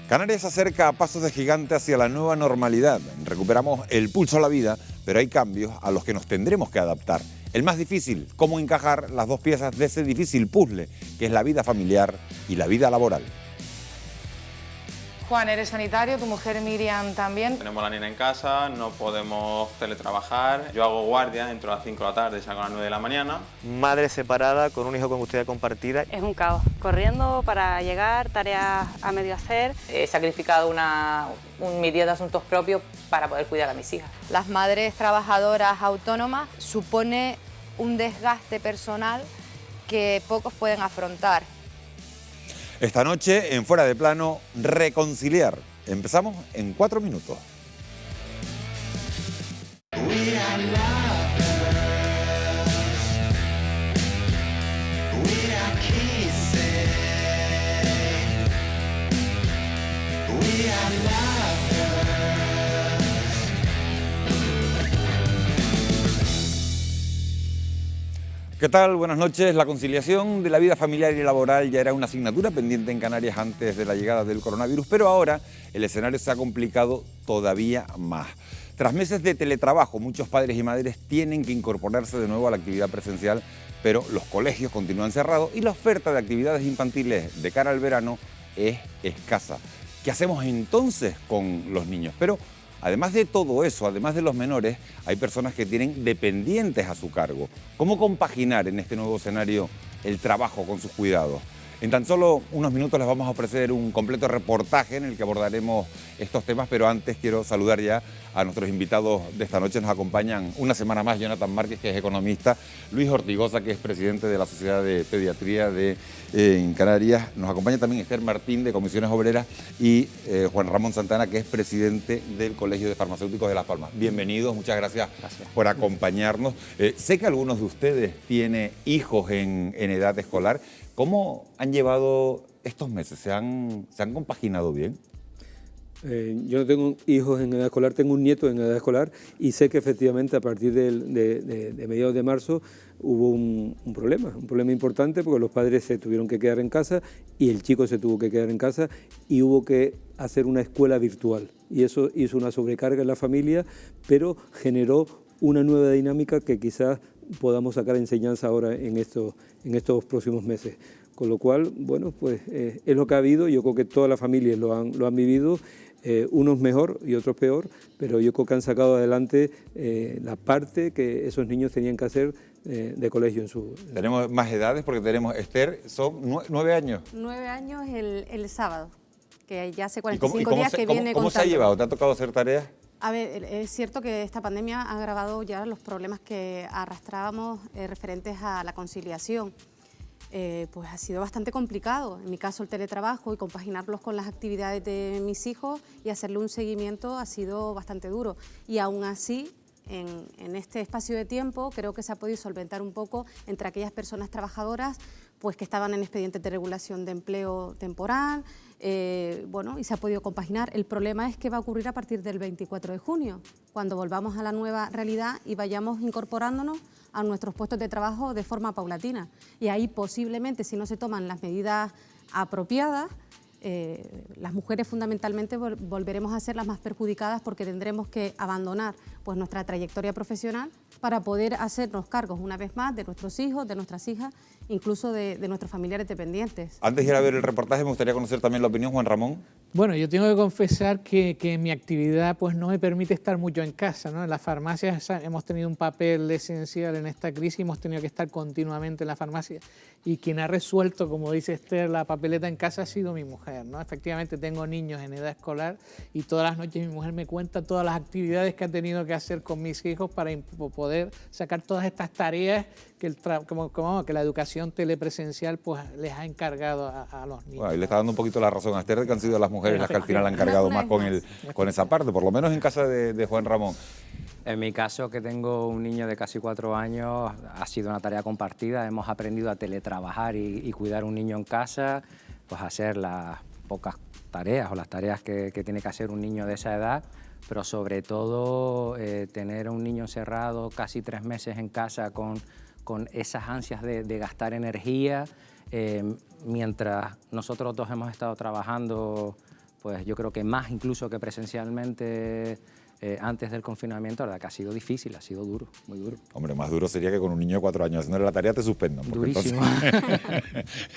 Canarias se acerca a pasos de gigante hacia la nueva normalidad. Recuperamos el pulso a la vida, pero hay cambios a los que nos tendremos que adaptar. El más difícil, cómo encajar las dos piezas de ese difícil puzzle, que es la vida familiar y la vida laboral. Juan, eres sanitario, tu mujer Miriam también. Tenemos la nena en casa, no podemos teletrabajar. Yo hago guardia, entro a las 5 de la tarde y salgo a las 9 de la mañana. Madre separada con un hijo con custodia compartida. Es un caos, corriendo para llegar, tareas a medio hacer. He sacrificado mi día de asuntos propios para poder cuidar a mis hijas. Las madres trabajadoras autónomas supone un desgaste personal que pocos pueden afrontar. Esta noche, en Fuera de Plano, reconciliar. Empezamos en 4 minutos. ¿Qué tal? Buenas noches. La conciliación de la vida familiar y laboral ya era una asignatura pendiente en Canarias antes de la llegada del coronavirus, pero ahora el escenario se ha complicado todavía más. Tras meses de teletrabajo, muchos padres y madres tienen que incorporarse de nuevo a la actividad presencial, pero los colegios continúan cerrados y la oferta de actividades infantiles de cara al verano es escasa. ¿Qué hacemos entonces con los niños? Pero además de todo eso, además de los menores, hay personas que tienen dependientes a su cargo. ¿Cómo compaginar en este nuevo escenario el trabajo con sus cuidados? En tan solo unos minutos les vamos a ofrecer un completo reportaje en el que abordaremos estos temas, pero antes quiero saludar ya a nuestros invitados de esta noche. Nos acompañan una semana más Jonathan Márquez, que es economista, Luis Ortigosa, que es presidente de la Sociedad de Pediatría en Canarias. Nos acompaña también Esther Martín, de Comisiones Obreras, y Juan Ramón Santana, que es presidente del Colegio de Farmacéuticos de Las Palmas. Bienvenidos, muchas gracias por acompañarnos. Sé que algunos de ustedes tienen hijos en edad escolar. ¿Cómo han llevado estos meses? ¿Se han compaginado bien? Yo no tengo hijos en edad escolar, tengo un nieto en edad escolar y sé que efectivamente a partir de mediados de marzo hubo un problema importante, porque los padres se tuvieron que quedar en casa y el chico se tuvo que quedar en casa y hubo que hacer una escuela virtual. Y eso hizo una sobrecarga en la familia, pero generó una nueva dinámica que quizás podamos sacar enseñanza ahora en estos próximos meses. Con lo cual, bueno, pues es lo que ha habido. Yo creo que todas las familias lo han vivido, unos mejor y otros peor, pero yo creo que han sacado adelante la parte que esos niños tenían que hacer de colegio. Tenemos más edades porque tenemos, Esther, son 9 años. 9 años el sábado, que ya hace 45 días que viene contando. ¿Cómo se ha llevado? ¿Te ha tocado hacer tareas? A ver, es cierto que esta pandemia ha agravado ya los problemas que arrastrábamos referentes a la conciliación. Pues ha sido bastante complicado. En mi caso, el teletrabajo y compaginarlos con las actividades de mis hijos y hacerle un seguimiento ha sido bastante duro. Y aún así, en este espacio de tiempo, creo que se ha podido solventar un poco entre aquellas personas trabajadoras pues que estaban en expedientes de regulación de empleo temporal, bueno, y se ha podido compaginar. El problema es que va a ocurrir a partir del 24 de junio, cuando volvamos a la nueva realidad y vayamos incorporándonos a nuestros puestos de trabajo de forma paulatina. Y ahí posiblemente, si no se toman las medidas apropiadas, las mujeres fundamentalmente volveremos a ser las más perjudicadas, porque tendremos que abandonar pues nuestra trayectoria profesional para poder hacernos cargos una vez más de nuestros hijos, de nuestras hijas, incluso de nuestros familiares dependientes. Antes de ir a ver el reportaje, me gustaría conocer también la opinión, Juan Ramón. Bueno, yo tengo que confesar que mi actividad pues no me permite estar mucho en casa, ¿no? En las farmacias hemos tenido un papel esencial en esta crisis, hemos tenido que estar continuamente en la farmacia, y quien ha resuelto, como dice Esther, la papeleta en casa ha sido mi mujer, ¿no? Efectivamente tengo niños en edad escolar y todas las noches mi mujer me cuenta todas las actividades que ha tenido que hacer con mis hijos para poder sacar todas estas tareas que la educación telepresencial pues les ha encargado a los niños. Bueno, y le está dando un poquito la razón a Esther, de que han sido las mujeres las que al final han cargado más con esa parte, por lo menos en casa de Juan Ramón. En mi caso, que tengo un niño de casi 4 años, ha sido una tarea compartida. Hemos aprendido a teletrabajar y cuidar un niño en casa, pues hacer las pocas tareas o las tareas que tiene que hacer un niño de esa edad, pero sobre todo tener a un niño encerrado casi 3 meses en casa con esas ansias de gastar energía, mientras nosotros dos hemos estado trabajando pues yo creo que más incluso que presencialmente antes del confinamiento, la verdad que ha sido difícil, ha sido duro, muy duro. Hombre, más duro sería que con un niño de 4 años haciéndole la tarea te suspendan. Durísimo.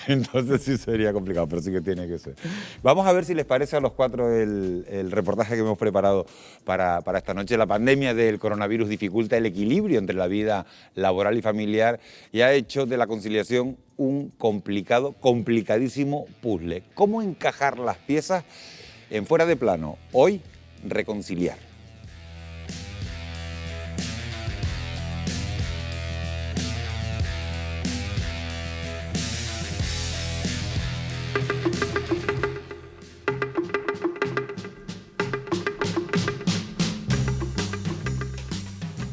Entonces sí sería complicado, pero sí que tiene que ser. Vamos a ver si les parece a los 4 el reportaje que hemos preparado para esta noche. La pandemia del coronavirus dificulta el equilibrio entre la vida laboral y familiar y ha hecho de la conciliación un complicadísimo puzzle. ¿Cómo encajar las piezas en Fuera de Plano? Hoy, reconciliar.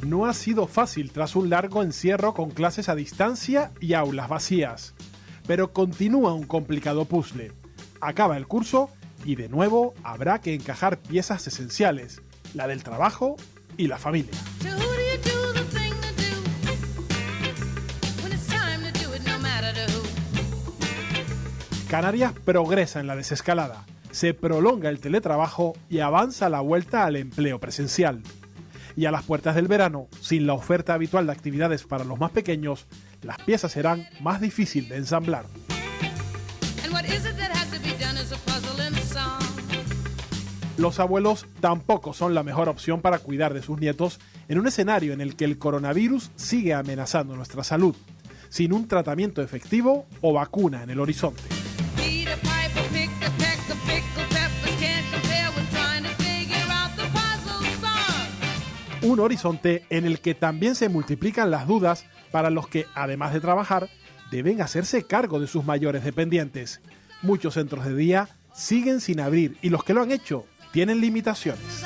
No ha sido fácil tras un largo encierro con clases a distancia y aulas vacías. Pero continúa un complicado puzzle. Acaba el curso y de nuevo habrá que encajar piezas esenciales, la del trabajo y la familia. Canarias progresa en la desescalada, se prolonga el teletrabajo y avanza la vuelta al empleo presencial. Y a las puertas del verano, sin la oferta habitual de actividades para los más pequeños, las piezas serán más difíciles de ensamblar. Los abuelos tampoco son la mejor opción para cuidar de sus nietos en un escenario en el que el coronavirus sigue amenazando nuestra salud, sin un tratamiento efectivo o vacuna en el horizonte. Un horizonte en el que también se multiplican las dudas para los que, además de trabajar, deben hacerse cargo de sus mayores dependientes. Muchos centros de día siguen sin abrir y los que lo han hecho tienen limitaciones.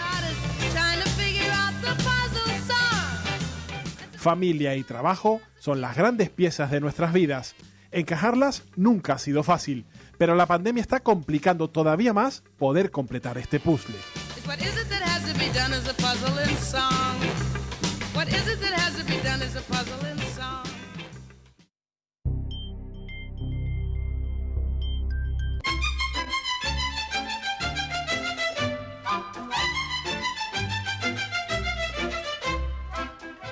Familia y trabajo son las grandes piezas de nuestras vidas. Encajarlas nunca ha sido fácil, pero la pandemia está complicando todavía más poder completar este puzzle. What is it that has to be done as a puzzle in song? What is it that has to be done as a puzzle in song?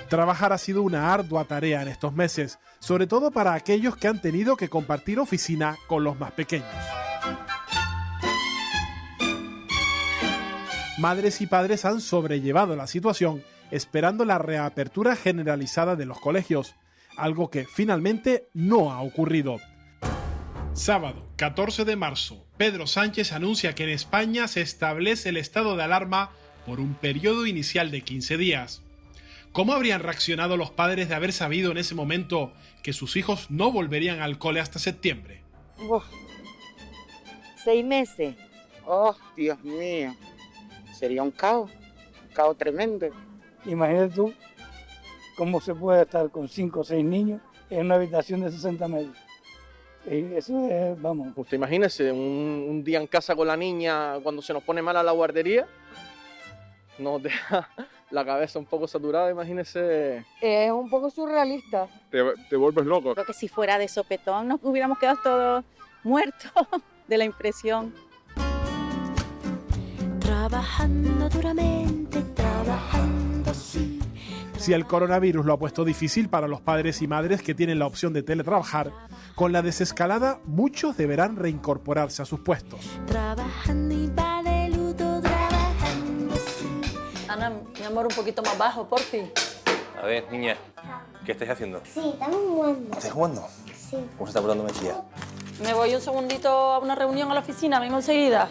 Trabajar ha sido una ardua tarea en estos meses, sobre todo para aquellos que han tenido que compartir oficina con los más pequeños. Madres y padres han sobrellevado la situación esperando la reapertura generalizada de los colegios, algo que finalmente no ha ocurrido. Sábado, 14 de marzo, Pedro Sánchez anuncia que en España se establece el estado de alarma por un periodo inicial de 15 días. ¿Cómo habrían reaccionado los padres de haber sabido en ese momento que sus hijos no volverían al cole hasta septiembre? Uf, 6 meses. Oh, Dios mío. Sería un caos tremendo. Imagínate tú cómo se puede estar con 5 o 6 niños en una habitación de 60 metros. Eso es, vamos. Usted imagínese un día en casa con la niña cuando se nos pone mala la guardería, nos deja la cabeza un poco saturada, imagínese. Es un poco surrealista. Te vuelves loco. Creo que si fuera de sopetón nos hubiéramos quedado todos muertos de la impresión. Trabajando duramente, trabajando sí. Si el coronavirus lo ha puesto difícil para los padres y madres que tienen la opción de teletrabajar, con la desescalada muchos deberán reincorporarse a sus puestos. Trabajando y va de luto, trabajando sí. Ana, mi amor, un poquito más bajo, por fin. A ver, niña, ¿qué estáis haciendo? Sí, estamos jugando. ¿Estáis jugando? Sí. ¿Cómo se está portando Mejía? Me voy un segundito a una reunión a la oficina, vengo enseguida.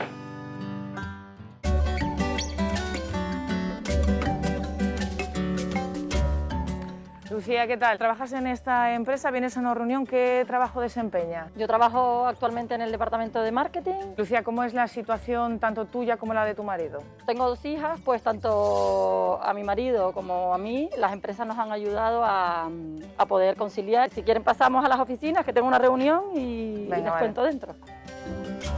Lucía, ¿qué tal? ¿Trabajas en esta empresa? ¿Vienes a una reunión? ¿Qué trabajo desempeñas? Yo trabajo actualmente en el departamento de marketing. Lucía, ¿cómo es la situación tanto tuya como la de tu marido? Tengo 2 hijas, pues tanto a mi marido como a mí, las empresas nos han ayudado a poder conciliar. Si quieren pasamos a las oficinas, que tengo una reunión y les cuento dentro.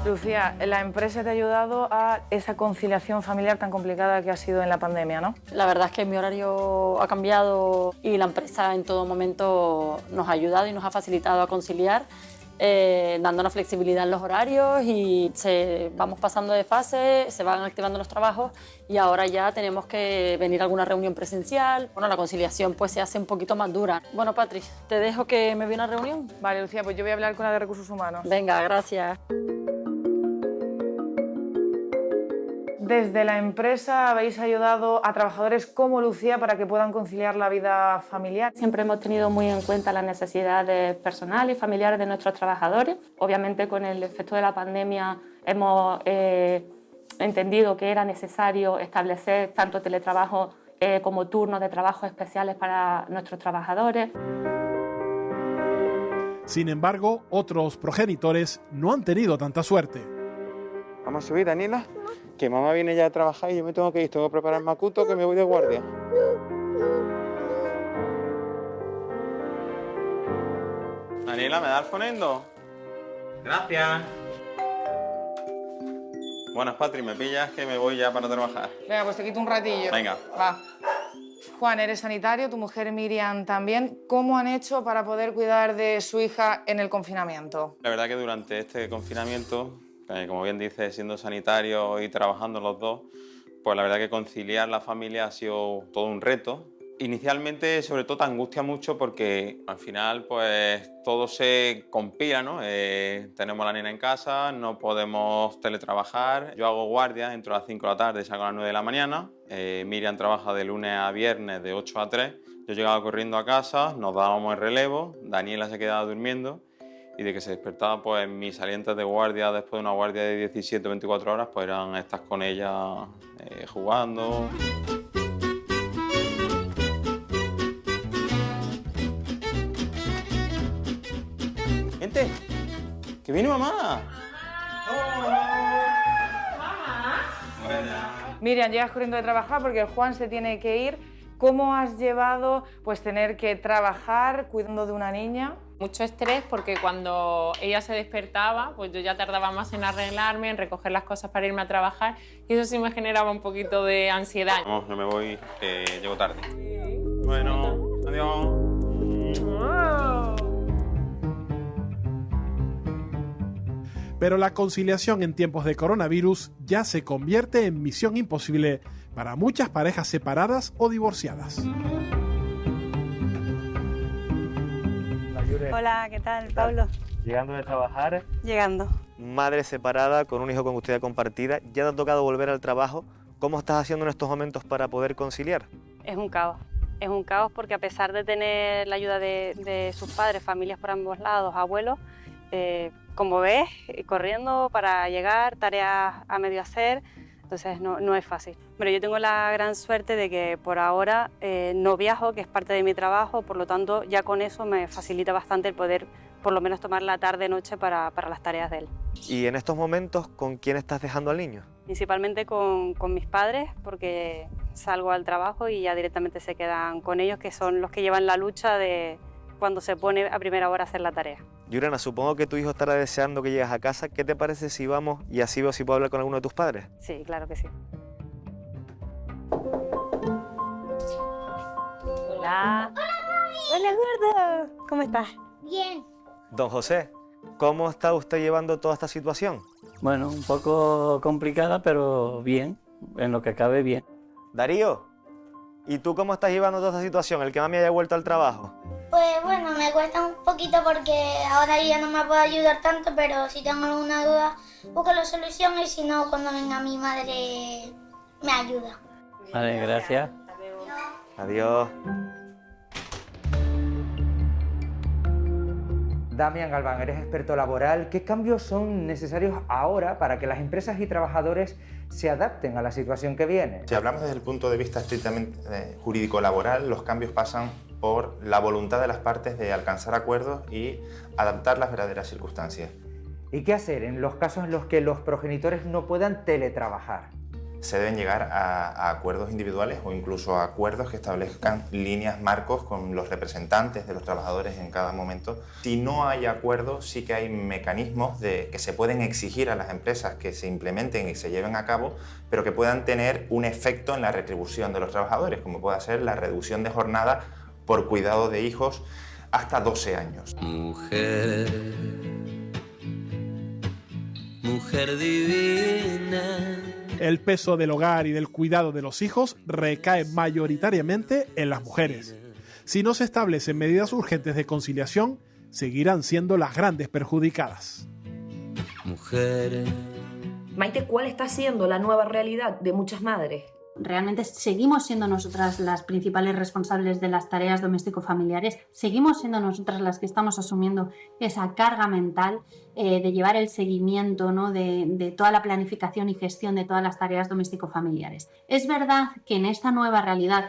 Lucía, la empresa te ha ayudado a esa conciliación familiar tan complicada que ha sido en la pandemia, ¿no? La verdad es que mi horario ha cambiado y la empresa en todo momento nos ha ayudado y nos ha facilitado a conciliar dándonos flexibilidad en los horarios y vamos pasando de fase, se van activando los trabajos y ahora ya tenemos que venir a alguna reunión presencial. Bueno, la conciliación pues se hace un poquito más dura. Bueno, Patri, te dejo que me voy a una reunión. Vale, Lucía, pues yo voy a hablar con la de Recursos Humanos. Venga, gracias. Desde la empresa habéis ayudado a trabajadores como Lucía para que puedan conciliar la vida familiar. Siempre hemos tenido muy en cuenta las necesidades personales y familiares de nuestros trabajadores. Obviamente con el efecto de la pandemia hemos entendido que era necesario establecer tanto teletrabajo como turnos de trabajo especiales para nuestros trabajadores. Sin embargo, otros progenitores no han tenido tanta suerte. Vamos a subir, Daniela, que mamá viene ya a trabajar y yo me tengo que ir, tengo que preparar el macuto que me voy de guardia. Daniela, ¿me das el fonendo? Gracias. Buenas, Patri, me pillas que me voy ya para trabajar. Venga, pues te quito un ratillo. Venga. Va. Juan, eres sanitario, tu mujer Miriam también. ¿Cómo han hecho para poder cuidar de su hija en el confinamiento? La verdad que durante este confinamiento, como bien dice, siendo sanitario y trabajando los dos, pues la verdad que conciliar la familia ha sido todo un reto. Inicialmente, sobre todo, te angustia mucho porque al final pues todo se compila, ¿no? Tenemos a la nena en casa, no podemos teletrabajar. Yo hago guardia, entro a las 5 de la tarde y salgo a las 9 de la mañana. Miriam trabaja de lunes a viernes de 8 a 3. Yo llegaba corriendo a casa, nos dábamos el relevo, Daniela se quedaba durmiendo y de que se despertaba, pues mis salientes de guardia después de una guardia de 17 o 24 horas, pues eran estar con ella jugando. ¡Gente! ¡Que viene mamá! Miriam, llegas corriendo de trabajar porque el Juan se tiene que ir. ¿Cómo has llevado pues tener que trabajar cuidando de una niña? Mucho estrés porque cuando ella se despertaba, pues yo ya tardaba más en arreglarme, en recoger las cosas para irme a trabajar y eso sí me generaba un poquito de ansiedad. Vamos, no me voy, que llego tarde. Bueno, adiós. Pero la conciliación en tiempos de coronavirus ya se convierte en misión imposible para muchas parejas separadas o divorciadas. Hola, ¿qué tal, Pablo? Llegando de trabajar. Llegando. Madre separada, con un hijo con custodia compartida, ya te ha tocado volver al trabajo. ¿Cómo estás haciendo en estos momentos para poder conciliar? Es un caos. Es un caos porque a pesar de tener la ayuda de sus padres, familias por ambos lados, abuelos, como ves, corriendo para llegar, tareas a medio hacer, entonces no es fácil. Pero yo tengo la gran suerte de que por ahora no viajo, que es parte de mi trabajo, por lo tanto ya con eso me facilita bastante el poder por lo menos tomar la tarde-noche para las tareas de él. ¿Y en estos momentos con quién estás dejando al niño? Principalmente con mis padres, porque salgo al trabajo y ya directamente se quedan con ellos, que son los que llevan la lucha de cuando se pone a primera hora a hacer la tarea. Yurena, supongo que tu hijo estará deseando que llegues a casa. ¿Qué te parece si vamos y así veo si puedo hablar con alguno de tus padres? Sí, claro que sí. Hola. Hola, gordo. ¿Cómo estás? Bien. Don José, ¿cómo está usted llevando toda esta situación? Bueno, un poco complicada, pero bien, en lo que cabe bien. Darío, ¿y tú cómo estás llevando toda esta situación, el que mami haya vuelto al trabajo? Pues bueno, me cuesta un poquito porque ahora ya no me puedo ayudar tanto, pero si tengo alguna duda busco la solución y si no, cuando venga mi madre me ayuda. Vale, gracias. Adiós. Damián Galván, eres experto laboral. ¿Qué cambios son necesarios ahora para que las empresas y trabajadores se adapten a la situación que viene? Si hablamos desde el punto de vista estrictamente jurídico-laboral, los cambios pasan por la voluntad de las partes de alcanzar acuerdos y adaptar las verdaderas circunstancias. ¿Y qué hacer en los casos en los que los progenitores no puedan teletrabajar? Se deben llegar a acuerdos individuales o incluso a acuerdos que establezcan líneas marcos con los representantes de los trabajadores en cada momento. Si no hay acuerdo, sí que hay mecanismos que se pueden exigir a las empresas que se implementen y se lleven a cabo, pero que puedan tener un efecto en la retribución de los trabajadores, como puede ser la reducción de jornada por cuidado de hijos hasta 12 años. Mujer, mujer divina. El peso del hogar y del cuidado de los hijos recae mayoritariamente en las mujeres. Si no se establecen medidas urgentes de conciliación, seguirán siendo las grandes perjudicadas. Mujeres. Maite, ¿cuál está siendo la nueva realidad de muchas madres? Realmente seguimos siendo nosotras las principales responsables de las tareas doméstico-familiares, seguimos siendo nosotras las que estamos asumiendo esa carga mental de llevar el seguimiento, ¿no? de toda la planificación y gestión de todas las tareas doméstico-familiares. Es verdad que en esta nueva realidad,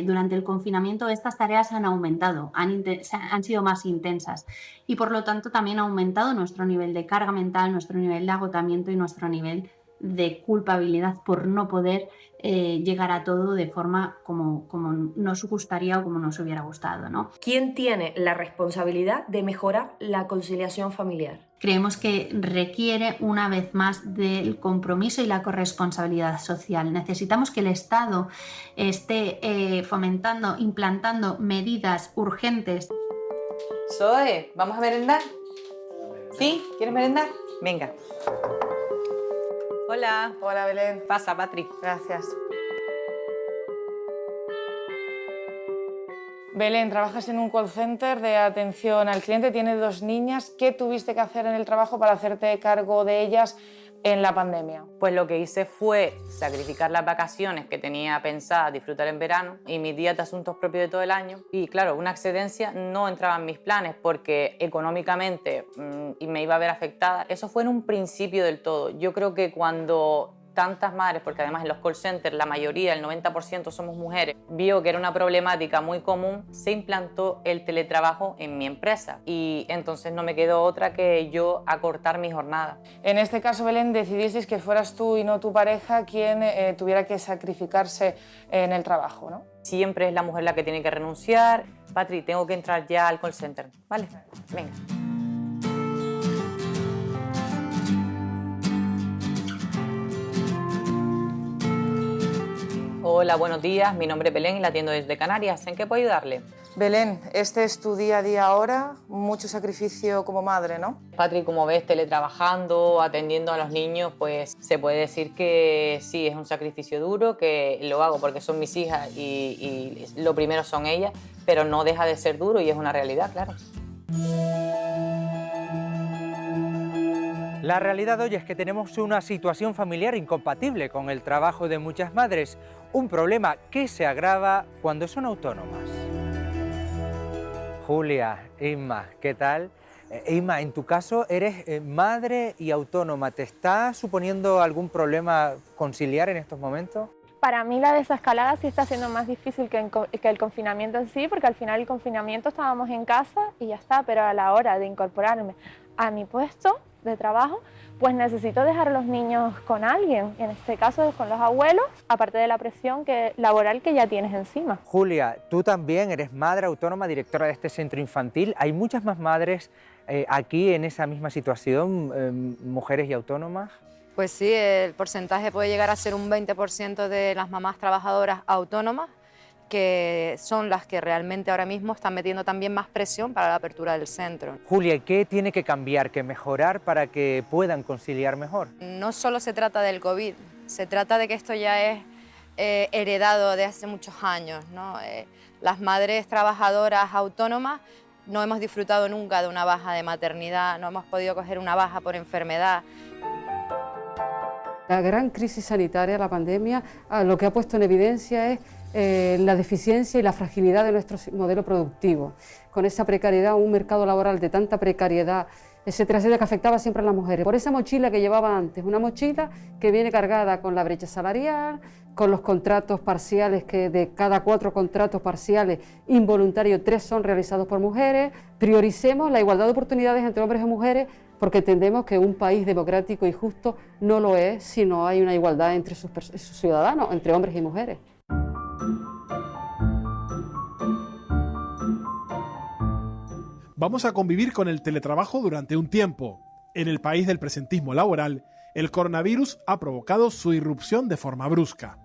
durante el confinamiento, estas tareas han aumentado, han sido más intensas y por lo tanto también ha aumentado nuestro nivel de carga mental, nuestro nivel de agotamiento y nuestro nivel de culpabilidad por no poder llegar a todo de forma como nos gustaría o como nos hubiera gustado, ¿no? ¿Quién tiene la responsabilidad de mejorar la conciliación familiar? Creemos que requiere una vez más del compromiso y la corresponsabilidad social. Necesitamos que el Estado esté fomentando, implantando medidas urgentes. Zoe, ¿vamos a merendar? ¿Sí? ¿Quieres merendar? Venga. Hola. Hola, Belén. Pasa, Patri. Gracias. Belén, trabajas en un call center de atención al cliente, tienes 2 niñas. ¿Qué tuviste que hacer en el trabajo para hacerte cargo de ellas en la pandemia? Pues lo que hice fue sacrificar las vacaciones que tenía pensadas disfrutar en verano y mis días de asuntos propios de todo el año. Y claro, una excedencia no entraba en mis planes porque económicamente me iba a ver afectada. Eso fue en un principio del todo. Yo creo que cuando tantas madres, porque además en los call centers la mayoría, el 90% somos mujeres, vio que era una problemática muy común, se implantó el teletrabajo en mi empresa y entonces no me quedó otra que yo acortar mi jornada. En este caso, Belén, decidisteis que fueras tú y no tu pareja quien tuviera que sacrificarse en el trabajo, ¿no? Siempre es la mujer la que tiene que renunciar. Patri, tengo que entrar ya al call center, ¿vale? Venga. Hola, buenos días. Mi nombre es Belén y la atiendo desde Canarias. ¿En qué puedo ayudarle? Belén, este es tu día a día ahora, mucho sacrificio como madre, ¿no? Patri, como ves, teletrabajando, atendiendo a los niños, pues se puede decir que sí, es un sacrificio duro, que lo hago porque son mis hijas y lo primero son ellas, pero no deja de ser duro y es una realidad, claro. La realidad hoy es que tenemos una situación familiar incompatible con el trabajo de muchas madres, un problema que se agrava cuando son autónomas. Julia, Inma, ¿qué tal? Inma, en tu caso eres madre y autónoma, ¿te está suponiendo algún problema conciliar en estos momentos? Para mí la desescalada sí está siendo más difícil que el confinamiento en sí, porque al final el confinamiento estábamos en casa y ya está, pero a la hora de incorporarme a mi puesto de trabajo, pues necesito dejar a los niños con alguien, en este caso con los abuelos, aparte de la presión laboral que ya tienes encima. Julia, tú también eres madre autónoma, directora de este centro infantil. ¿Hay muchas más madres aquí en esa misma situación, mujeres y autónomas? Pues sí, el porcentaje puede llegar a ser un 20% de las mamás trabajadoras autónomas, que son las que realmente ahora mismo están metiendo también más presión para la apertura del centro. Julia, ¿qué tiene que cambiar, que mejorar para que puedan conciliar mejor? No solo se trata del COVID, se trata de que esto ya es heredado de hace muchos años, ¿no? Las madres trabajadoras autónomas no hemos disfrutado nunca de una baja de maternidad, no hemos podido coger una baja por enfermedad. La gran crisis sanitaria, la pandemia, lo que ha puesto en evidencia es la deficiencia y la fragilidad de nuestro modelo productivo. Con esa precariedad, un mercado laboral de tanta precariedad, etcétera, etcétera, que afectaba siempre a las mujeres. Por esa mochila que llevaba antes, una mochila que viene cargada con la brecha salarial, con los contratos parciales, que de cada 4 contratos parciales involuntarios, 3 son realizados por mujeres. Prioricemos la igualdad de oportunidades entre hombres y mujeres, porque entendemos que un país democrático y justo no lo es si no hay una igualdad entre sus ciudadanos, entre hombres y mujeres. Vamos a convivir con el teletrabajo durante un tiempo. En el país del presentismo laboral, el coronavirus ha provocado su irrupción de forma brusca.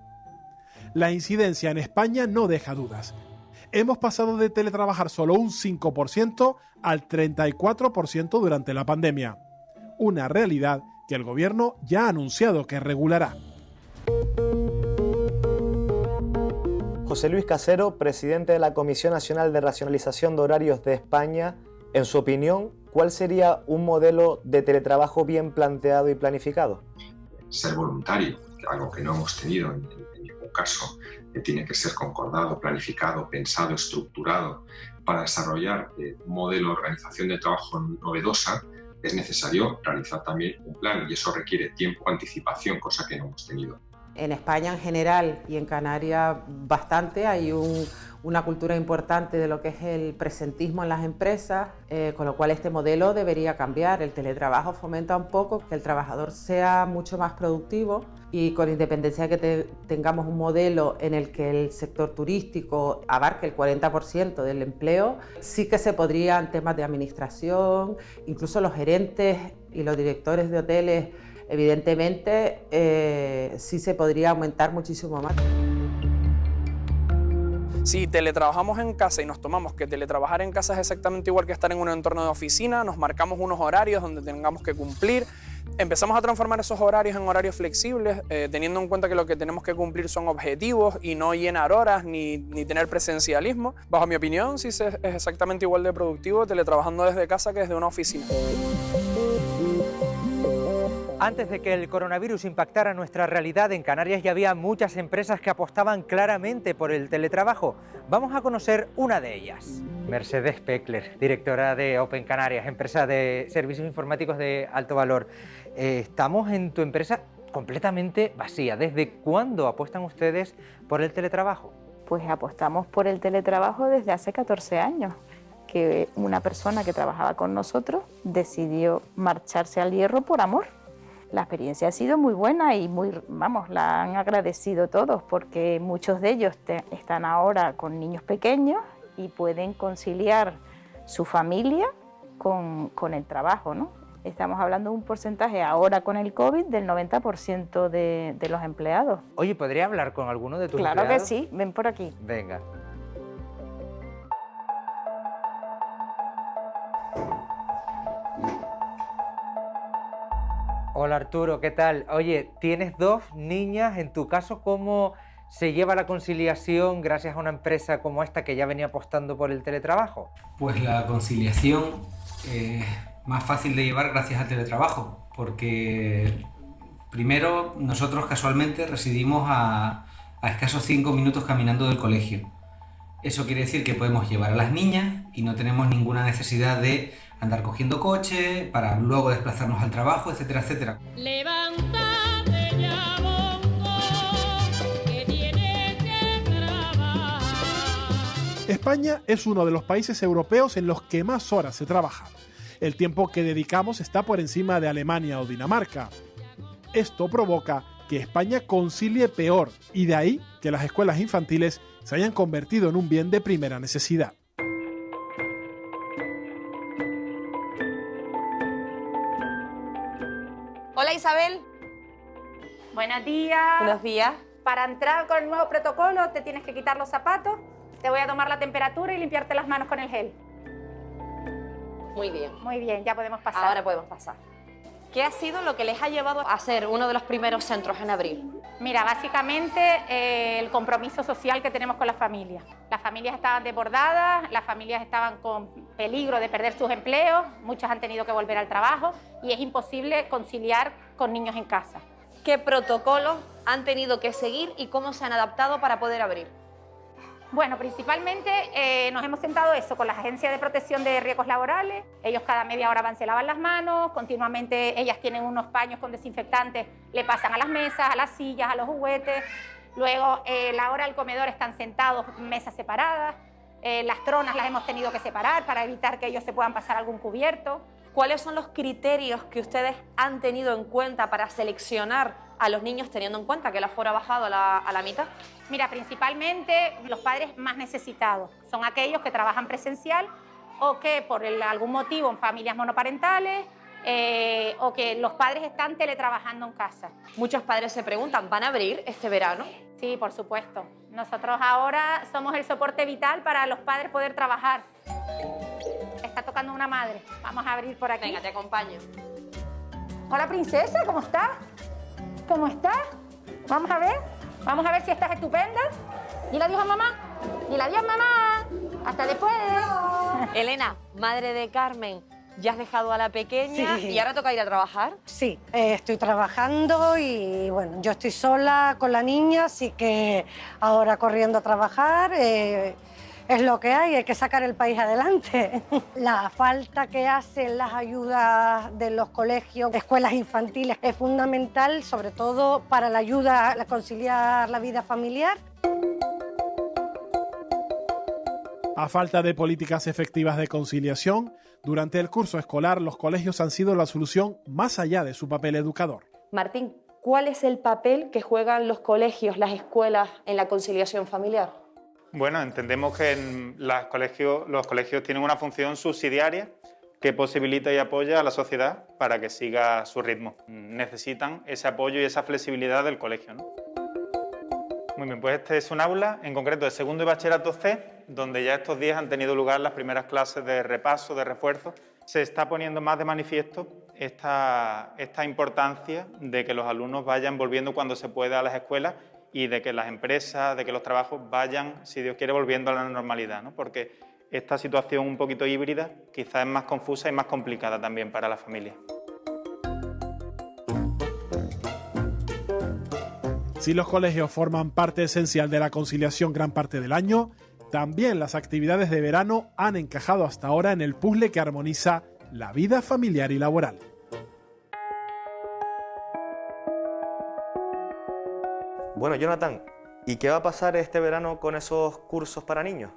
La incidencia en España no deja dudas. Hemos pasado de teletrabajar solo un 5% al 34% durante la pandemia. Una realidad que el Gobierno ya ha anunciado que regulará. José Luis Casero, presidente de la Comisión Nacional de Racionalización de Horarios de España, en su opinión, ¿cuál sería un modelo de teletrabajo bien planteado y planificado? Ser voluntario, algo que no hemos tenido en ningún caso, que tiene que ser concordado, planificado, pensado, estructurado. Para desarrollar un modelo de organización de trabajo novedosa es necesario realizar también un plan y eso requiere tiempo, anticipación, cosa que no hemos tenido. En España en general y en Canarias bastante, hay una cultura importante de lo que es el presentismo en las empresas, con lo cual este modelo debería cambiar. El teletrabajo fomenta un poco que el trabajador sea mucho más productivo y con independencia de que tengamos un modelo en el que el sector turístico abarque el 40% del empleo, sí que se podría en temas de administración, incluso los gerentes y los directores de hoteles, evidentemente sí se podría aumentar muchísimo más. Si teletrabajamos en casa y nos tomamos que teletrabajar en casa es exactamente igual que estar en un entorno de oficina, nos marcamos unos horarios donde tengamos que cumplir, empezamos a transformar esos horarios en horarios flexibles, teniendo en cuenta que lo que tenemos que cumplir son objetivos y no llenar horas ni tener presencialismo. Bajo mi opinión, sí es exactamente igual de productivo teletrabajando desde casa que desde una oficina. Antes de que el coronavirus impactara nuestra realidad, en Canarias ya había muchas empresas que apostaban claramente por el teletrabajo. Vamos a conocer una de ellas. Mercedes Peckler, directora de Open Canarias, empresa de servicios informáticos de alto valor. Estamos en tu empresa completamente vacía. ¿Desde cuándo apuestan ustedes por el teletrabajo? Pues apostamos por el teletrabajo desde hace 14 años. Que una persona que trabajaba con nosotros decidió marcharse al Hierro por amor. La experiencia ha sido muy buena y la han agradecido todos porque muchos de ellos están ahora con niños pequeños y pueden conciliar su familia con el trabajo, ¿no? Estamos hablando de un porcentaje ahora con el COVID del 90% de los empleados. Oye, ¿podría hablar con alguno de tus empleados? Claro que sí, ven por aquí. Venga. Hola Arturo, ¿qué tal? Oye, tienes 2 niñas, en tu caso, ¿cómo se lleva la conciliación gracias a una empresa como esta que ya venía apostando por el teletrabajo? Pues la conciliación es más fácil de llevar gracias al teletrabajo, porque primero nosotros casualmente residimos a escasos 5 minutos caminando del colegio. Eso quiere decir que podemos llevar a las niñas y no tenemos ninguna necesidad de andar cogiendo coche para luego desplazarnos al trabajo, etcétera, etcétera. Levántate ya, bongo, que tienes que trabajar. España es uno de los países europeos en los que más horas se trabaja. El tiempo que dedicamos está por encima de Alemania o Dinamarca. Esto provoca que España concilie peor y de ahí que las escuelas infantiles se hayan convertido en un bien de primera necesidad. Hola Isabel. Buenos días. Buenos días. Para entrar con el nuevo protocolo te tienes que quitar los zapatos, te voy a tomar la temperatura y limpiarte las manos con el gel. Muy bien. Muy bien, ya podemos pasar. Ahora podemos pasar. ¿Qué ha sido lo que les ha llevado a ser uno de los primeros centros en abrir? Mira, básicamente el compromiso social que tenemos con las familias. Las familias estaban desbordadas, las familias estaban con peligro de perder sus empleos, muchas han tenido que volver al trabajo y es imposible conciliar con niños en casa. ¿Qué protocolos han tenido que seguir y cómo se han adaptado para poder abrir? Bueno, principalmente nos hemos sentado eso con las agencias de protección de riesgos laborales. Ellos cada media hora se lavan las manos, continuamente ellas tienen unos paños con desinfectantes, le pasan a las mesas, a las sillas, a los juguetes. Luego, la hora del comedor están sentados, mesas separadas. Las tronas las hemos tenido que separar para evitar que ellos se puedan pasar algún cubierto. ¿Cuáles son los criterios que ustedes han tenido en cuenta para seleccionar a los niños teniendo en cuenta que el aforo ha bajado a la mitad? Mira, principalmente los padres más necesitados son aquellos que trabajan presencial o que por algún motivo en familias monoparentales o que los padres están teletrabajando en casa. Muchos padres se preguntan, ¿van a abrir este verano? Sí, por supuesto. Nosotros ahora somos el soporte vital para los padres poder trabajar. Está tocando una madre. Vamos a abrir por aquí. Venga, te acompaño. Hola, princesa, ¿cómo estás? ¿Cómo estás? Vamos a ver si estás estupenda. Dile adiós a mamá. Dile adiós, mamá. Hasta después. Elena, madre de Carmen, ¿ya has dejado a la pequeña y ahora toca ir a trabajar? Sí, estoy trabajando y bueno, yo estoy sola con la niña, así que ahora corriendo a trabajar. Es lo que hay que sacar el país adelante. La falta que hacen las ayudas de los colegios, de escuelas infantiles, es fundamental, sobre todo para la ayuda a conciliar la vida familiar. A falta de políticas efectivas de conciliación, durante el curso escolar los colegios han sido la solución más allá de su papel educador. Martín, ¿cuál es el papel que juegan los colegios, las escuelas en la conciliación familiar? Bueno, entendemos que los colegios tienen una función subsidiaria que posibilita y apoya a la sociedad para que siga su ritmo. Necesitan ese apoyo y esa flexibilidad del colegio, ¿no? Muy bien, pues este es un aula, en concreto de segundo y bachillerato C, donde ya estos días han tenido lugar las primeras clases de repaso, de refuerzo. Se está poniendo más de manifiesto esta importancia de que los alumnos vayan volviendo cuando se pueda a las escuelas y de que las empresas, de que los trabajos vayan, si Dios quiere, volviendo a la normalidad, ¿no? Porque esta situación un poquito híbrida quizás es más confusa y más complicada también para la familia. Si los colegios forman parte esencial de la conciliación gran parte del año, también las actividades de verano han encajado hasta ahora en el puzzle que armoniza la vida familiar y laboral. Bueno, Jonathan, ¿y qué va a pasar este verano con esos cursos para niños?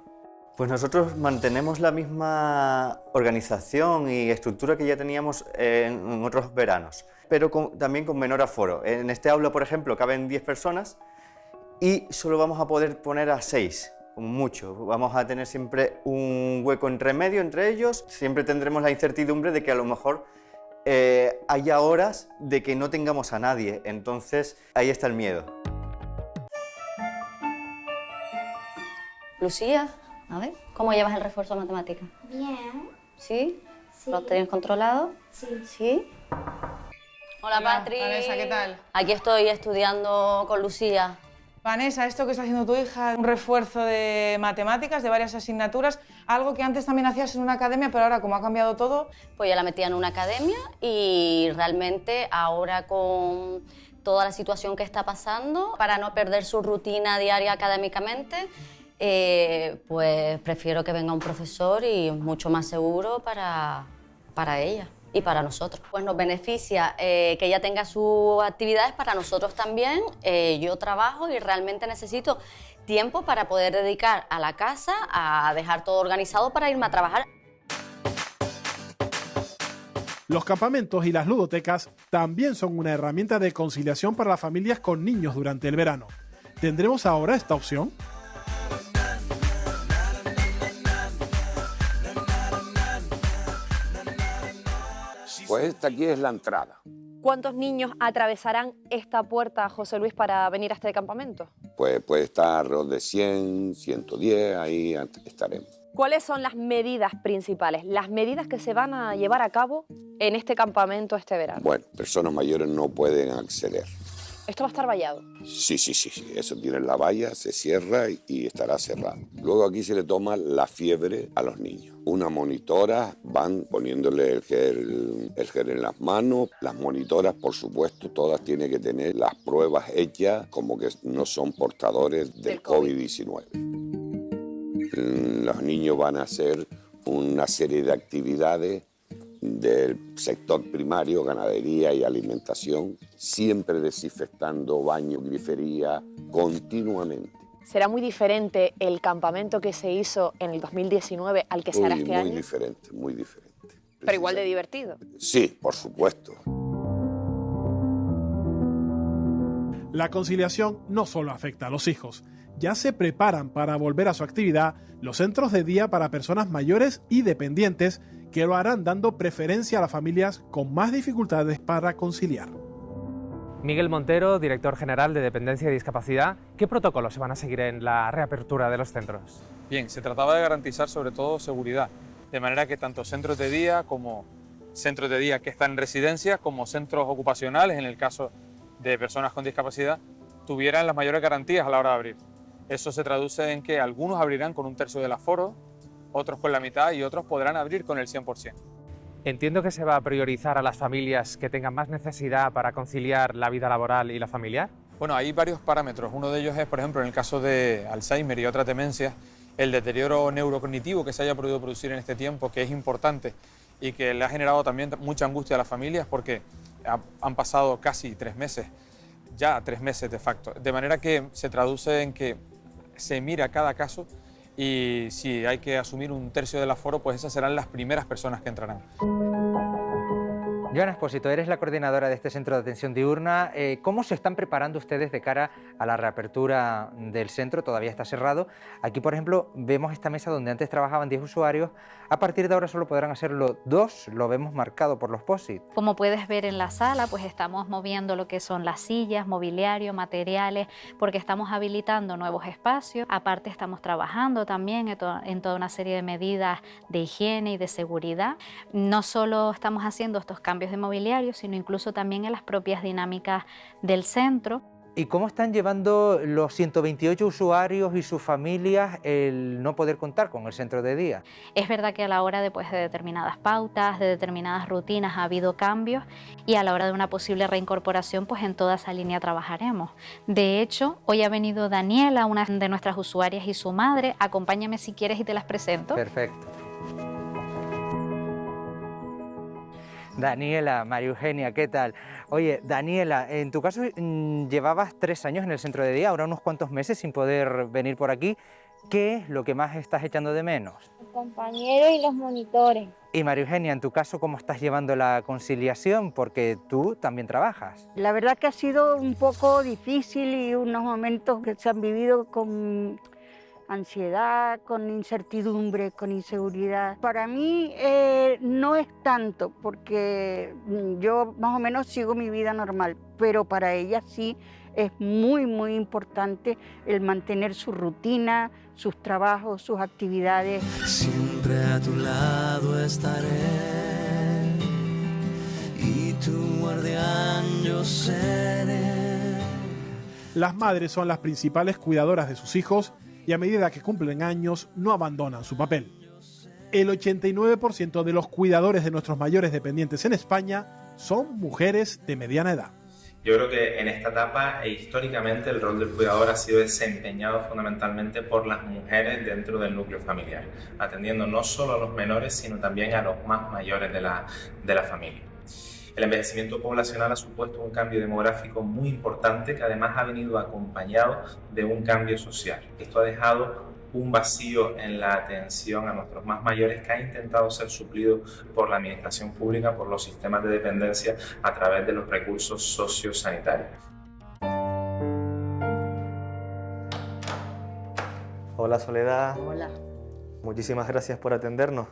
Pues nosotros mantenemos la misma organización y estructura que ya teníamos en otros veranos, pero también con menor aforo. En este aula, por ejemplo, caben 10 personas y solo vamos a poder poner a 6, como mucho. Vamos a tener siempre un hueco entre medio entre ellos. Siempre tendremos la incertidumbre de que a lo mejor haya horas de que no tengamos a nadie. Entonces, ahí está el miedo. Lucía, a ver, ¿cómo llevas el refuerzo de matemáticas? Bien. ¿Sí? Sí. ¿Lo tienes controlado? Sí. ¿Sí? Hola, Patri. Vanessa, ¿qué tal? Aquí estoy estudiando con Lucía. Vanessa, esto que está haciendo tu hija, un refuerzo de matemáticas, de varias asignaturas, algo que antes también hacías en una academia, pero ahora como ha cambiado todo... Pues ya la metía en una academia y realmente ahora con toda la situación que está pasando, para no perder su rutina diaria académicamente, pues prefiero que venga un profesor y mucho más seguro para ella y para nosotros. Pues nos beneficia que ella tenga sus actividades para nosotros también. Yo trabajo y realmente necesito tiempo para poder dedicar a la casa, a dejar todo organizado para irme a trabajar. Los campamentos y las ludotecas también son una herramienta de conciliación para las familias con niños durante el verano. ¿Tendremos ahora esta opción? Pues esta aquí es la entrada. ¿Cuántos niños atravesarán esta puerta, José Luis, para venir a este campamento? Pues puede estar alrededor de 100, 110, ahí estaremos. ¿Cuáles son las medidas principales, las medidas que se van a llevar a cabo en este campamento este verano? Bueno, personas mayores no pueden acceder. ¿Esto va a estar vallado? Sí, eso tiene la valla, se cierra y estará cerrado. Luego aquí se le toma la fiebre a los niños. Una monitora, van poniéndole el gel en las manos. Las monitoras, por supuesto, todas tienen que tener las pruebas hechas como que no son portadores del COVID-19. Los niños van a hacer una serie de actividades del sector primario, ganadería y alimentación, siempre desinfectando baño, grifería, continuamente. ¿Será muy diferente el campamento que se hizo en el 2019 al que se hará este año? Muy diferente. Pero igual de divertido. Sí, por supuesto. La conciliación no solo afecta a los hijos. Ya se preparan para volver a su actividad los centros de día para personas mayores y dependientes, que lo harán dando preferencia a las familias con más dificultades para conciliar. Miguel Montero, director general de Dependencia y Discapacidad, ¿qué protocolos se van a seguir en la reapertura de los centros? Bien, se trataba de garantizar sobre todo seguridad, de manera que tanto centros de día como centros de día que están en residencias como centros ocupacionales, en el caso de personas con discapacidad, tuvieran las mayores garantías a la hora de abrir. Eso se traduce en que algunos abrirán con 1/3 del aforo, otros con la mitad y otros podrán abrir con el 100%. Entiendo que se va a priorizar a las familias que tengan más necesidad para conciliar la vida laboral y la familiar. Bueno, hay varios parámetros. Uno de ellos es, por ejemplo, en el caso de Alzheimer y otras demencias, el deterioro neurocognitivo que se haya podido producir en este tiempo, que es importante y que le ha generado también mucha angustia a las familias porque han pasado casi 3 meses, ya 3 meses de facto. De manera que se traduce en que se mira cada caso y si hay que asumir 1/3 del aforo, pues esas serán las primeras personas que entrarán. Joana Espósito, eres la coordinadora de este centro de atención diurna. ¿Cómo se están preparando ustedes de cara a la reapertura del centro? Todavía está cerrado. Aquí, por ejemplo, vemos esta mesa donde antes trabajaban 10 usuarios. A partir de ahora solo podrán hacerlo 2, lo vemos marcado por los POSIT. Como puedes ver en la sala, pues estamos moviendo lo que son las sillas, mobiliario, materiales, porque estamos habilitando nuevos espacios. Aparte estamos trabajando también en toda una serie de medidas de higiene y de seguridad. No solo estamos haciendo estos cambios de mobiliario, sino incluso también en las propias dinámicas del centro. ¿Y cómo están llevando los 128 usuarios y sus familias el no poder contar con el centro de día? Es verdad que a la hora de determinadas pautas, de determinadas rutinas ha habido cambios y a la hora de una posible reincorporación, pues en toda esa línea trabajaremos. De hecho, hoy ha venido Daniela, una de nuestras usuarias, y su madre. Acompáñame si quieres y te las presento. Perfecto. Daniela, María Eugenia, ¿qué tal? Oye, Daniela, en tu caso llevabas 3 años en el centro de día, ahora unos cuantos meses sin poder venir por aquí. ¿Qué es lo que más estás echando de menos? Los compañeros y los monitores. Y María Eugenia, en tu caso, ¿cómo estás llevando la conciliación? Porque tú también trabajas. La verdad que ha sido un poco difícil y unos momentos que se han vivido con ansiedad, con incertidumbre, con inseguridad. Para mí no es tanto, porque yo más o menos sigo mi vida normal, pero para ella sí es muy, muy importante el mantener su rutina, sus trabajos, sus actividades. Siempre a tu lado estaré y tu guardián yo seré. Las madres son las principales cuidadoras de sus hijos y a medida que cumplen años no abandonan su papel. El 89% de los cuidadores de nuestros mayores dependientes en España son mujeres de mediana edad. Yo creo que en esta etapa históricamente el rol del cuidador ha sido desempeñado fundamentalmente por las mujeres dentro del núcleo familiar, atendiendo no solo a los menores sino también a los más mayores de la familia. El envejecimiento poblacional ha supuesto un cambio demográfico muy importante que además ha venido acompañado de un cambio social. Esto ha dejado un vacío en la atención a nuestros más mayores que ha intentado ser suplido por la administración pública, por los sistemas de dependencia a través de los recursos sociosanitarios. Hola Soledad. Hola. Muchísimas gracias por atendernos.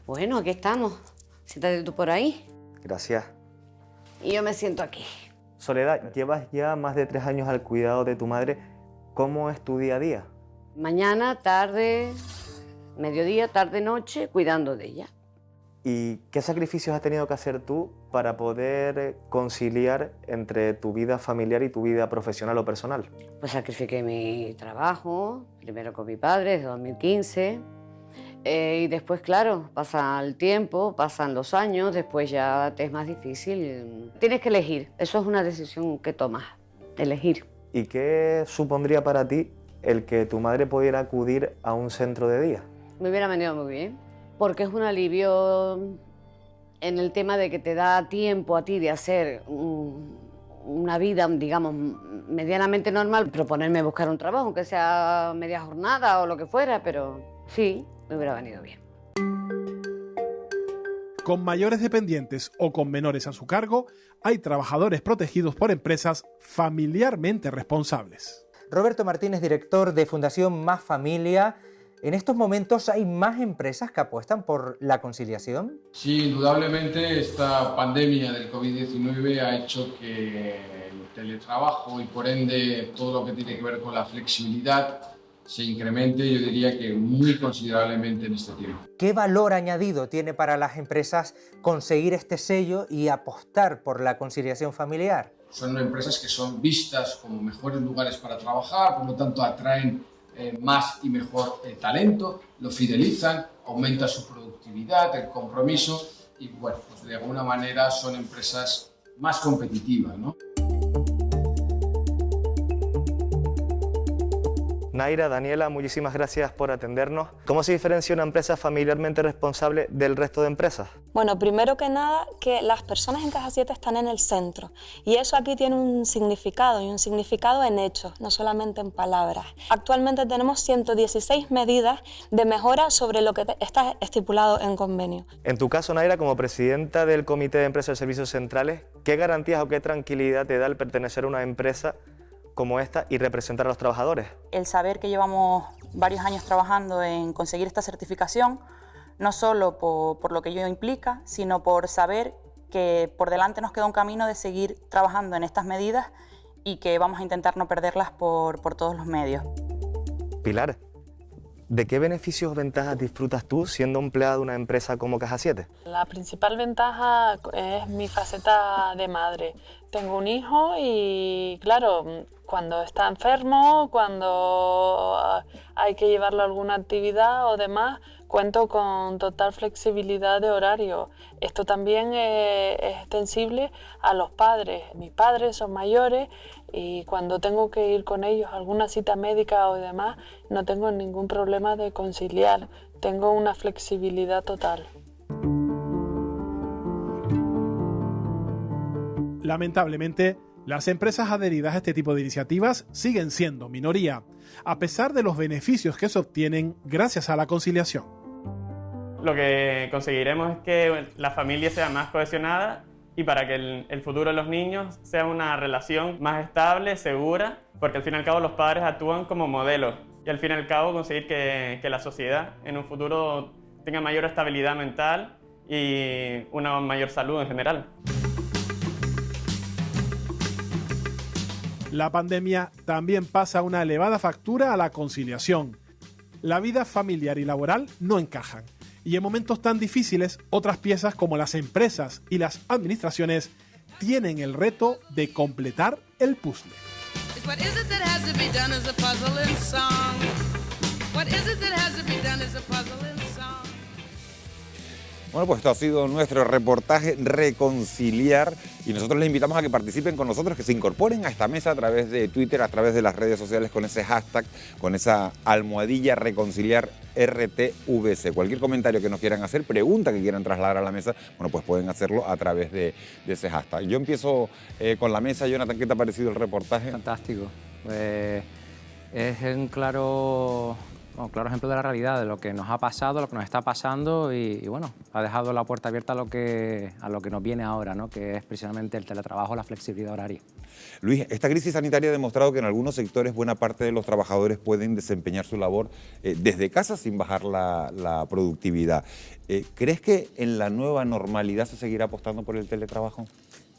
Bueno, aquí estamos. Siéntate tú por ahí. Gracias. Y yo me siento aquí. Soledad, llevas ya más de 3 años al cuidado de tu madre. ¿Cómo es tu día a día? Mañana, tarde, mediodía, tarde, noche, cuidando de ella. ¿Y qué sacrificios has tenido que hacer tú para poder conciliar entre tu vida familiar y tu vida profesional o personal? Pues sacrifiqué mi trabajo, primero con mi padre, desde 2015. Y después, claro, pasa el tiempo, pasan los años, después ya te es más difícil. Tienes que elegir, eso es una decisión que tomas, elegir. ¿Y qué supondría para ti el que tu madre pudiera acudir a un centro de día? Me hubiera venido muy bien, porque es un alivio en el tema de que te da tiempo a ti de hacer una vida, digamos, medianamente normal, proponerme buscar un trabajo, aunque sea media jornada o lo que fuera, pero sí, me hubiera venido bien. Con mayores dependientes o con menores a su cargo, hay trabajadores protegidos por empresas familiarmente responsables. Roberto Martínez, director de Fundación Más Familia. ¿En estos momentos hay más empresas que apuestan por la conciliación? Sí, indudablemente esta pandemia del COVID-19 ha hecho que el teletrabajo y por ende todo lo que tiene que ver con la flexibilidad se incremente, yo diría que muy considerablemente en este tiempo. ¿Qué valor añadido tiene para las empresas conseguir este sello y apostar por la conciliación familiar? Son empresas que son vistas como mejores lugares para trabajar, por lo tanto atraen más y mejor talento, lo fidelizan, aumenta su productividad, el compromiso y bueno, pues de alguna manera son empresas más competitivas, ¿no? Naira, Daniela, muchísimas gracias por atendernos. ¿Cómo se diferencia una empresa familiarmente responsable del resto de empresas? Bueno, primero que nada, que las personas en Caja 7 están en el centro y eso aquí tiene un significado y un significado en hechos, no solamente en palabras. Actualmente tenemos 116 medidas de mejora sobre lo que está estipulado en convenio. En tu caso, Naira, como presidenta del Comité de Empresas de Servicios Centrales, ¿qué garantías o qué tranquilidad te da el pertenecer a una empresa como esta y representar a los trabajadores? El saber que llevamos varios años trabajando en conseguir esta certificación, no solo por lo que ello implica, sino por saber que por delante nos queda un camino de seguir trabajando en estas medidas y que vamos a intentar no perderlas por todos los medios. Pilar, ¿de qué beneficios o ventajas disfrutas tú siendo empleada de una empresa como Caja 7? La principal ventaja es mi faceta de madre. Tengo un hijo y, claro, cuando está enfermo, cuando hay que llevarlo a alguna actividad o demás, cuento con total flexibilidad de horario. Esto también es extensible a los padres. Mis padres son mayores y cuando tengo que ir con ellos a alguna cita médica o demás, no tengo ningún problema de conciliar. Tengo una flexibilidad total. Lamentablemente, las empresas adheridas a este tipo de iniciativas siguen siendo minoría, a pesar de los beneficios que se obtienen gracias a la conciliación. Lo que conseguiremos es que la familia sea más cohesionada y para que el futuro de los niños sea una relación más estable, segura, porque al fin y al cabo los padres actúan como modelos y al fin y al cabo conseguir que la sociedad en un futuro tenga mayor estabilidad mental y una mayor salud en general. La pandemia también pasa una elevada factura a la conciliación. La vida familiar y laboral no encajan. Y en momentos tan difíciles, otras piezas como las empresas y las administraciones tienen el reto de completar el puzzle. Bueno, pues esto ha sido nuestro reportaje Reconciliar y nosotros les invitamos a que participen con nosotros, que se incorporen a esta mesa a través de Twitter, a través de las redes sociales con ese hashtag, con esa almohadilla Reconciliar RTVC. Cualquier comentario que nos quieran hacer, pregunta que quieran trasladar a la mesa, bueno, pues pueden hacerlo a través de ese hashtag. Yo empiezo con la mesa. Jonathan, ¿qué te ha parecido el reportaje? Fantástico. Es un claro ejemplo de la realidad, de lo que nos ha pasado, lo que nos está pasando y bueno, ha dejado la puerta abierta a lo que nos viene ahora, ¿no? Que es precisamente el teletrabajo, la flexibilidad horaria. Luis, esta crisis sanitaria ha demostrado que en algunos sectores buena parte de los trabajadores pueden desempeñar su labor desde casa sin bajar la productividad. ¿Crees que en la nueva normalidad se seguirá apostando por el teletrabajo?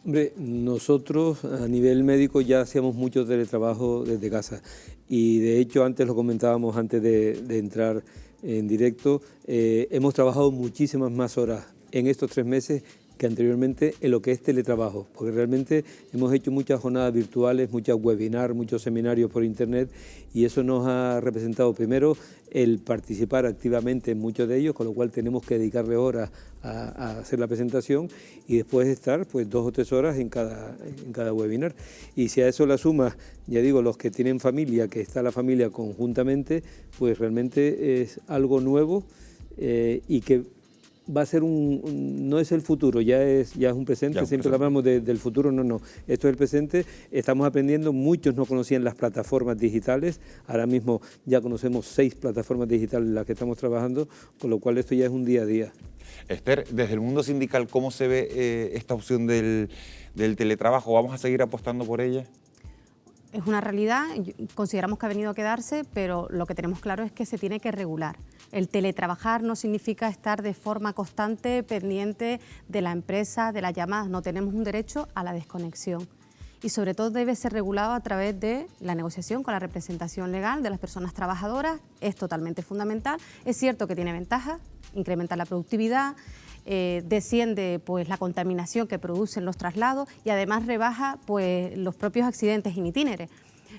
Hombre, nosotros a nivel médico ya hacíamos mucho teletrabajo desde casa y de hecho antes lo comentábamos antes de entrar en directo, hemos trabajado muchísimas más horas en estos 3 meses que anteriormente en lo que es teletrabajo, porque realmente hemos hecho muchas jornadas virtuales, muchas webinars, muchos seminarios por internet y eso nos ha representado primero el participar activamente en muchos de ellos, con lo cual tenemos que dedicarle horas a hacer la presentación y después estar pues 2 o 3 horas en cada webinar. Y si a eso la sumas, ya digo, los que tienen familia, que está la familia conjuntamente, pues realmente es algo nuevo y que va a ser no es el futuro, ya es un presente, siempre hablamos del futuro, no, esto es el presente, estamos aprendiendo, muchos no conocían las plataformas digitales, ahora mismo ya conocemos 6 plataformas digitales en las que estamos trabajando, con lo cual esto ya es un día a día. Esther, desde el mundo sindical, ¿cómo se ve esta opción del teletrabajo? ¿Vamos a seguir apostando por ella? Es una realidad, consideramos que ha venido a quedarse, pero lo que tenemos claro es que se tiene que regular. El teletrabajar no significa estar de forma constante, pendiente de la empresa, de las llamadas, no tenemos un derecho a la desconexión. y sobre todo debe ser regulado a través de la negociación con la representación legal de las personas trabajadoras. Es totalmente fundamental. Es cierto que tiene ventajas, incrementa la productividad, desciende pues la contaminación que producen los traslados y además rebaja pues los propios accidentes in itinere.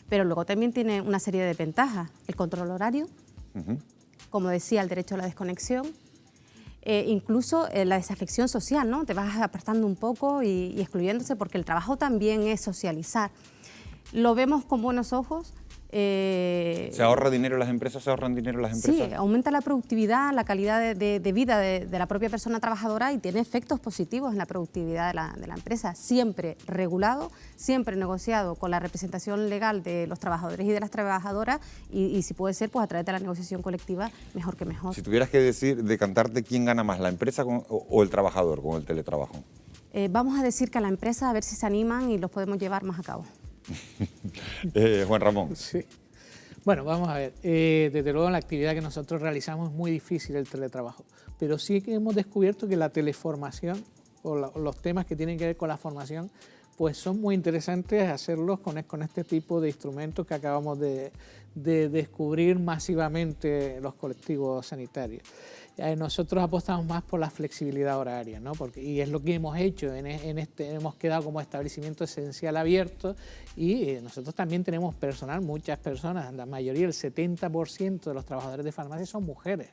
Pero luego también tiene una serie de ventajas: el control horario, como decía, el derecho a la desconexión, incluso la desafección social, ¿no? Te vas apartando un poco y excluyéndose, porque el trabajo también es socializar. Lo vemos con buenos ojos. ¿Se ahorra dinero las empresas? ¿Se ahorran dinero las empresas? Sí, aumenta la productividad, la calidad de vida de la propia persona trabajadora y tiene efectos positivos en la productividad de la empresa. Siempre regulado, siempre negociado con la representación legal de los trabajadores y de las trabajadoras y si puede ser, pues a través de la negociación colectiva, mejor que mejor. Si tuvieras que decantarte, ¿quién gana más, la empresa o el trabajador con el teletrabajo? Vamos a decir que a la empresa, a ver si se animan y los podemos llevar más a cabo. Juan Ramón. Sí. Bueno, vamos a ver. Desde luego, la actividad que nosotros realizamos es muy difícil el teletrabajo, pero sí que hemos descubierto que la teleformación o los temas que tienen que ver con la formación pues son muy interesantes hacerlos con este tipo de instrumentos que acabamos de descubrir masivamente los colectivos sanitarios. Nosotros apostamos más por la flexibilidad horaria, ¿no? Y es lo que hemos hecho, hemos quedado como establecimiento esencial abierto y nosotros también tenemos personal, muchas personas, la mayoría, el 70% de los trabajadores de farmacia son mujeres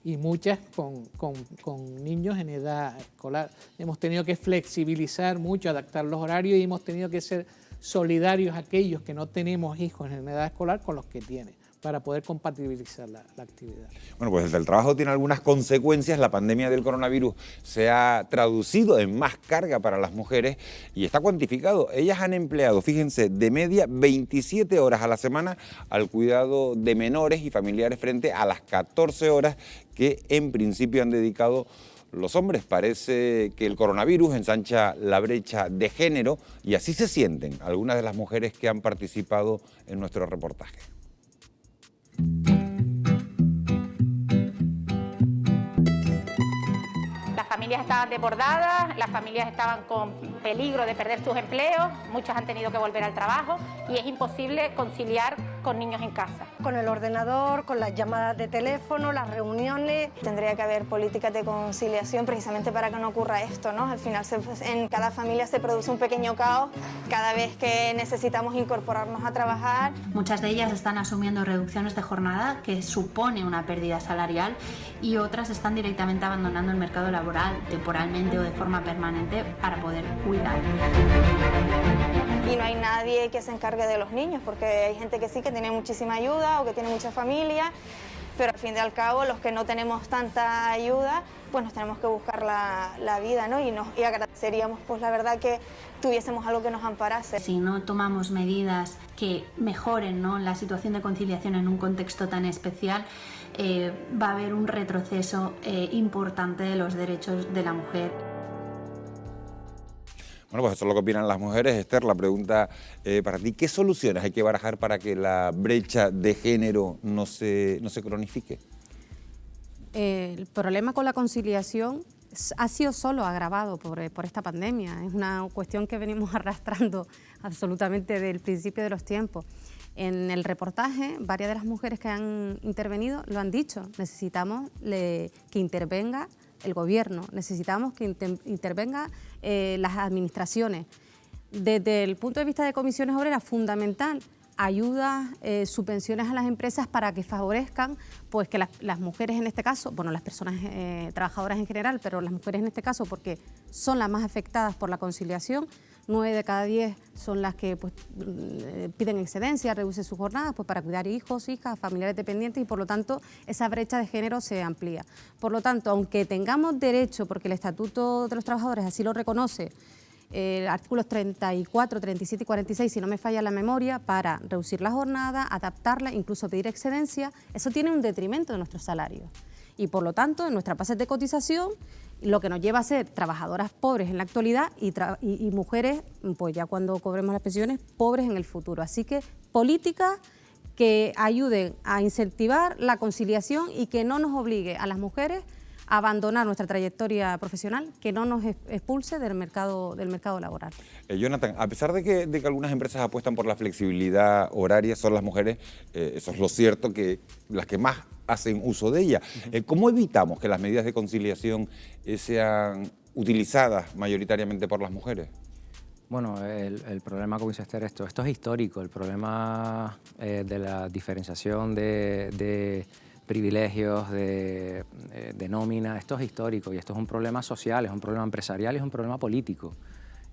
y muchas con niños en edad escolar. Hemos tenido que flexibilizar mucho, adaptar los horarios y hemos tenido que ser solidarios aquellos que no tenemos hijos en edad escolar con los que tienen, para poder compatibilizar la actividad. Bueno, pues el teletrabajo tiene algunas consecuencias. La pandemia del coronavirus se ha traducido en más carga para las mujeres y está cuantificado. Ellas han empleado, fíjense, de media 27 horas a la semana al cuidado de menores y familiares frente a las 14 horas que en principio han dedicado los hombres. Parece que el coronavirus ensancha la brecha de género y así se sienten algunas de las mujeres que han participado en nuestro reportaje. Las familias estaban desbordadas, las familias estaban con peligro de perder sus empleos, muchas han tenido que volver al trabajo y es imposible conciliar con niños en casa. Con el ordenador, con las llamadas de teléfono, las reuniones. Tendría que haber políticas de conciliación precisamente para que no ocurra esto, ¿no? Al final en cada familia se produce un pequeño caos cada vez que necesitamos incorporarnos a trabajar. Muchas de ellas están asumiendo reducciones de jornada que supone una pérdida salarial y otras están directamente abandonando el mercado laboral temporalmente o de forma permanente para poder cuidar. Y no hay nadie que se encargue de los niños porque hay gente que sí que tiene muchísima ayuda o que tiene mucha familia, pero al fin y al cabo los que no tenemos tanta ayuda pues nos tenemos que buscar la vida, ¿no? Y agradeceríamos pues la verdad que tuviésemos algo que nos amparase. Si no tomamos medidas que mejoren, ¿no?, la situación de conciliación en un contexto tan especial, va a haber un retroceso importante de los derechos de la mujer. Bueno, pues eso es lo que opinan las mujeres. Esther, la pregunta para ti, ¿qué soluciones hay que barajar para que la brecha de género no se cronifique? El problema con la conciliación ha sido solo agravado por esta pandemia. Es una cuestión que venimos arrastrando absolutamente desde el principio de los tiempos. En el reportaje, varias de las mujeres que han intervenido lo han dicho. Necesitamos que intervenga el gobierno, necesitamos que intervenga las administraciones. Desde el punto de vista de comisiones obreras, fundamental, ayudas, subvenciones a las empresas para que favorezcan pues, que las mujeres en este caso, bueno, las personas trabajadoras en general, pero las mujeres en este caso porque son las más afectadas por la conciliación. 9 de cada 10 son las que pues, piden excedencia, reducen sus jornadas pues, para cuidar hijos, hijas, familiares dependientes y por lo tanto esa brecha de género se amplía. Por lo tanto, aunque tengamos derecho, porque el Estatuto de los Trabajadores así lo reconoce, artículos 34, 37 y 46, si no me falla la memoria, para reducir la jornada, adaptarla, incluso pedir excedencia, eso tiene un detrimento de nuestros salarios. Y por lo tanto, en nuestras bases de cotización, lo que nos lleva a ser trabajadoras pobres en la actualidad y mujeres, pues ya cuando cobremos las pensiones, pobres en el futuro. Así que políticas que ayuden a incentivar la conciliación y que no nos obligue a las mujeres abandonar nuestra trayectoria profesional, que no nos expulse del mercado laboral. Jonathan, a pesar de que algunas empresas apuestan por la flexibilidad horaria, son las mujeres, eso es lo cierto, que las que más hacen uso de ella. ¿Cómo evitamos que las medidas de conciliación sean utilizadas mayoritariamente por las mujeres? Bueno, el problema, como dice Esther, esto es histórico. El problema de la diferenciación de privilegios, de nómina, esto es histórico y esto es un problema social, es un problema empresarial y es un problema político.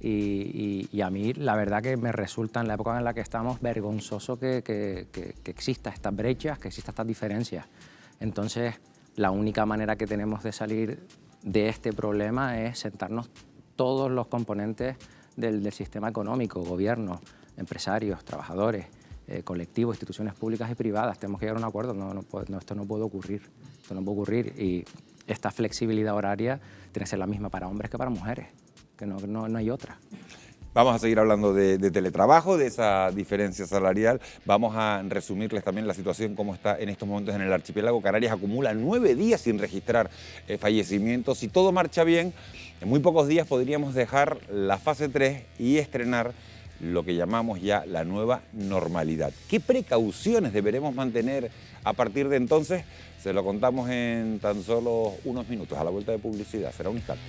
Y a mí la verdad que me resulta en la época en la que estamos vergonzoso que exista estas brechas, que exista estas diferencias. Entonces, la única manera que tenemos de salir de este problema es sentarnos todos los componentes del sistema económico, gobierno, empresarios, trabajadores, colectivos, instituciones públicas y privadas. Tenemos que llegar a un acuerdo, esto no puede ocurrir, y esta flexibilidad horaria tiene que ser la misma para hombres que para mujeres, que no hay otra. Vamos a seguir hablando de teletrabajo, de esa diferencia salarial. Vamos a resumirles también la situación como está en estos momentos en el archipiélago. Canarias acumula 9 días sin registrar fallecimientos. Si todo marcha bien, en muy pocos días podríamos dejar la fase 3 y estrenar lo que llamamos ya la nueva normalidad. ¿Qué precauciones deberemos mantener a partir de entonces? Se lo contamos en tan solo unos minutos, a la vuelta de publicidad. Será un instante.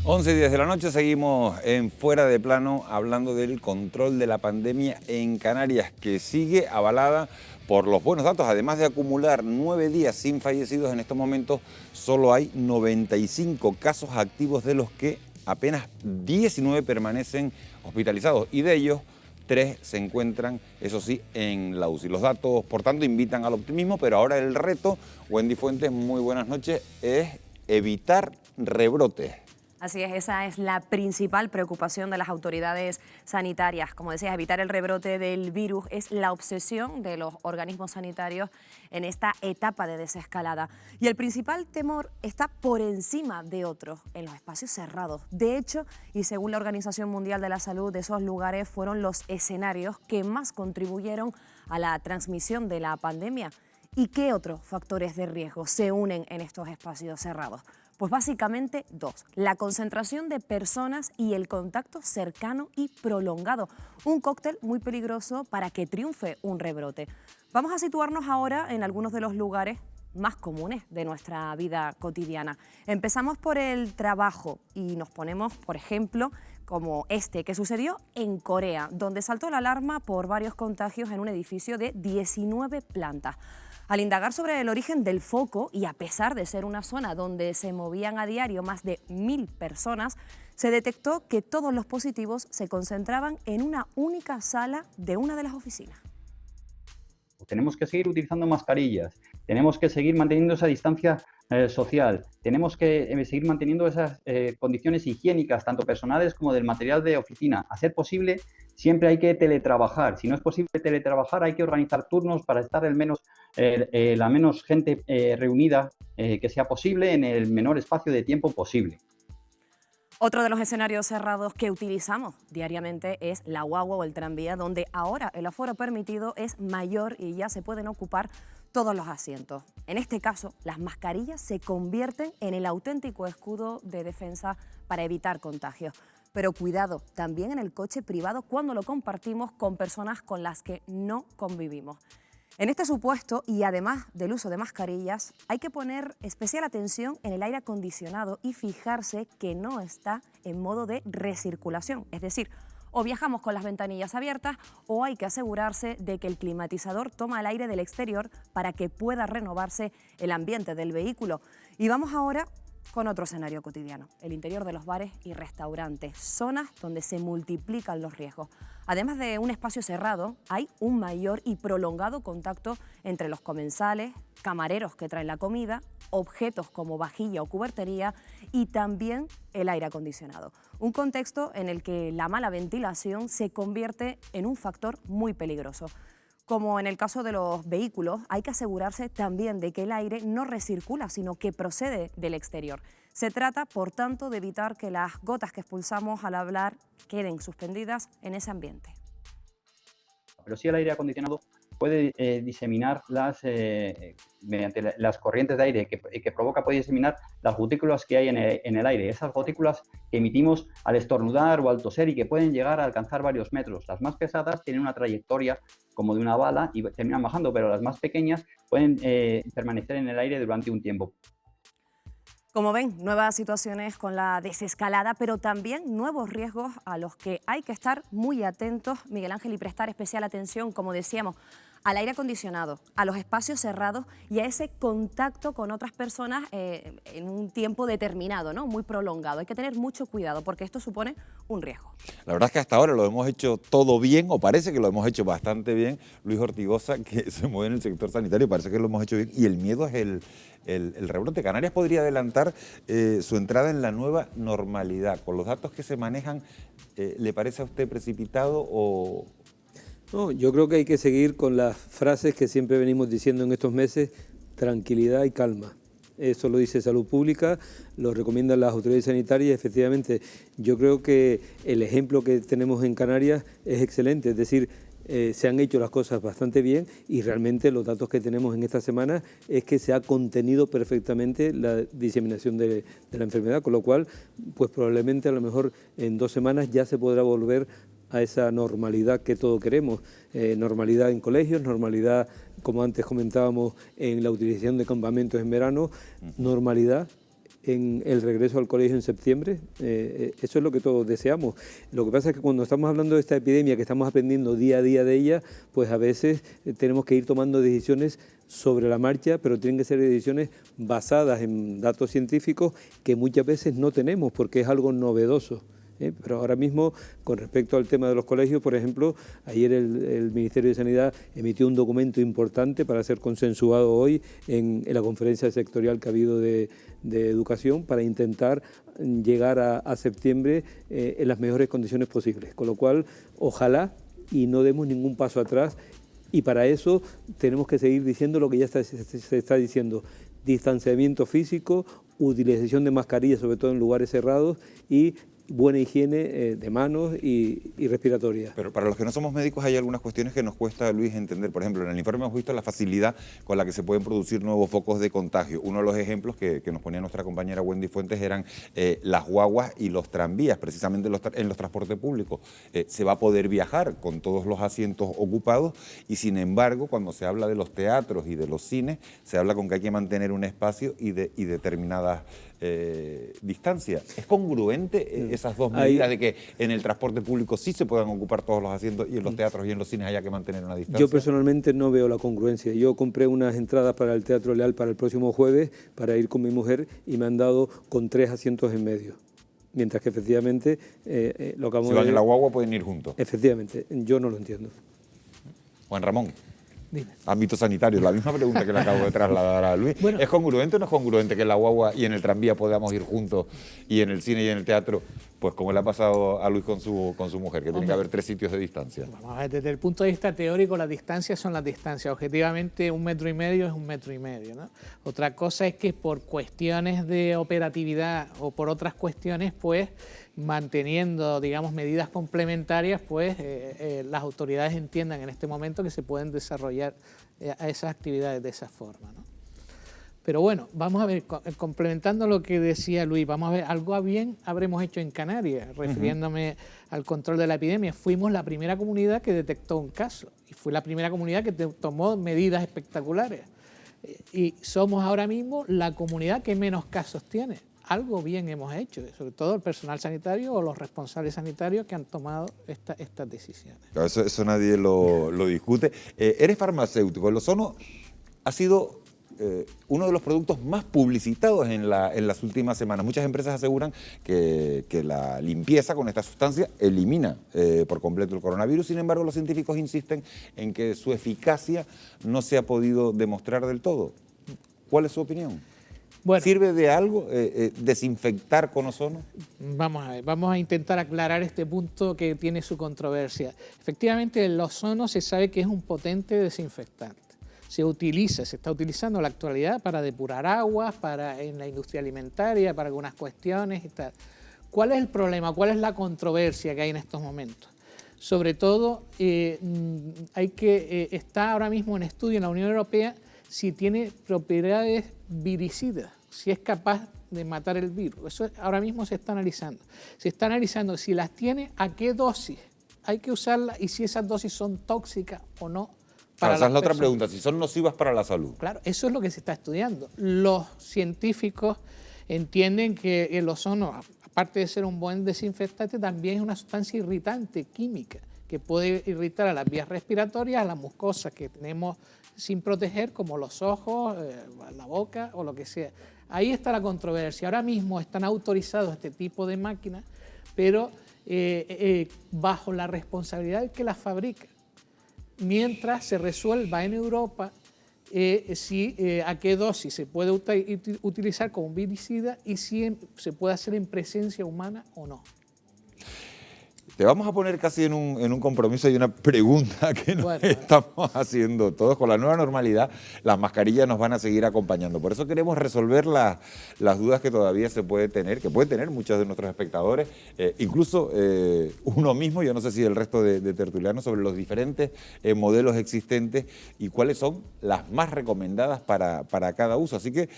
11:10 de la noche, seguimos en Fuera de Plano hablando del control de la pandemia en Canarias, que sigue avalada por los buenos datos. Además de acumular 9 días sin fallecidos, en estos momentos solo hay 95 casos activos, de los que apenas 19 permanecen hospitalizados y de ellos 3 se encuentran, eso sí, en la UCI. Los datos, por tanto, invitan al optimismo, pero ahora el reto, Wendy Fuentes, muy buenas noches, es evitar rebrotes. Así es, esa es la principal preocupación de las autoridades sanitarias. Como decías, evitar el rebrote del virus es la obsesión de los organismos sanitarios en esta etapa de desescalada. Y el principal temor está por encima de otros, en los espacios cerrados. De hecho, y según la Organización Mundial de la Salud, esos lugares fueron los escenarios que más contribuyeron a la transmisión de la pandemia. ¿Y qué otros factores de riesgo se unen en estos espacios cerrados? Pues básicamente 2. La concentración de personas y el contacto cercano y prolongado. Un cóctel muy peligroso para que triunfe un rebrote. Vamos a situarnos ahora en algunos de los lugares más comunes de nuestra vida cotidiana. Empezamos por el trabajo y nos ponemos, por ejemplo, como este que sucedió en Corea, donde saltó la alarma por varios contagios en un edificio de 19 plantas. Al indagar sobre el origen del foco, y a pesar de ser una zona donde se movían a diario más de 1000 personas, se detectó que todos los positivos se concentraban en una única sala de una de las oficinas. Tenemos que seguir utilizando mascarillas, tenemos que seguir manteniendo esa distancia social, tenemos que seguir manteniendo esas condiciones higiénicas, tanto personales como del material de oficina. A ser posible, siempre hay que teletrabajar. Si no es posible teletrabajar, hay que organizar turnos para estar la menos gente reunida que sea posible en el menor espacio de tiempo posible. Otro de los escenarios cerrados que utilizamos diariamente es la guagua o el tranvía, donde ahora el aforo permitido es mayor y ya se pueden ocupar todos los asientos. En este caso, las mascarillas se convierten en el auténtico escudo de defensa para evitar contagios. Pero cuidado, también en el coche privado cuando lo compartimos con personas con las que no convivimos. En este supuesto, y además del uso de mascarillas, hay que poner especial atención en el aire acondicionado y fijarse que no está en modo de recirculación. Es decir, o viajamos con las ventanillas abiertas o hay que asegurarse de que el climatizador toma el aire del exterior para que pueda renovarse el ambiente del vehículo. Y vamos ahora con otro escenario cotidiano, el interior de los bares y restaurantes, zonas donde se multiplican los riesgos. Además de un espacio cerrado, hay un mayor y prolongado contacto entre los comensales, camareros que traen la comida, objetos como vajilla o cubertería y también el aire acondicionado. Un contexto en el que la mala ventilación se convierte en un factor muy peligroso. Como en el caso de los vehículos, hay que asegurarse también de que el aire no recircula, sino que procede del exterior. Se trata, por tanto, de evitar que las gotas que expulsamos al hablar queden suspendidas en ese ambiente. Pero sí el aire acondicionado puede diseminar mediante las corrientes de aire que provoca, puede diseminar las gotículas que hay en el aire. Esas gotículas que emitimos al estornudar o al toser y que pueden llegar a alcanzar varios metros. Las más pesadas tienen una trayectoria como de una bala y terminan bajando, pero las más pequeñas pueden permanecer en el aire durante un tiempo. Como ven, nuevas situaciones con la desescalada, pero también nuevos riesgos a los que hay que estar muy atentos, Miguel Ángel, y prestar especial atención, como decíamos, al aire acondicionado, a los espacios cerrados y a ese contacto con otras personas en un tiempo determinado, ¿no? Muy prolongado. Hay que tener mucho cuidado porque esto supone un riesgo. La verdad es que hasta ahora lo hemos hecho todo bien, o parece que lo hemos hecho bastante bien. Luis Ortigosa, que se mueve en el sector sanitario, parece que lo hemos hecho bien. Y el miedo es el rebrote. Canarias podría adelantar su entrada en la nueva normalidad. Con los datos que se manejan, ¿le parece a usted precipitado o...? No, yo creo que hay que seguir con las frases que siempre venimos diciendo en estos meses: tranquilidad y calma. Eso lo dice Salud Pública, lo recomiendan las autoridades sanitarias. Efectivamente, yo creo que el ejemplo que tenemos en Canarias es excelente, es decir, se han hecho las cosas bastante bien y realmente los datos que tenemos en esta semana es que se ha contenido perfectamente la diseminación de la enfermedad, con lo cual, pues probablemente a lo mejor en 2 semanas ya se podrá volver a esa normalidad que todos queremos, normalidad en colegios, normalidad, como antes comentábamos, en la utilización de campamentos en verano, normalidad en el regreso al colegio en septiembre. Eso es lo que todos deseamos. Lo que pasa es que cuando estamos hablando de esta epidemia, que estamos aprendiendo día a día de ella, pues a veces tenemos que ir tomando decisiones sobre la marcha, pero tienen que ser decisiones basadas en datos científicos que muchas veces no tenemos porque es algo novedoso. Pero ahora mismo, con respecto al tema de los colegios, por ejemplo, ayer el Ministerio de Sanidad emitió un documento importante para ser consensuado hoy en la conferencia sectorial que ha habido de educación para intentar llegar a septiembre en las mejores condiciones posibles. Con lo cual, ojalá y no demos ningún paso atrás, y para eso tenemos que seguir diciendo lo que ya se está diciendo: distanciamiento físico, utilización de mascarillas, sobre todo en lugares cerrados, y buena higiene de manos y respiratoria. Pero para los que no somos médicos hay algunas cuestiones que nos cuesta, Luis, entender. Por ejemplo, en el informe hemos visto la facilidad con la que se pueden producir nuevos focos de contagio. Uno de los ejemplos que nos ponía nuestra compañera Wendy Fuentes eran las guaguas y los tranvías, precisamente en los transportes públicos. Se va a poder viajar con todos los asientos ocupados y, sin embargo, cuando se habla de los teatros y de los cines, se habla con que hay que mantener un espacio y determinadas distancias. ¿Es congruente esas dos medidas de que en el transporte público sí se puedan ocupar todos los asientos y en los teatros y en los cines haya que mantener una distancia? Yo personalmente no veo la congruencia. Yo compré unas entradas para el Teatro Leal para el próximo jueves para ir con mi mujer y me han dado con 3 asientos en medio. Mientras que efectivamente lo acabamos Si van en la guagua pueden ir juntos. Efectivamente, yo no lo entiendo. Juan Ramón. Dime. Ámbito sanitario, la misma pregunta que le acabo de trasladar a Luis. Bueno, ¿es congruente o no es congruente que en la guagua y en el tranvía podamos ir juntos y en el cine y en el teatro, pues como le ha pasado a Luis con su mujer, que tiene que haber 3 sitios de distancia? Vamos a ver, desde el punto de vista teórico, las distancias son las distancias. Objetivamente, 1,5 metros es 1,5 metros, ¿no? Otra cosa es que por cuestiones de operatividad o por otras cuestiones, pues manteniendo, digamos, medidas complementarias, pues las autoridades entiendan en este momento que se pueden desarrollar esas actividades de esa forma, ¿no? Pero bueno, vamos a ver, complementando lo que decía Luis, vamos a ver, algo bien habremos hecho en Canarias, refiriéndome al control de la epidemia. Fuimos la primera comunidad que detectó un caso y fue la primera comunidad que tomó medidas espectaculares. Y somos ahora mismo la comunidad que menos casos tiene. Algo bien hemos hecho, sobre todo el personal sanitario o los responsables sanitarios que han tomado estas decisiones. Eso nadie lo discute. Eres farmacéutico. El ozono ha sido uno de los productos más publicitados en las últimas semanas. Muchas empresas aseguran que la limpieza con esta sustancia elimina por completo el coronavirus. Sin embargo, los científicos insisten en que su eficacia no se ha podido demostrar del todo. ¿Cuál es su opinión? Bueno, ¿sirve de algo desinfectar con ozono? Vamos a ver, vamos a intentar aclarar este punto que tiene su controversia. Efectivamente, el ozono se sabe que es un potente desinfectante. Se está utilizando en la actualidad para depurar aguas, en la industria alimentaria, para algunas cuestiones y tal. ¿Cuál es el problema? ¿Cuál es la controversia que hay en estos momentos? Sobre todo, está ahora mismo en estudio en la Unión Europea si tiene propiedades viricidas, si es capaz de matar el virus. Eso ahora mismo se está analizando. Se está analizando si las tiene, a qué dosis hay que usarlas y si esas dosis son tóxicas o no. Claro, esa es la otra pregunta, si son nocivas para la salud. Claro, eso es lo que se está estudiando. Los científicos entienden que el ozono, aparte de ser un buen desinfectante, también es una sustancia irritante química que puede irritar a las vías respiratorias, a las mucosas que tenemos sin proteger, como los ojos, la boca o lo que sea. Ahí está la controversia. Ahora mismo están autorizados este tipo de máquinas, pero bajo la responsabilidad del que las fabrica, mientras se resuelva en Europa a qué dosis se puede utilizar como un viricida y si se puede hacer en presencia humana o no. Te vamos a poner casi en un compromiso y una pregunta que nos estamos haciendo todos. Con la nueva normalidad, las mascarillas nos van a seguir acompañando. Por eso queremos resolver las dudas que todavía se puede tener, que pueden tener muchos de nuestros espectadores, incluso uno mismo, yo no sé si el resto de tertulianos, sobre los diferentes modelos existentes y cuáles son las más recomendadas para cada uso. Así que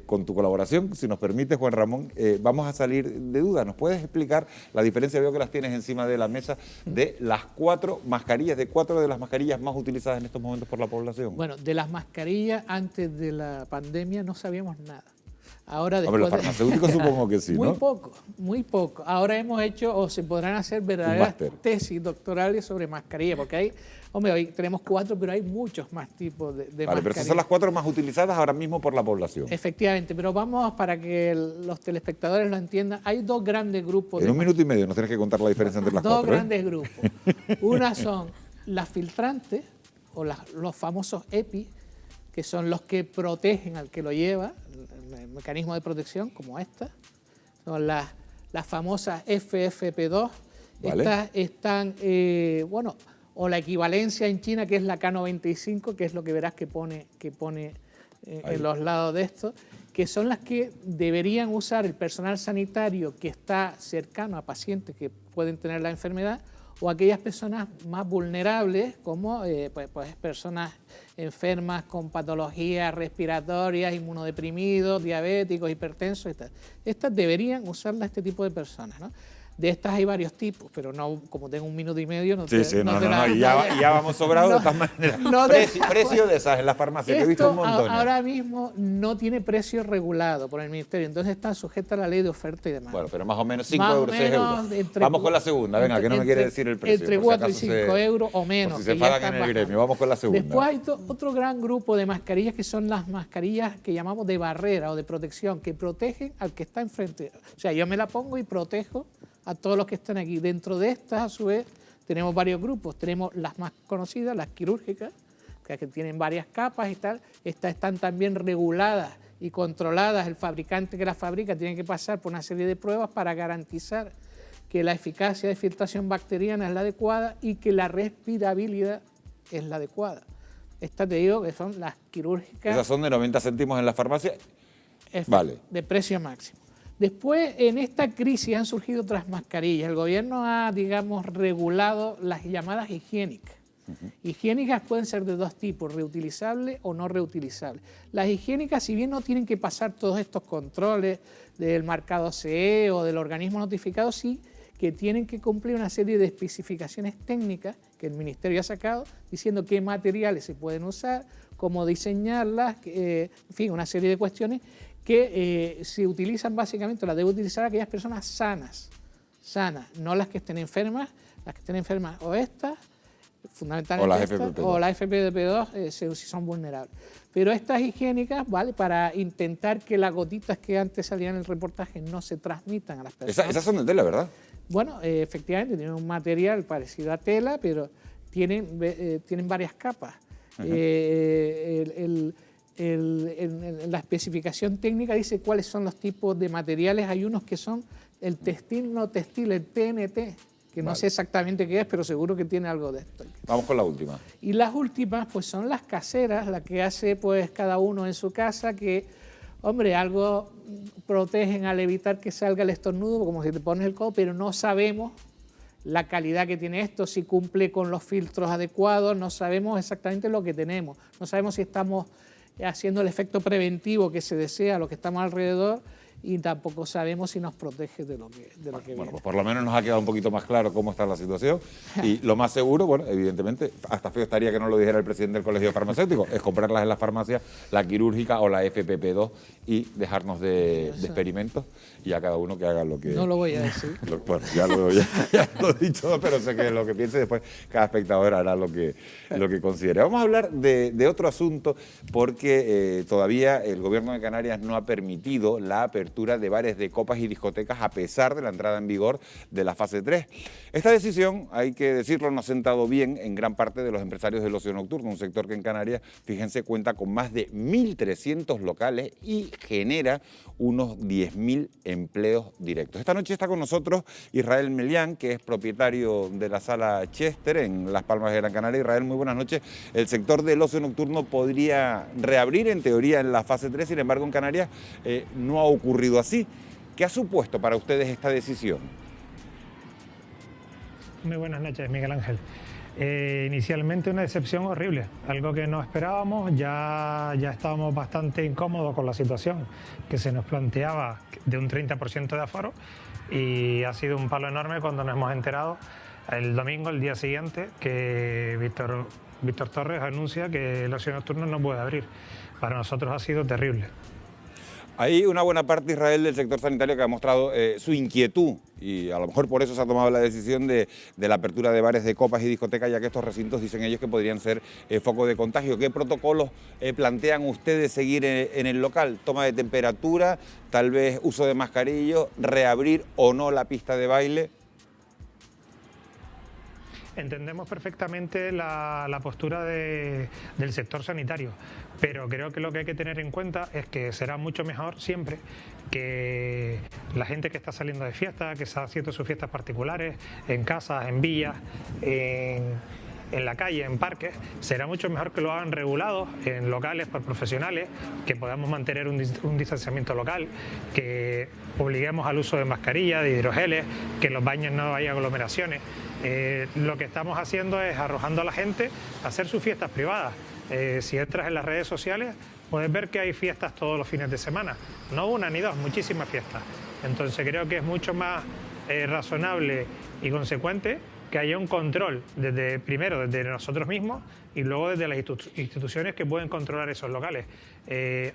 con tu colaboración, si nos permite, Juan Ramón, vamos a salir de dudas. ¿Nos puedes explicar la diferencia? Veo que las tienes encima de la mesa, de las 4 mascarillas, de 4 de las mascarillas más utilizadas en estos momentos por la población. Bueno, de las mascarillas antes de la pandemia no sabíamos nada. Ahora después los farmacéuticos supongo que sí, muy ¿no? Muy poco. Ahora hemos hecho, o se podrán hacer verdaderas tesis doctorales sobre mascarilla, porque hay, hoy tenemos 4, pero hay muchos más tipos de mascarillas. Pero esas son las 4 más utilizadas ahora mismo por la población. Efectivamente, pero vamos, para que los telespectadores lo entiendan, hay 2 grandes grupos. En 1 minuto y medio nos tienes que contar la diferencia entre las 4. 2 grandes grupos. Una son las filtrantes, o los famosos EPI, que son los que protegen al que lo lleva, el mecanismo de protección, como esta. Son las famosas FFP2. Vale. Estas están, o la equivalencia en China, que es la K95, que es lo que verás que pone en los lados de esto, que son las que deberían usar el personal sanitario que está cercano a pacientes que pueden tener la enfermedad, o aquellas personas más vulnerables, como personas enfermas con patologías respiratorias, inmunodeprimidos, diabéticos, hipertensos. Estas deberían usarla este tipo de personas, ¿no? De estas hay varios tipos, pero no, como tengo 1 minuto y medio, ya vamos sobrados de todas maneras. Precio de esas en la farmacia, que he visto un montón. Ahora mismo no tiene precio regulado por el Ministerio, entonces está sujeta a la ley de oferta y demanda. Bueno, pero más o menos 5 euros, 6 euros. Vamos con la segunda, venga, que no me quiere decir el precio. Entre 4 y 5 euros o menos. Si se enfadan en el gremio, vamos con la segunda. Después hay otro gran grupo de mascarillas que son las mascarillas que llamamos de barrera o de protección, que protegen al que está enfrente. O sea, yo me la pongo y protejo a todos los que están aquí. Dentro de estas, a su vez, tenemos varios grupos. Tenemos las más conocidas, las quirúrgicas, que tienen varias capas y tal. Estas están también reguladas y controladas. El fabricante que las fabrica tiene que pasar por una serie de pruebas para garantizar que la eficacia de filtración bacteriana es la adecuada y que la respirabilidad es la adecuada. Estas te digo que son las quirúrgicas. Esas son de 90 céntimos en la farmacia. Vale. De precio máximo. Después, en esta crisis han surgido otras mascarillas. El gobierno ha, regulado las llamadas higiénicas. Higiénicas pueden ser de 2 tipos, reutilizables o no reutilizables. Las higiénicas, si bien no tienen que pasar todos estos controles del marcado CE o del organismo notificado, sí que tienen que cumplir una serie de especificaciones técnicas que el Ministerio ha sacado, diciendo qué materiales se pueden usar, cómo diseñarlas, en fin, una serie de cuestiones que se utilizan básicamente, las debe utilizar aquellas personas sanas, no las que estén enfermas, o estas, fundamentalmente o la FFP2 si son vulnerables. Pero estas higiénicas, ¿vale?, para intentar que las gotitas que antes salían en el reportaje no se transmitan a las personas. Esas son de tela, ¿verdad? Bueno, efectivamente, tienen un material parecido a tela, pero tienen varias capas. en la especificación técnica dice cuáles son los tipos de materiales. Hay unos que son el textil no textil, el TNT, que no sé exactamente qué es, pero seguro que tiene algo de esto. Vamos con la última. Y las últimas pues son las caseras, las que hace pues cada uno en su casa, que, hombre, algo protegen al evitar que salga el estornudo, como si te pones el codo, pero no sabemos la calidad que tiene esto, si cumple con los filtros adecuados, no sabemos exactamente lo que tenemos, no sabemos si estamos haciendo el efecto preventivo que se desea, lo que estamos alrededor, y tampoco sabemos si nos protege de lo que viene. Pues por lo menos nos ha quedado un poquito más claro cómo está la situación y lo más seguro, bueno, evidentemente, hasta feo estaría que no lo dijera el presidente del Colegio Farmacéutico, es comprarlas en las farmacias, la quirúrgica o la FPP2 y dejarnos de experimentos y a cada uno que haga lo que... No lo voy a decir. Bueno, ya lo he dicho, pero sé que lo que piense después cada espectador hará lo que considere. Vamos a hablar de otro asunto porque todavía el Gobierno de Canarias no ha permitido la apertura de bares de copas y discotecas a pesar de la entrada en vigor de la fase 3. Esta decisión, hay que decirlo, no ha sentado bien en gran parte de los empresarios del ocio nocturno, un sector que en Canarias, fíjense, cuenta con más de 1.300 locales y genera unos 10.000 empleos directos. Esta noche está con nosotros Israel Melián, que es propietario de la sala Chester en Las Palmas de Gran Canaria. Israel, muy buenas noches. El sector del ocio nocturno podría reabrir en teoría en la fase 3, sin embargo en Canarias no ha ocurrido así. ¿Qué ha supuesto para ustedes esta decisión? Muy buenas noches, Miguel Ángel. Inicialmente una decepción horrible, algo que no esperábamos, ya estábamos bastante incómodos con la situación que se nos planteaba de un 30% de aforo y ha sido un palo enorme cuando nos hemos enterado el domingo, el día siguiente, que Víctor Torres anuncia que el ocio nocturno no puede abrir. Para nosotros ha sido terrible. Hay una buena parte, Israel, del sector sanitario que ha mostrado su inquietud y a lo mejor por eso se ha tomado la decisión de la apertura de bares de copas y discotecas, ya que estos recintos dicen ellos que podrían ser foco de contagio. ¿Qué protocolos plantean ustedes seguir en el local? ¿Toma de temperatura, tal vez uso de mascarillo, reabrir o no la pista de baile? Entendemos perfectamente la postura del sector sanitario, pero creo que lo que hay que tener en cuenta es que será mucho mejor siempre que la gente que está saliendo de fiesta, que está haciendo sus fiestas particulares, en casas, en villas, en la calle, en parques, será mucho mejor que lo hagan regulados en locales por profesionales, que podamos mantener un distanciamiento local, que obliguemos al uso de mascarillas, de hidrogeles, que en los baños no haya aglomeraciones. Lo que estamos haciendo es arrojando a la gente a hacer sus fiestas privadas. Si entras en las redes sociales puedes ver que hay fiestas todos los fines de semana, no una ni dos, muchísimas fiestas. Entonces creo que es mucho más razonable y consecuente que haya un control primero desde nosotros mismos y luego desde las instituciones que pueden controlar esos locales.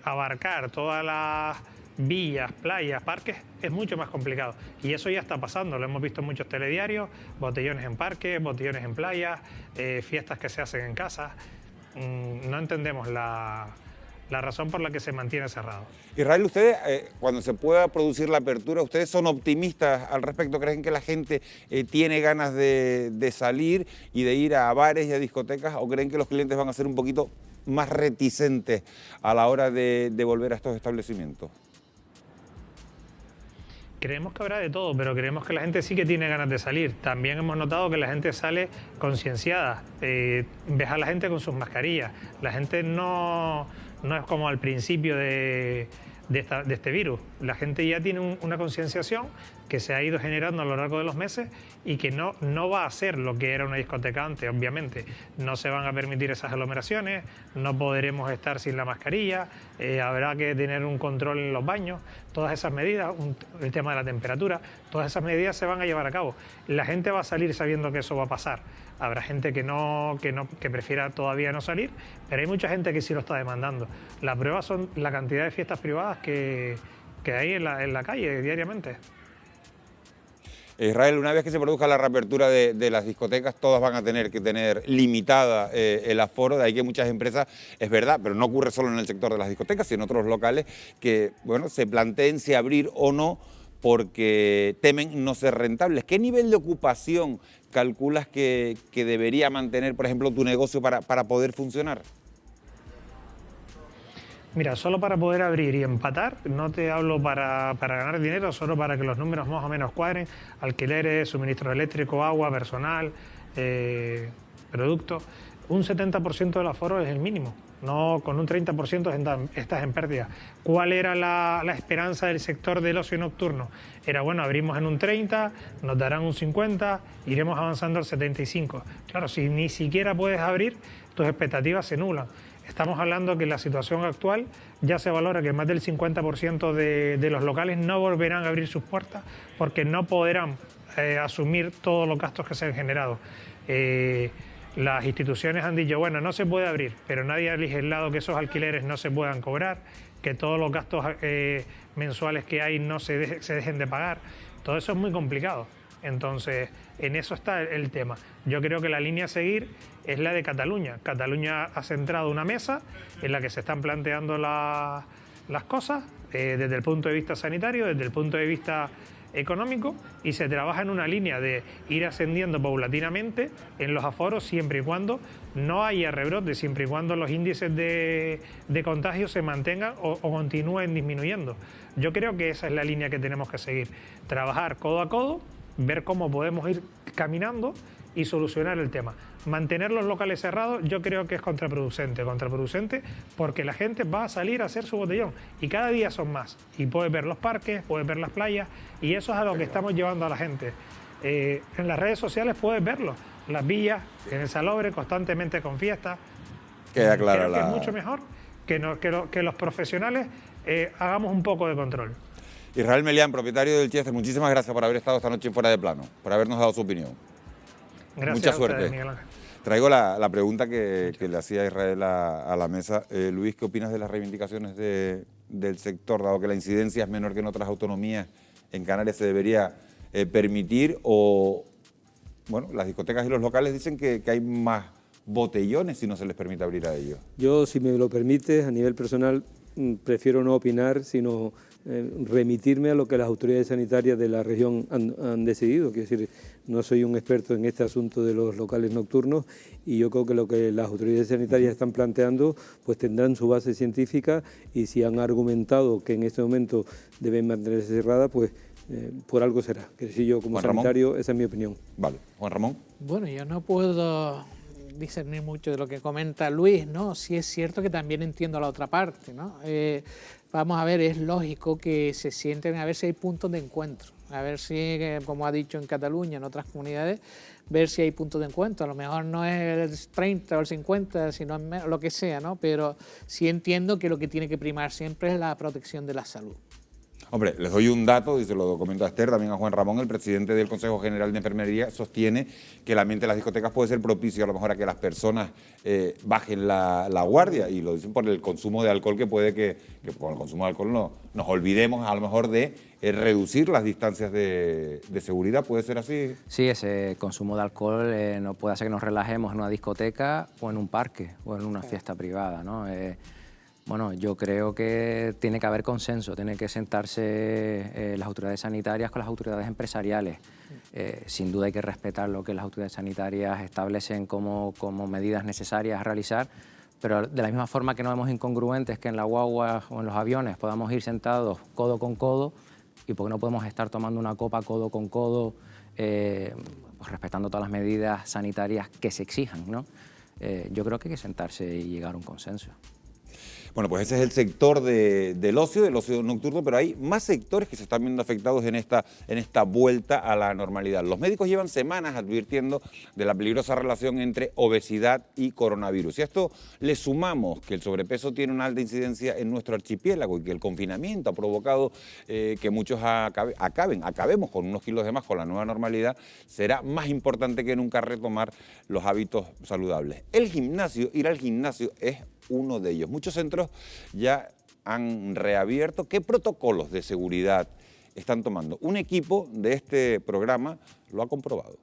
Abarcar todas las villas, playas, parques, es mucho más complicado. Y eso ya está pasando, lo hemos visto en muchos telediarios, botellones en parques, botellones en playas, fiestas que se hacen en casas. No entendemos la razón por la que se mantiene cerrado. Israel, ustedes, cuando se pueda producir la apertura, ¿ustedes son optimistas al respecto? ¿Creen que la gente tiene ganas de salir y de ir a bares y a discotecas? ¿O creen que los clientes van a ser un poquito más reticentes a la hora de volver a estos establecimientos? Creemos que habrá de todo, pero creemos que la gente sí que tiene ganas de salir. También hemos notado que la gente sale concienciada. Ves a la gente con sus mascarillas. La gente no es como al principio de este virus. La gente ya tiene una concienciación que se ha ido generando a lo largo de los meses y que no va a ser lo que era una discoteca antes, obviamente. No se van a permitir esas aglomeraciones, no podremos estar sin la mascarilla, habrá que tener un control en los baños, todas esas medidas, el tema de la temperatura, todas esas medidas se van a llevar a cabo. La gente va a salir sabiendo que eso va a pasar. Habrá gente que prefiera todavía no salir, pero hay mucha gente que sí lo está demandando. La prueba son la cantidad de fiestas privadas que hay en la calle diariamente. Israel, una vez que se produzca la reapertura de las discotecas, todas van a tener que tener limitada el aforo, de ahí que muchas empresas, es verdad, pero no ocurre solo en el sector de las discotecas, sino en otros locales, que bueno, se planteen si abrir o no, porque temen no ser rentables. ¿Qué nivel de ocupación calculas que debería mantener, por ejemplo, tu negocio para poder funcionar? Mira, solo para poder abrir y empatar, no te hablo para ganar dinero, solo para que los números más o menos cuadren, alquileres, suministro eléctrico, agua, personal, productos, un 70% del aforo es el mínimo, no con un 30% estás en pérdida. ¿Cuál era la esperanza del sector del ocio nocturno? Era, bueno, abrimos en un 30, nos darán un 50, iremos avanzando al 75. Claro, si ni siquiera puedes abrir, tus expectativas se nulan. Estamos hablando que en la situación actual ya se valora que más del 50% de los locales no volverán a abrir sus puertas porque no podrán asumir todos los gastos que se han generado. Las instituciones han dicho, bueno, no se puede abrir, pero nadie ha legislado que esos alquileres no se puedan cobrar, que todos los gastos mensuales que hay no se dejen de pagar. Todo eso es muy complicado. Entonces, en eso está el tema. Yo creo que la línea a seguir es la de Cataluña. Cataluña ha centrado una mesa en la que se están planteando las cosas desde el punto de vista sanitario, desde el punto de vista económico, y se trabaja en una línea de ir ascendiendo paulatinamente en los aforos siempre y cuando no haya rebrote, siempre y cuando los índices de contagio se mantengan o continúen disminuyendo. Yo creo que esa es la línea que tenemos que seguir. Trabajar codo a codo, ver cómo podemos ir caminando y solucionar el tema. Mantener los locales cerrados yo creo que es contraproducente porque la gente va a salir a hacer su botellón y cada día son más. Y puedes ver los parques, puedes ver las playas y eso es a lo que estamos llevando a la gente. En las redes sociales puedes verlo, las villas, en el Salobre, constantemente con fiestas. Queda clara creo que es mucho mejor que los profesionales hagamos un poco de control. Israel Melián, propietario del Chester, muchísimas gracias por haber estado esta noche en Fuera de Plano, por habernos dado su opinión. Gracias. Mucha a suerte. ustedes, Miguel Ángel. Traigo la pregunta que le hacía Israel a la mesa. Luis, ¿qué opinas de las reivindicaciones del sector? Dado que la incidencia es menor que en otras autonomías, ¿en Canarias se debería permitir? O, bueno, las discotecas y los locales dicen que hay más botellones si no se les permite abrir a ellos. Yo, si me lo permites, a nivel personal, prefiero no opinar, sino remitirme a lo que las autoridades sanitarias de la región han decidido. Quiero decir, no soy un experto en este asunto de los locales nocturnos y yo creo que lo que las autoridades sanitarias están planteando pues tendrán su base científica y si han argumentado que en este momento deben mantenerse cerradas, pues por algo será. Que si yo como sanitario, esa es mi opinión. Vale. Juan Ramón. Bueno, yo no puedo discernir mucho de lo que comenta Luis, ¿no? Sí es cierto que también entiendo la otra parte, ¿no? Vamos a ver, es lógico que se sienten a ver si hay puntos de encuentro, a ver si, como ha dicho en Cataluña, en otras comunidades, ver si hay puntos de encuentro. A lo mejor no es el 30 o el 50, sino lo que sea, ¿no? Pero sí entiendo que lo que tiene que primar siempre es la protección de la salud. Hombre, les doy un dato, y se lo comento a Esther, también a Juan Ramón, el presidente del Consejo General de Enfermería sostiene que el ambiente de las discotecas puede ser propicio a lo mejor a que las personas bajen la guardia, y lo dicen por el consumo de alcohol, que puede que con el consumo de alcohol nos olvidemos a lo mejor de reducir las distancias de seguridad. ¿Puede ser así? Sí, ese consumo de alcohol no puede hacer que nos relajemos en una discoteca o en un parque o en una fiesta privada, ¿no? Bueno, yo creo que tiene que haber consenso, tiene que sentarse las autoridades sanitarias con las autoridades empresariales. Sin duda hay que respetar lo que las autoridades sanitarias establecen como medidas necesarias a realizar, pero de la misma forma que no vemos incongruentes que en la guagua o en los aviones podamos ir sentados codo con codo, y porque no podemos estar tomando una copa codo con codo, pues respetando todas las medidas sanitarias que se exijan, ¿no? Yo creo que hay que sentarse y llegar a un consenso. Bueno, pues ese es el sector del ocio nocturno, pero hay más sectores que se están viendo afectados en esta vuelta a la normalidad. Los médicos llevan semanas advirtiendo de la peligrosa relación entre obesidad y coronavirus. Y a esto le sumamos que el sobrepeso tiene una alta incidencia en nuestro archipiélago y que el confinamiento ha provocado que muchos acabemos con unos kilos de más con la nueva normalidad. Será más importante que nunca retomar los hábitos saludables. Ir al gimnasio es uno de ellos. Muchos centros ya han reabierto. ¿Qué protocolos de seguridad están tomando? Un equipo de este programa lo ha comprobado.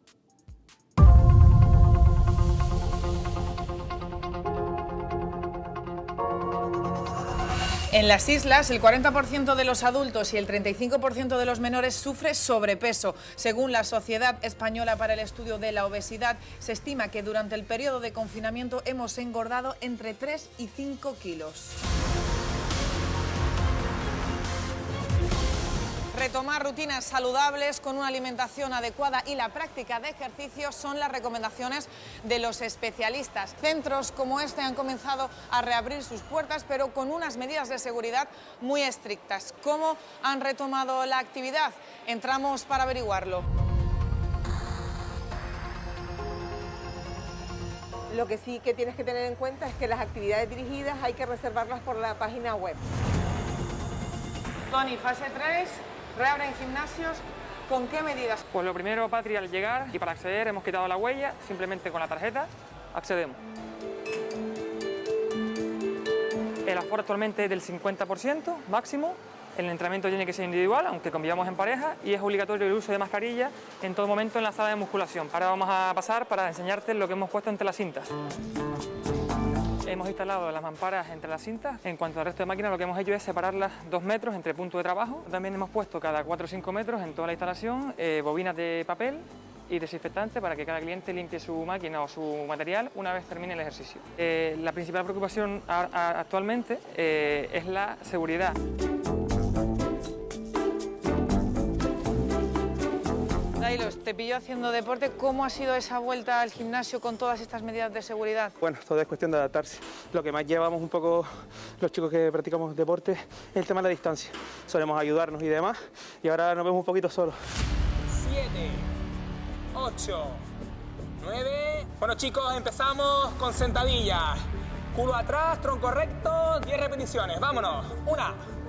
En las islas, el 40% de los adultos y el 35% de los menores sufre sobrepeso. Según la Sociedad Española para el Estudio de la Obesidad, se estima que durante el periodo de confinamiento hemos engordado entre 3 y 5 kilos. Retomar rutinas saludables con una alimentación adecuada y la práctica de ejercicio son las recomendaciones de los especialistas. Centros como este han comenzado a reabrir sus puertas, pero con unas medidas de seguridad muy estrictas. ¿Cómo han retomado la actividad? Entramos para averiguarlo. Lo que sí que tienes que tener en cuenta es que las actividades dirigidas hay que reservarlas por la página web. Tony, fase 3, reabren gimnasios. ¿Con qué medidas? Pues lo primero, Patri, al llegar y para acceder hemos quitado la huella, simplemente con la tarjeta accedemos. El aforo actualmente es del 50% máximo. El entrenamiento tiene que ser individual, aunque convivamos en pareja, y es obligatorio el uso de mascarilla en todo momento en la sala de musculación. Ahora vamos a pasar para enseñarte lo que hemos puesto entre las cintas. Hemos instalado las mamparas entre las cintas. En cuanto al resto de máquinas, lo que hemos hecho es separarlas 2 metros entre puntos de trabajo. También hemos puesto cada 4 o 5 metros en toda la instalación bobinas de papel y desinfectante para que cada cliente limpie su máquina o su material una vez termine el ejercicio. La principal preocupación actualmente es la seguridad. Dailos, te pillo haciendo deporte. ¿Cómo ha sido esa vuelta al gimnasio con todas estas medidas de seguridad? Bueno, todo es cuestión de adaptarse. Lo que más llevamos un poco los chicos que practicamos deporte es el tema de la distancia. Solemos ayudarnos y demás, y ahora nos vemos un poquito solos. 7, 8, 9... Bueno chicos, empezamos con sentadillas. Culo atrás, tronco recto, 10 repeticiones. Vámonos. 1.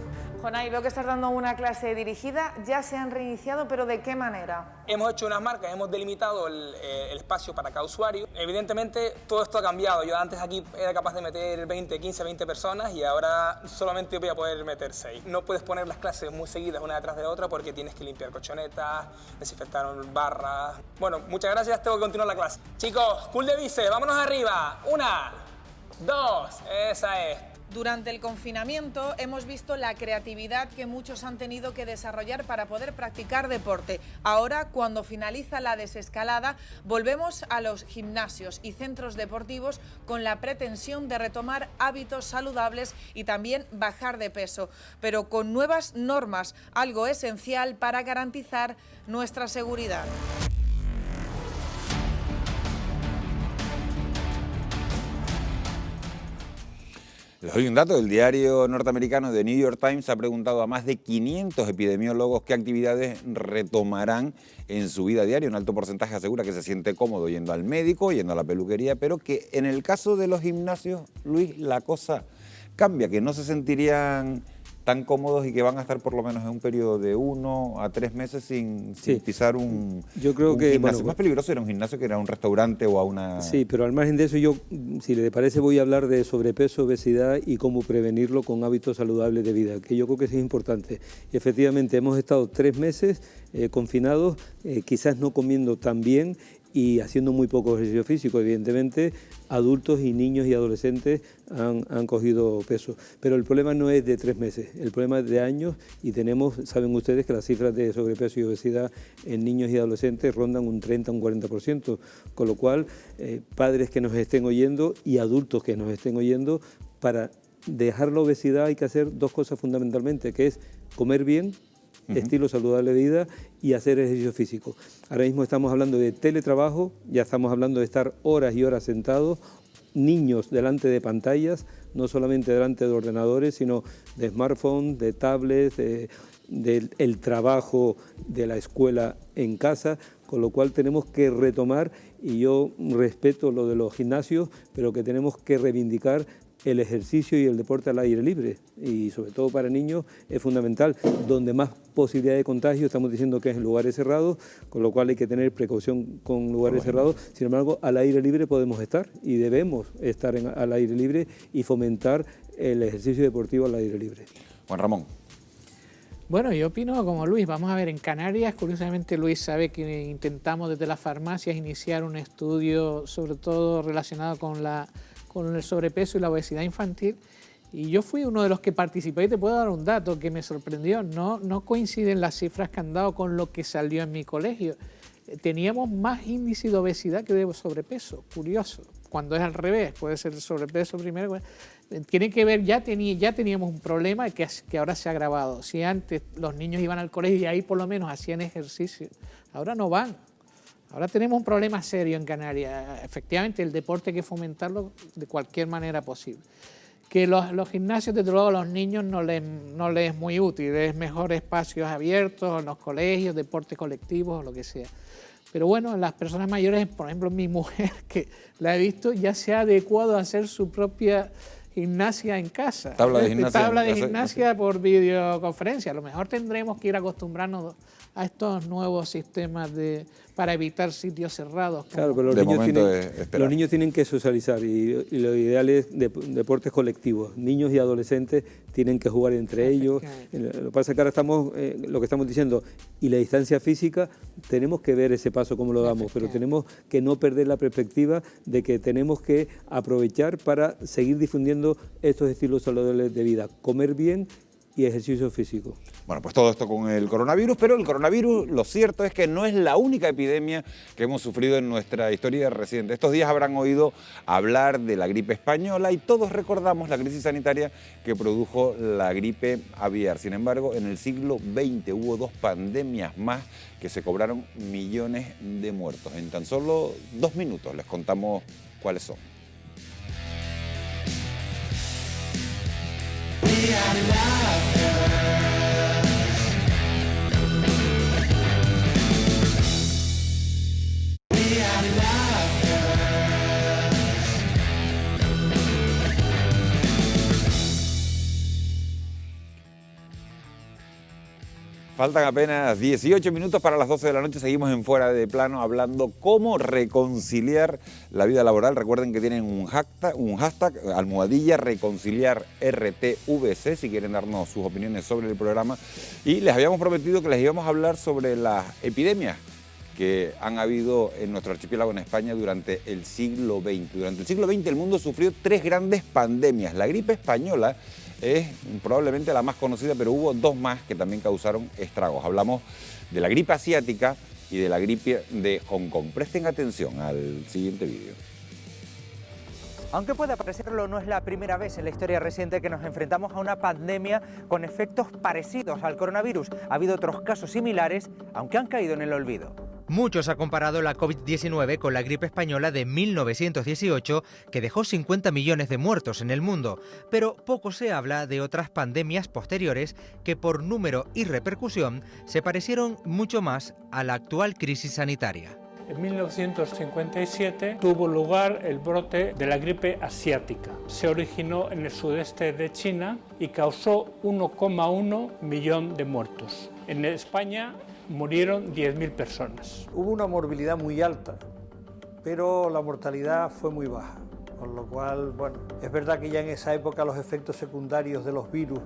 Jonay, veo que estás dando una clase dirigida. Ya se han reiniciado, pero ¿de qué manera? Hemos hecho unas marcas, hemos delimitado el espacio para cada usuario. Evidentemente, todo esto ha cambiado. Yo antes aquí era capaz de meter 20, 15, 20 personas y ahora solamente voy a poder meter 6. No puedes poner las clases muy seguidas una detrás de la otra porque tienes que limpiar colchonetas, desinfectar barras. Bueno, muchas gracias, tengo que continuar la clase. Chicos, cool de bíceps, vámonos arriba. 1, 2, esa es. Durante el confinamiento hemos visto la creatividad que muchos han tenido que desarrollar para poder practicar deporte. Ahora, cuando finaliza la desescalada, volvemos a los gimnasios y centros deportivos con la pretensión de retomar hábitos saludables y también bajar de peso, pero con nuevas normas, algo esencial para garantizar nuestra seguridad. Les doy un dato, el diario norteamericano The New York Times ha preguntado a más de 500 epidemiólogos qué actividades retomarán en su vida diaria. Un alto porcentaje asegura que se siente cómodo yendo al médico, yendo a la peluquería, pero que en el caso de los gimnasios, Luis, la cosa cambia, que no se sentirían tan cómodos y que van a estar por lo menos en un periodo de 1 a 3 meses sin pisar un gimnasio. Bueno, es más peligroso ir a un gimnasio que ir a un restaurante o a una... Sí, pero al margen de eso yo, si le parece, voy a hablar de sobrepeso, obesidad y cómo prevenirlo con hábitos saludables de vida, que yo creo que es importante. Y efectivamente, hemos estado 3 meses confinados, quizás no comiendo tan bien y haciendo muy poco ejercicio físico. Evidentemente, adultos y niños y adolescentes han cogido peso. Pero el problema no es de 3 meses, el problema es de años y saben ustedes que las cifras de sobrepeso y obesidad en niños y adolescentes rondan un 30, un 40%, con lo cual padres que nos estén oyendo y adultos que nos estén oyendo, para dejar la obesidad hay que hacer 2 cosas fundamentalmente, que es comer bien, estilo saludable de vida y hacer ejercicio físico. Ahora mismo estamos hablando de teletrabajo, ya estamos hablando de estar horas y horas sentados, niños delante de pantallas, no solamente delante de ordenadores, sino de smartphones, de tablets, del trabajo de la escuela en casa, con lo cual tenemos que retomar, y yo respeto lo de los gimnasios, pero que tenemos que reivindicar el ejercicio y el deporte al aire libre, y sobre todo para niños es fundamental. Donde más posibilidad de contagio estamos diciendo que es en lugares cerrados, con lo cual hay que tener precaución con lugares cerrados. Sin embargo, al aire libre podemos estar y debemos estar al aire libre y fomentar el ejercicio deportivo al aire libre. Juan Ramón. Bueno, yo opino como Luis. Vamos a ver, en Canarias, curiosamente Luis sabe que intentamos desde las farmacias iniciar un estudio sobre todo relacionado con el sobrepeso y la obesidad infantil, y yo fui uno de los que participé y te puedo dar un dato que me sorprendió. No coinciden las cifras que han dado con lo que salió en mi colegio. Teníamos más índice de obesidad que de sobrepeso, curioso. cuando es al revés, puede ser el sobrepeso primero. Tiene que ver, ya teníamos un problema que ahora se ha agravado. Si antes los niños iban al colegio y ahí por lo menos hacían ejercicio, ahora no van. Ahora tenemos un problema serio en Canarias. Efectivamente, el deporte hay que fomentarlo de cualquier manera posible. Que los gimnasios, desde luego, a los niños no les es muy útil. Es mejor espacios abiertos, en los colegios, deportes colectivos o lo que sea. Pero bueno, las personas mayores, por ejemplo, mi mujer, que la he visto, ya se ha adecuado a hacer su propia gimnasia en casa. Tabla de gimnasia por videoconferencia. A lo mejor tendremos que ir acostumbrarnos a estos nuevos sistemas para evitar sitios cerrados. Claro, pero los niños tienen que socializar y lo ideal es deportes colectivos. Niños y adolescentes tienen que jugar entre ellos. Lo que pasa es que ahora estamos, lo que estamos diciendo, y la distancia física, tenemos que ver ese paso cómo lo damos, pero tenemos que no perder la perspectiva de que tenemos que aprovechar para seguir difundiendo estos estilos saludables de vida, comer bien y ejercicio físico. Bueno, pues todo esto con el coronavirus, pero el coronavirus, lo cierto es que no es la única epidemia que hemos sufrido en nuestra historia reciente. Estos días habrán oído hablar de la gripe española y todos recordamos la crisis sanitaria que produjo la gripe aviar. Sin embargo, en el siglo XX hubo 2 pandemias más que se cobraron millones de muertos. En tan solo 2 minutos les contamos cuáles son. Faltan apenas 18 minutos para las 12 de la noche. Seguimos en Fuera de Plano hablando cómo reconciliar la vida laboral. Recuerden que tienen un hashtag almohadilla reconciliar RTVC, si quieren darnos sus opiniones sobre el programa. Y les habíamos prometido que les íbamos a hablar sobre las epidemias que han habido en nuestro archipiélago en España durante el siglo XX. Durante el siglo XX el mundo sufrió 3 grandes pandemias. La gripe española es probablemente la más conocida, pero hubo 2 más que también causaron estragos. Hablamos de la gripe asiática y de la gripe de Hong Kong. Presten atención al siguiente vídeo. Aunque pueda parecerlo, no es la primera vez en la historia reciente que nos enfrentamos a una pandemia con efectos parecidos al coronavirus. Ha habido otros casos similares, aunque han caído en el olvido. Muchos han comparado la COVID-19 con la gripe española de 1918, que dejó 50 millones de muertos en el mundo, pero poco se habla de otras pandemias posteriores que por número y repercusión se parecieron mucho más a la actual crisis sanitaria. En 1957 tuvo lugar el brote de la gripe asiática. Se originó en el sudeste de China y causó 1,1 millón de muertos. En España murieron 10.000 personas. Hubo una morbilidad muy alta, pero la mortalidad fue muy baja. Con lo cual, bueno, es verdad que ya en esa época los efectos secundarios de los virus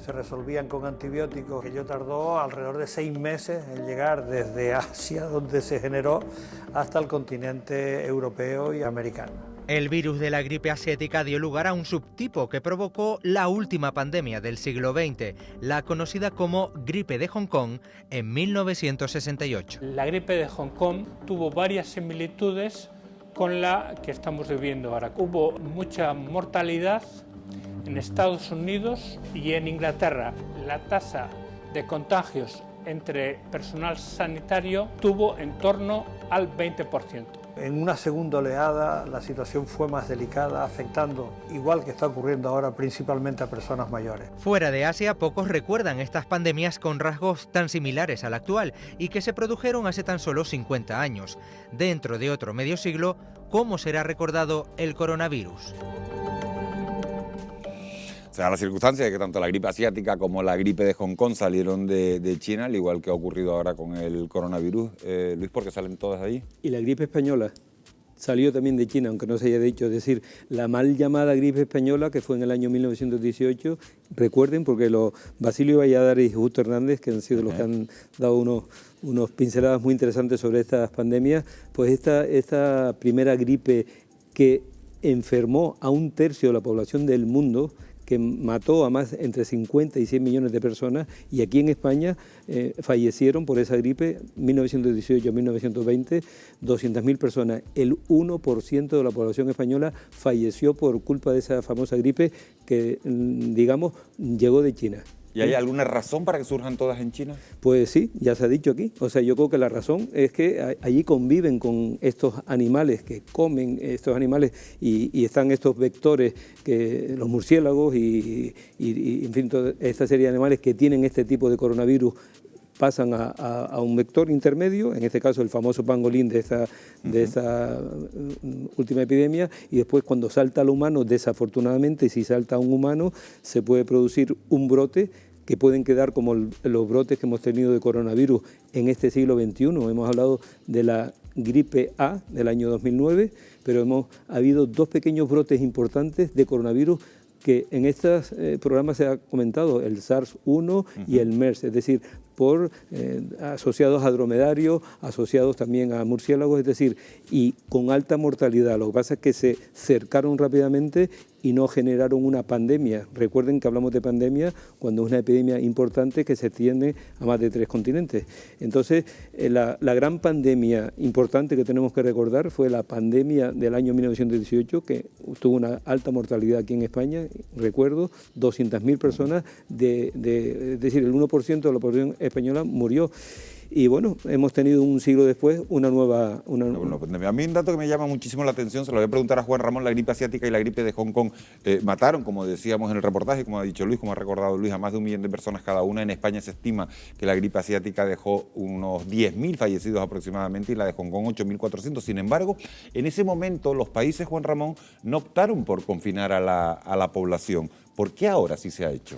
se resolvían con antibióticos, que ello tardó alrededor de 6 meses en llegar desde Asia, donde se generó, hasta el continente europeo y americano. El virus de la gripe asiática dio lugar a un subtipo que provocó la última pandemia del siglo XX, la conocida como gripe de Hong Kong en 1968. La gripe de Hong Kong tuvo varias similitudes con la que estamos viviendo ahora. Hubo mucha mortalidad en Estados Unidos y en Inglaterra. La tasa de contagios entre personal sanitario tuvo en torno al 20%. En una segunda oleada la situación fue más delicada, afectando, igual que está ocurriendo ahora, principalmente a personas mayores. Fuera de Asia, pocos recuerdan estas pandemias con rasgos tan similares al actual y que se produjeron hace tan solo 50 años. Dentro de otro medio siglo, ¿cómo será recordado el coronavirus? Se da la circunstancia de que tanto la gripe asiática como la gripe de Hong Kong salieron de China, al igual que ha ocurrido ahora con el coronavirus. Luis, ¿por qué salen todas de ahí? Y la gripe española salió también de China, aunque no se haya dicho. Es decir, la mal llamada gripe española, que fue en el año 1918, recuerden, porque los Basilio Valladares y Justo Hernández, que han sido los que han dado unos pinceladas muy interesantes sobre estas pandemias, pues esta primera gripe que enfermó a 1/3 de la población del mundo, que mató a más entre 50 y 100 millones de personas, y aquí en España fallecieron por esa gripe 1918-1920 200.000 personas. El 1% de la población española falleció por culpa de esa famosa gripe que, digamos, llegó de China. ¿Y hay alguna razón para que surjan todas en China? Pues sí, ya se ha dicho aquí. O sea, yo creo que la razón es que allí conviven con estos animales que comen estos animales y están estos vectores, que los murciélagos y en fin, toda esta serie de animales que tienen este tipo de coronavirus pasan a un vector intermedio, en este caso el famoso pangolín de esta última epidemia, y después cuando salta al humano, desafortunadamente, si salta a un humano, se puede producir un brote que pueden quedar como los brotes que hemos tenido de coronavirus en este siglo XXI. Hemos hablado de la gripe A del año 2009, pero ha habido 2 pequeños brotes importantes de coronavirus que en estos programas se ha comentado, el SARS-1 y el MERS, es decir, asociados a dromedarios, asociados también a murciélagos, es decir, y con alta mortalidad. Lo que pasa es que se cercaron rápidamente y no generaron una pandemia. Recuerden que hablamos de pandemia cuando es una epidemia importante que se extiende a más de 3 continentes. Entonces, la gran pandemia importante que tenemos que recordar fue la pandemia del año 1918, que tuvo una alta mortalidad aquí en España, recuerdo, 200.000 personas, es decir, el 1% de la población española murió. Y bueno, hemos tenido un siglo después una nueva pandemia. A mí un dato que me llama muchísimo la atención, se lo voy a preguntar a Juan Ramón, la gripe asiática y la gripe de Hong Kong mataron, como decíamos en el reportaje, como ha dicho Luis, como ha recordado Luis, a más de 1 millón de personas cada una. En España se estima que la gripe asiática dejó unos 10.000 fallecidos aproximadamente y la de Hong Kong 8.400. Sin embargo, en ese momento los países, Juan Ramón, no optaron por confinar a la población. ¿Por qué ahora sí se ha hecho?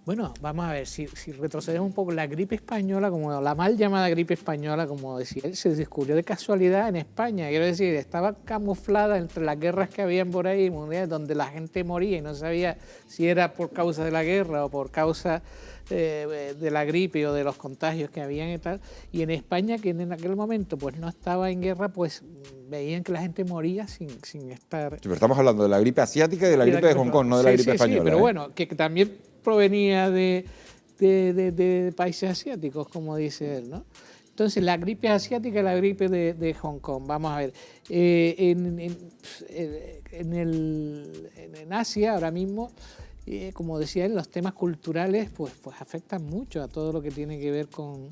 Bueno, vamos a ver, si retrocedemos un poco, la gripe española, como la mal llamada gripe española, como decía él, se descubrió de casualidad en España. Quiero decir, estaba camuflada entre las guerras que habían por ahí, mundiales, donde la gente moría y no sabía si era por causa de la guerra o por causa de la gripe o de los contagios que habían y tal. Y en España, que en aquel momento pues no estaba en guerra, pues veían que la gente moría sin estar... Sí, pero estamos hablando de la gripe asiática y de la gripe de Hong Kong, no de la gripe española. Sí, pero bueno, que también provenía de países asiáticos, como dice él, ¿no? Entonces, la gripe asiática y la gripe de Hong Kong, vamos a ver, en Asia ahora mismo, como decía él, los temas culturales pues afectan mucho a todo lo que tiene que ver con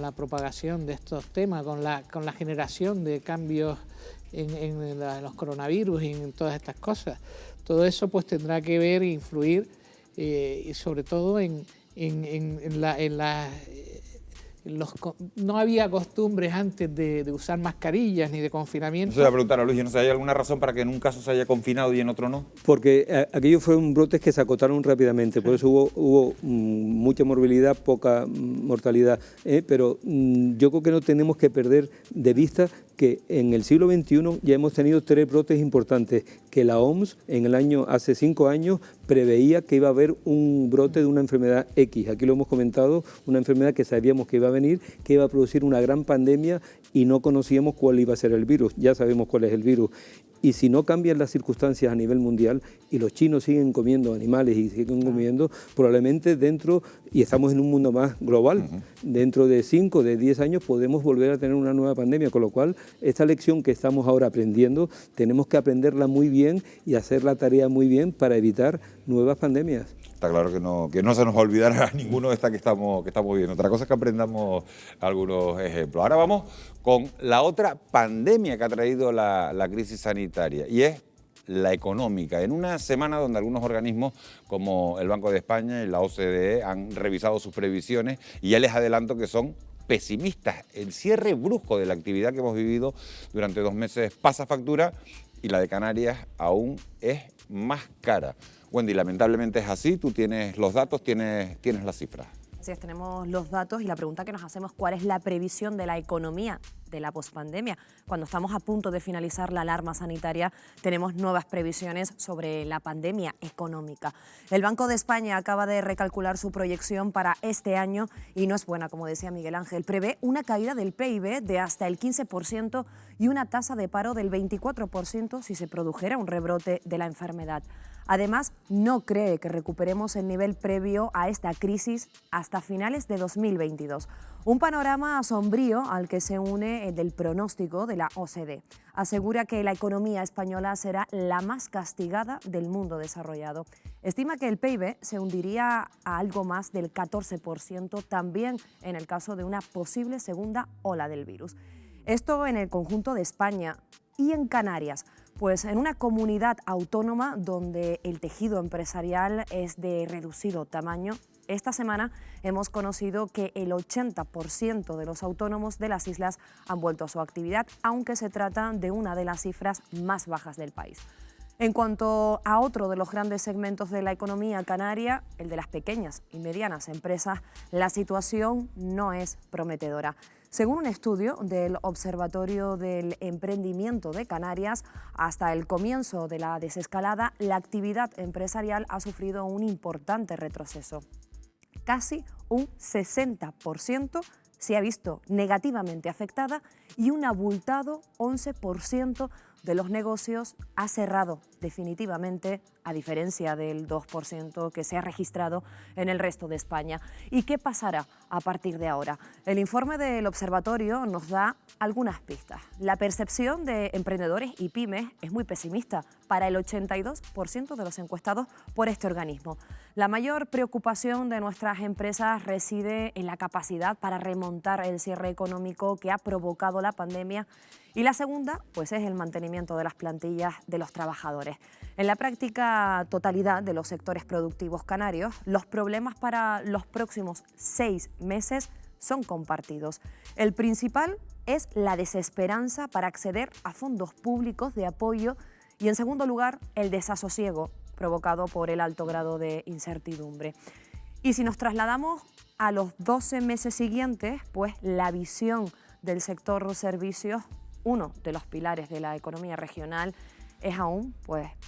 la propagación de estos temas, con la generación de cambios en los coronavirus y en todas estas cosas. Todo eso pues tendrá que ver e influir y sobre todo no había costumbres antes de usar mascarillas ni de confinamiento. Eso le voy a preguntar a Luis, no sé, ¿hay alguna razón para que en un caso se haya confinado y en otro no? Porque aquellos fueron brotes que se acotaron rápidamente, por eso hubo mucha morbilidad, poca mortalidad, pero yo creo que no tenemos que perder de vista que en el siglo XXI ya hemos tenido 3 brotes importantes, que la OMS hace 5 años preveía que iba a haber un brote de una enfermedad X. Aquí lo hemos comentado, una enfermedad que sabíamos que iba a venir, que iba a producir una gran pandemia y no conocíamos cuál iba a ser el virus. Ya sabemos cuál es el virus. Y si no cambian las circunstancias a nivel mundial y los chinos siguen comiendo animales y siguen comiendo, probablemente y estamos en un mundo más global, dentro de 5, de 10 años podemos volver a tener una nueva pandemia, con lo cual esta lección que estamos ahora aprendiendo, tenemos que aprenderla muy bien y hacer la tarea muy bien para evitar nuevas pandemias. Está claro que no se nos va a olvidar a ninguno de estas que estamos viendo. Otra cosa es que aprendamos algunos ejemplos. Ahora vamos con la otra pandemia que ha traído la crisis sanitaria, y es la económica. En una semana donde algunos organismos como el Banco de España y la OCDE han revisado sus previsiones, y ya les adelanto que son pesimistas. El cierre brusco de la actividad que hemos vivido durante 2 meses pasa factura y la de Canarias aún es más cara. Wendy, lamentablemente es así, tú tienes los datos, tienes las cifras. Así es, tenemos los datos y la pregunta que nos hacemos, ¿cuál es la previsión de la economía de la pospandemia. Cuando estamos a punto de finalizar la alarma sanitaria, tenemos nuevas previsiones sobre la pandemia económica. El Banco de España acaba de recalcular su proyección para este año y no es buena, como decía Miguel Ángel. Prevé una caída del PIB de hasta el 15% y una tasa de paro del 24% si se produjera un rebrote de la enfermedad. Además, no cree que recuperemos el nivel previo a esta crisis hasta finales de 2022. Un panorama sombrío al que se une el del pronóstico de la OCDE. Asegura que la economía española será la más castigada del mundo desarrollado. Estima que el PIB se hundiría a algo más del 14% también en el caso de una posible segunda ola del virus. Esto en el conjunto de España y en Canarias. Pues en una comunidad autónoma donde el tejido empresarial es de reducido tamaño, esta semana hemos conocido que el 80% de los autónomos de las islas han vuelto a su actividad, aunque se trata de una de las cifras más bajas del país. En cuanto a otro de los grandes segmentos de la economía canaria, el de las pequeñas y medianas empresas, la situación no es prometedora. Según un estudio del Observatorio del Emprendimiento de Canarias, hasta el comienzo de la desescalada, la actividad empresarial ha sufrido un importante retroceso. Casi un 60% se ha visto negativamente afectada y un abultado 11% de los negocios ha cerrado definitivamente, a diferencia del 2% que se ha registrado en el resto de España. ¿Y qué pasará a partir de ahora? El informe del observatorio nos da algunas pistas. La percepción de emprendedores y pymes es muy pesimista para el 82% de los encuestados por este organismo. La mayor preocupación de nuestras empresas reside en la capacidad para remontar el cierre económico que ha provocado la pandemia, y la segunda, pues, es el mantenimiento de las plantillas de los trabajadores. En la práctica totalidad de los sectores productivos canarios, los problemas para los próximos 6 meses son compartidos. El principal es la desesperanza para acceder a fondos públicos de apoyo y, en segundo lugar, el desasosiego provocado por el alto grado de incertidumbre. Y si nos trasladamos a los 12 meses siguientes, pues la visión del sector servicios, uno de los pilares de la economía regional, es aún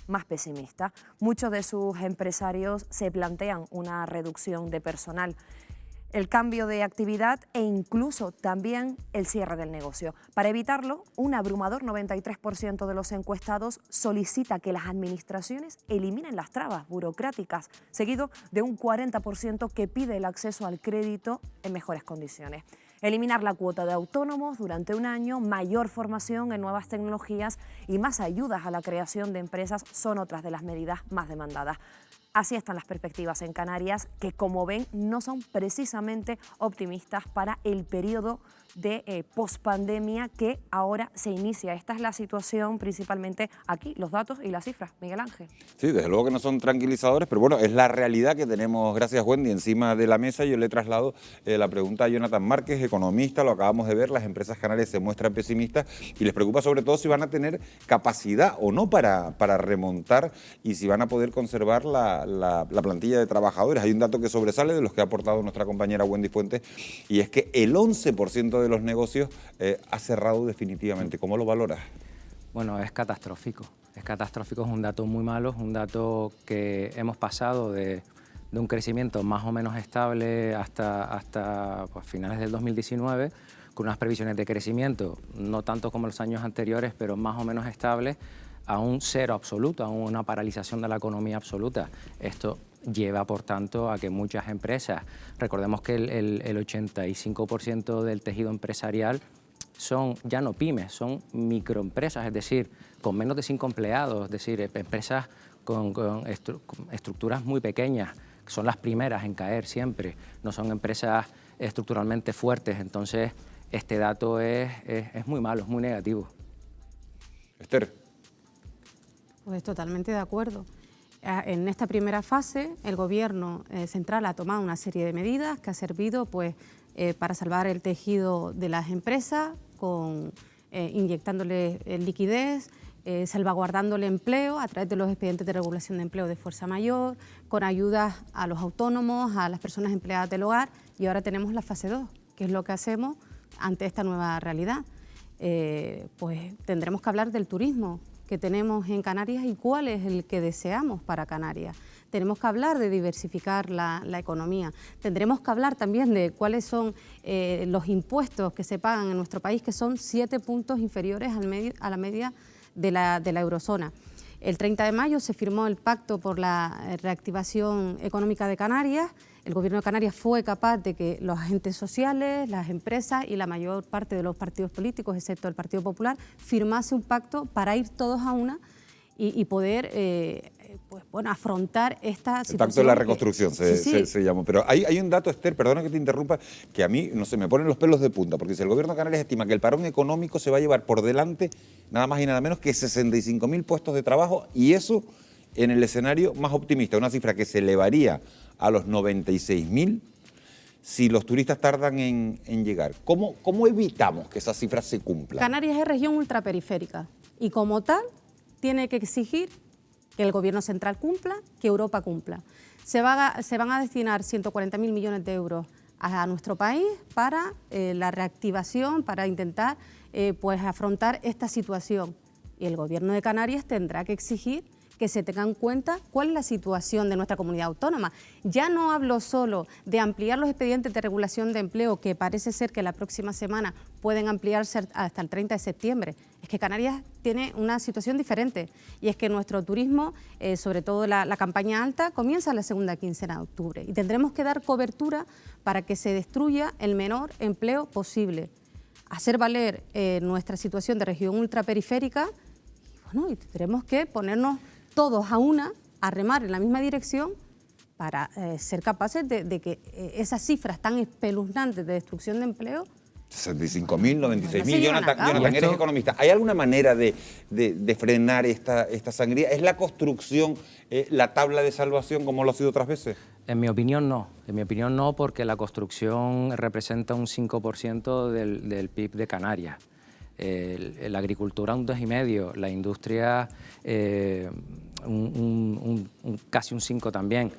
más pesimista. Muchos de sus empresarios se plantean una reducción de personal, el cambio de actividad e incluso también el cierre del negocio. Para evitarlo, un abrumador 93% de los encuestados solicita que las administraciones eliminen las trabas burocráticas, seguido de un 40% que pide el acceso al crédito en mejores condiciones. Eliminar la cuota de autónomos durante un año, mayor formación en nuevas tecnologías y más ayudas a la creación de empresas son otras de las medidas más demandadas. Así están las perspectivas en Canarias, que, como ven, no son precisamente optimistas para el periodo de pospandemia que ahora se inicia. Esta es la situación, principalmente aquí, los datos y las cifras. Miguel Ángel. Sí, desde luego que no son tranquilizadores, pero bueno, es la realidad que tenemos, gracias Wendy, encima de la mesa. Yo le traslado la pregunta a Jonathan Márquez, economista, lo acabamos de ver, las empresas canarias se muestran pesimistas y les preocupa sobre todo si van a tener capacidad o no para remontar y si van a poder conservar la plantilla de trabajadores. Hay un dato que sobresale de los que ha aportado nuestra compañera Wendy Fuentes, y es que el 11% de los negocios ha cerrado definitivamente. ¿Cómo lo valoras? Bueno, es catastrófico, es un dato muy malo, es un dato que hemos pasado de un crecimiento más o menos estable hasta finales del 2019, con unas previsiones de crecimiento, no tanto como los años anteriores, pero más o menos estables, a un cero absoluto, a una paralización de la economía absoluta. Esto lleva, por tanto, a que muchas empresas, recordemos que el 85% del tejido empresarial son ya no pymes, son microempresas, es decir, con menos de 5 empleados, es decir, empresas con estructuras muy pequeñas, que son las primeras en caer siempre, no son empresas estructuralmente fuertes. Entonces, este dato es muy malo, es muy negativo. Esther. Pues totalmente de acuerdo. En esta primera fase, el Gobierno central ha tomado una serie de medidas que ha servido para salvar el tejido de las empresas, inyectándole liquidez, salvaguardando el empleo a través de los expedientes de regulación de empleo de fuerza mayor, con ayudas a los autónomos, a las personas empleadas del hogar, y ahora tenemos la fase 2, que es lo que hacemos ante esta nueva realidad. pues tendremos que hablar del turismo que tenemos en Canarias y cuál es el que deseamos para Canarias. Tenemos que hablar de diversificar la economía. Tendremos que hablar también de cuáles son los impuestos que se pagan en nuestro país, que son 7 puntos inferiores a la media de la eurozona. El 30 de mayo se firmó el Pacto por la Reactivación Económica de Canarias. El Gobierno de Canarias fue capaz de que los agentes sociales, las empresas y la mayor parte de los partidos políticos, excepto el Partido Popular, firmase un pacto para ir todos a una y poder pues, bueno, afrontar esta situación. El Pacto de la Reconstrucción sí. se llamó. Pero hay un dato, Esther, perdona que te interrumpa, que a mí, no sé, me ponen los pelos de punta, porque si el Gobierno de Canarias estima que el parón económico se va a llevar por delante nada más y nada menos que 65.000 puestos de trabajo, y eso en el escenario más optimista, una cifra que se elevaría a los 96.000 si los turistas tardan en llegar. ¿Cómo evitamos que esa cifra se cumpla? Canarias es región ultraperiférica y como tal tiene que exigir que el Gobierno central cumpla, que Europa cumpla. Se van a destinar 140.000 millones de euros a nuestro país para la reactivación, para intentar pues afrontar esta situación. Y el Gobierno de Canarias tendrá que exigir que se tenga en cuenta cuál es la situación de nuestra comunidad autónoma. Ya no hablo solo de ampliar los expedientes de regulación de empleo, que parece ser que la próxima semana pueden ampliarse hasta el 30 de septiembre. Es que Canarias tiene una situación diferente y es que nuestro turismo, sobre todo la campaña alta, comienza la segunda quincena de octubre y tendremos que dar cobertura para que se destruya el menor empleo posible. Hacer valer nuestra situación de región ultraperiférica y tendremos que ponernos todos a una, a remar en la misma dirección para ser capaces de que esas cifras tan espeluznantes de destrucción de empleo 65.000, 96.000. Jonathan, eres economista. ¿Hay alguna manera de frenar esta sangría? ¿Es la construcción la tabla de salvación como lo ha sido otras veces? En mi opinión no. En mi opinión no, porque la construcción representa un 5% del PIB de Canarias. La agricultura un 2,5%, la industria casi un 5% también.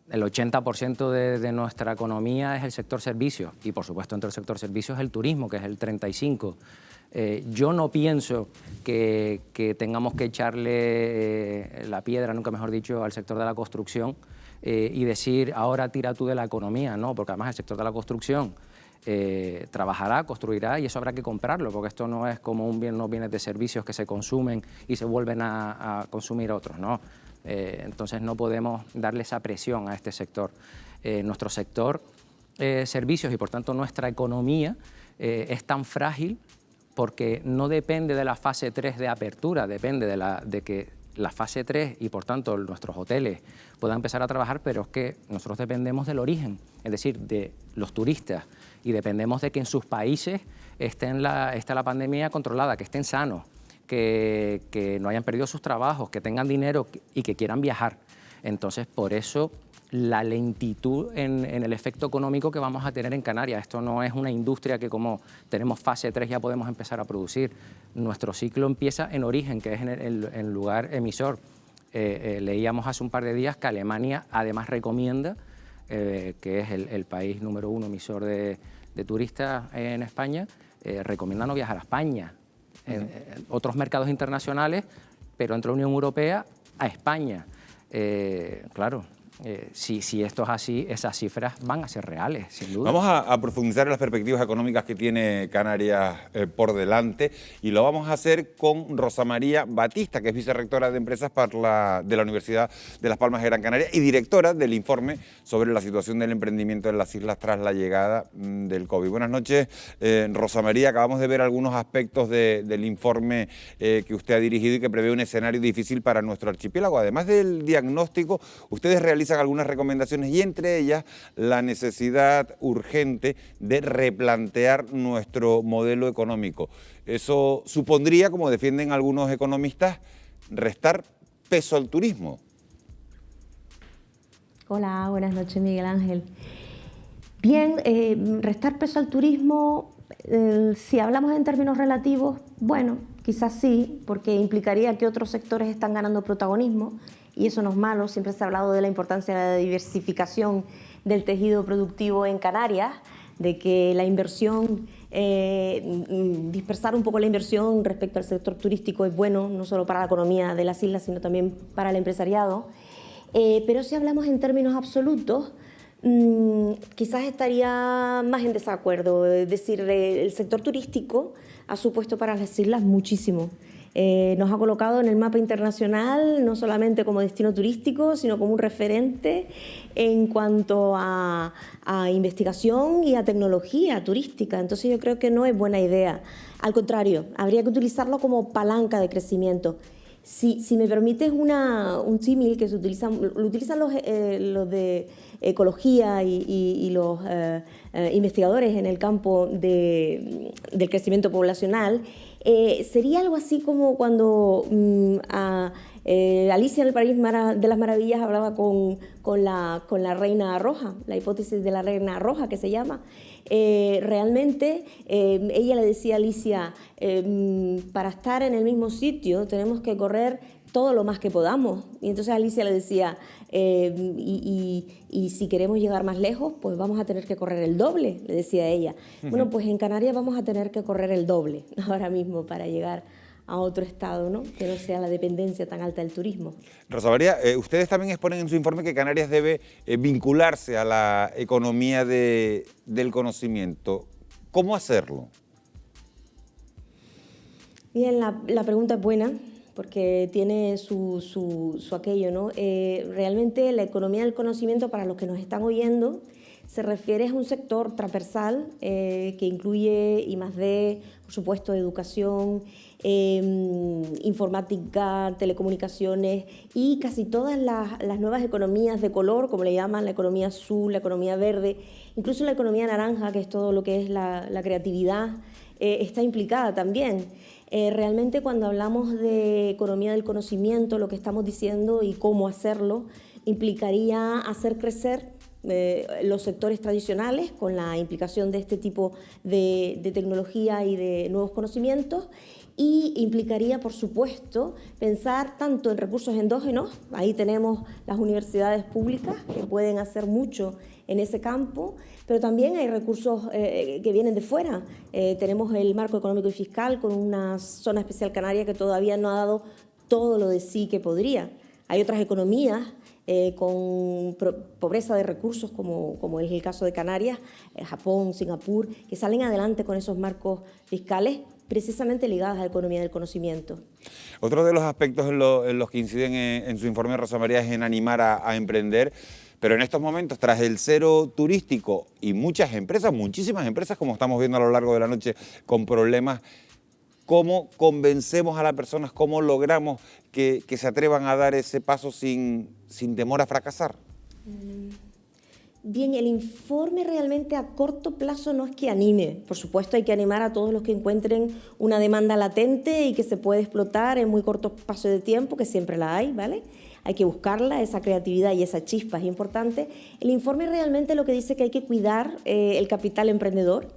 El 80% de nuestra economía es el sector servicios y, por supuesto, entre el sector servicios el turismo, que es el 35%. Yo no pienso que tengamos que echarle la piedra, nunca mejor dicho, al sector de la construcción y decir, ahora tira tú de la economía, no, porque además el sector de la construcción trabajará, construirá y eso habrá que comprarlo, porque esto no es como unos bienes de servicios que se consumen y se vuelven a consumir otros, ¿no? Entonces no podemos darle esa presión a este sector. Nuestro sector servicios y por tanto nuestra economía es tan frágil porque no depende de la fase 3 de apertura, depende de que la fase 3 y por tanto nuestros hoteles puedan empezar a trabajar, pero es que nosotros dependemos del origen, es decir, de los turistas, y dependemos de que en sus países esté la pandemia controlada, que estén sanos, que no hayan perdido sus trabajos, que tengan dinero y que quieran viajar. Entonces, por eso la lentitud en el efecto económico que vamos a tener en Canarias. Esto no es una industria que como tenemos fase 3 ya podemos empezar a producir. Nuestro ciclo empieza en origen, que es en el lugar emisor. Leíamos hace un par de días que Alemania además recomienda, que es el país número 1 emisor de turistas en España, recomienda no viajar a España. Otros mercados internacionales, pero entre la Unión Europea a España. Claro, si esto es así, esas cifras van a ser reales, sin duda. Vamos a profundizar en las perspectivas económicas que tiene Canarias por delante y lo vamos a hacer con Rosa María Batista, que es vicerrectora de Empresas de la Universidad de Las Palmas de Gran Canaria y directora del informe sobre la situación del emprendimiento en las islas tras la llegada del COVID. Buenas noches, Rosa María. Acabamos de ver algunos aspectos del informe que usted ha dirigido y que prevé un escenario difícil para nuestro archipiélago. Además del diagnóstico, ustedes realizan algunas recomendaciones y entre ellas la necesidad urgente de replantear nuestro modelo económico. Eso supondría, como defienden algunos economistas, restar peso al turismo. Hola, buenas noches, Miguel Ángel. Bien, restar peso al turismo, si hablamos en términos relativos, bueno, quizás sí, porque implicaría que otros sectores están ganando protagonismo. Y eso no es malo, siempre se ha hablado de la importancia de la diversificación del tejido productivo en Canarias, de que la inversión dispersar un poco la inversión respecto al sector turístico es bueno, no solo para la economía de las islas, sino también para el empresariado. Pero si hablamos en términos absolutos, quizás estaría más en desacuerdo. Es decir, el sector turístico ha supuesto para las islas muchísimo. Nos ha colocado en el mapa internacional, no solamente como destino turístico, sino como un referente en cuanto a investigación y a tecnología turística. Entonces yo creo que no es buena idea. Al contrario, habría que utilizarlo como palanca de crecimiento. Si me permites un símil que lo utilizan los de ecología y los investigadores en el campo del crecimiento poblacional, sería algo así como cuando Alicia en el País de las Maravillas hablaba con la reina roja, la hipótesis de la reina roja que se llama. Realmente ella le decía a Alicia, para estar en el mismo sitio tenemos que correr todo lo más que podamos. Y entonces Alicia le decía, y si queremos llegar más lejos, pues vamos a tener que correr el doble, le decía ella. Bueno, pues en Canarias vamos a tener que correr el doble ahora mismo para llegar a otro estado, ¿no? Que no sea la dependencia tan alta del turismo. Rosa María, ustedes también exponen en su informe que Canarias debe vincularse a la economía del conocimiento. ¿Cómo hacerlo? Bien, la pregunta es buena porque tiene su aquello, ¿no? Realmente la economía del conocimiento, para los que nos están oyendo, se refiere a un sector transversal que incluye I+D, por supuesto, educación, informática, telecomunicaciones y casi todas las nuevas economías de color, como le llaman, la economía azul, la economía verde, incluso la economía naranja, que es todo lo que es la creatividad, está implicada también. Realmente cuando hablamos de economía del conocimiento, lo que estamos diciendo y cómo hacerlo, implicaría hacer crecer los sectores tradicionales con la implicación de este tipo de tecnología y de nuevos conocimientos, y implicaría, por supuesto, pensar tanto en recursos endógenos. Ahí tenemos las universidades públicas que pueden hacer mucho en ese campo, pero también hay recursos que vienen de fuera. Tenemos el marco económico y fiscal con una zona especial canaria que todavía no ha dado todo lo de sí que podría. Hay otras economías con pobreza de recursos, como es el caso de Canarias, Japón, Singapur, que salen adelante con esos marcos fiscales precisamente ligados a la economía del conocimiento. Otro de los aspectos en los que inciden en su informe, Rosa María, es en animar a emprender, pero en estos momentos, tras el cero turístico y muchas empresas, muchísimas empresas, como estamos viendo a lo largo de la noche, con problemas, ¿cómo convencemos a las personas, cómo logramos que se atrevan a dar ese paso sin temor a fracasar? Bien, el informe realmente a corto plazo no es que anime. Por supuesto hay que animar a todos los que encuentren una demanda latente y que se puede explotar en muy corto espacio de tiempo, que siempre la hay, ¿vale? Hay que buscarla, esa creatividad y esa chispa es importante. El informe realmente lo que dice que hay que cuidar el capital emprendedor,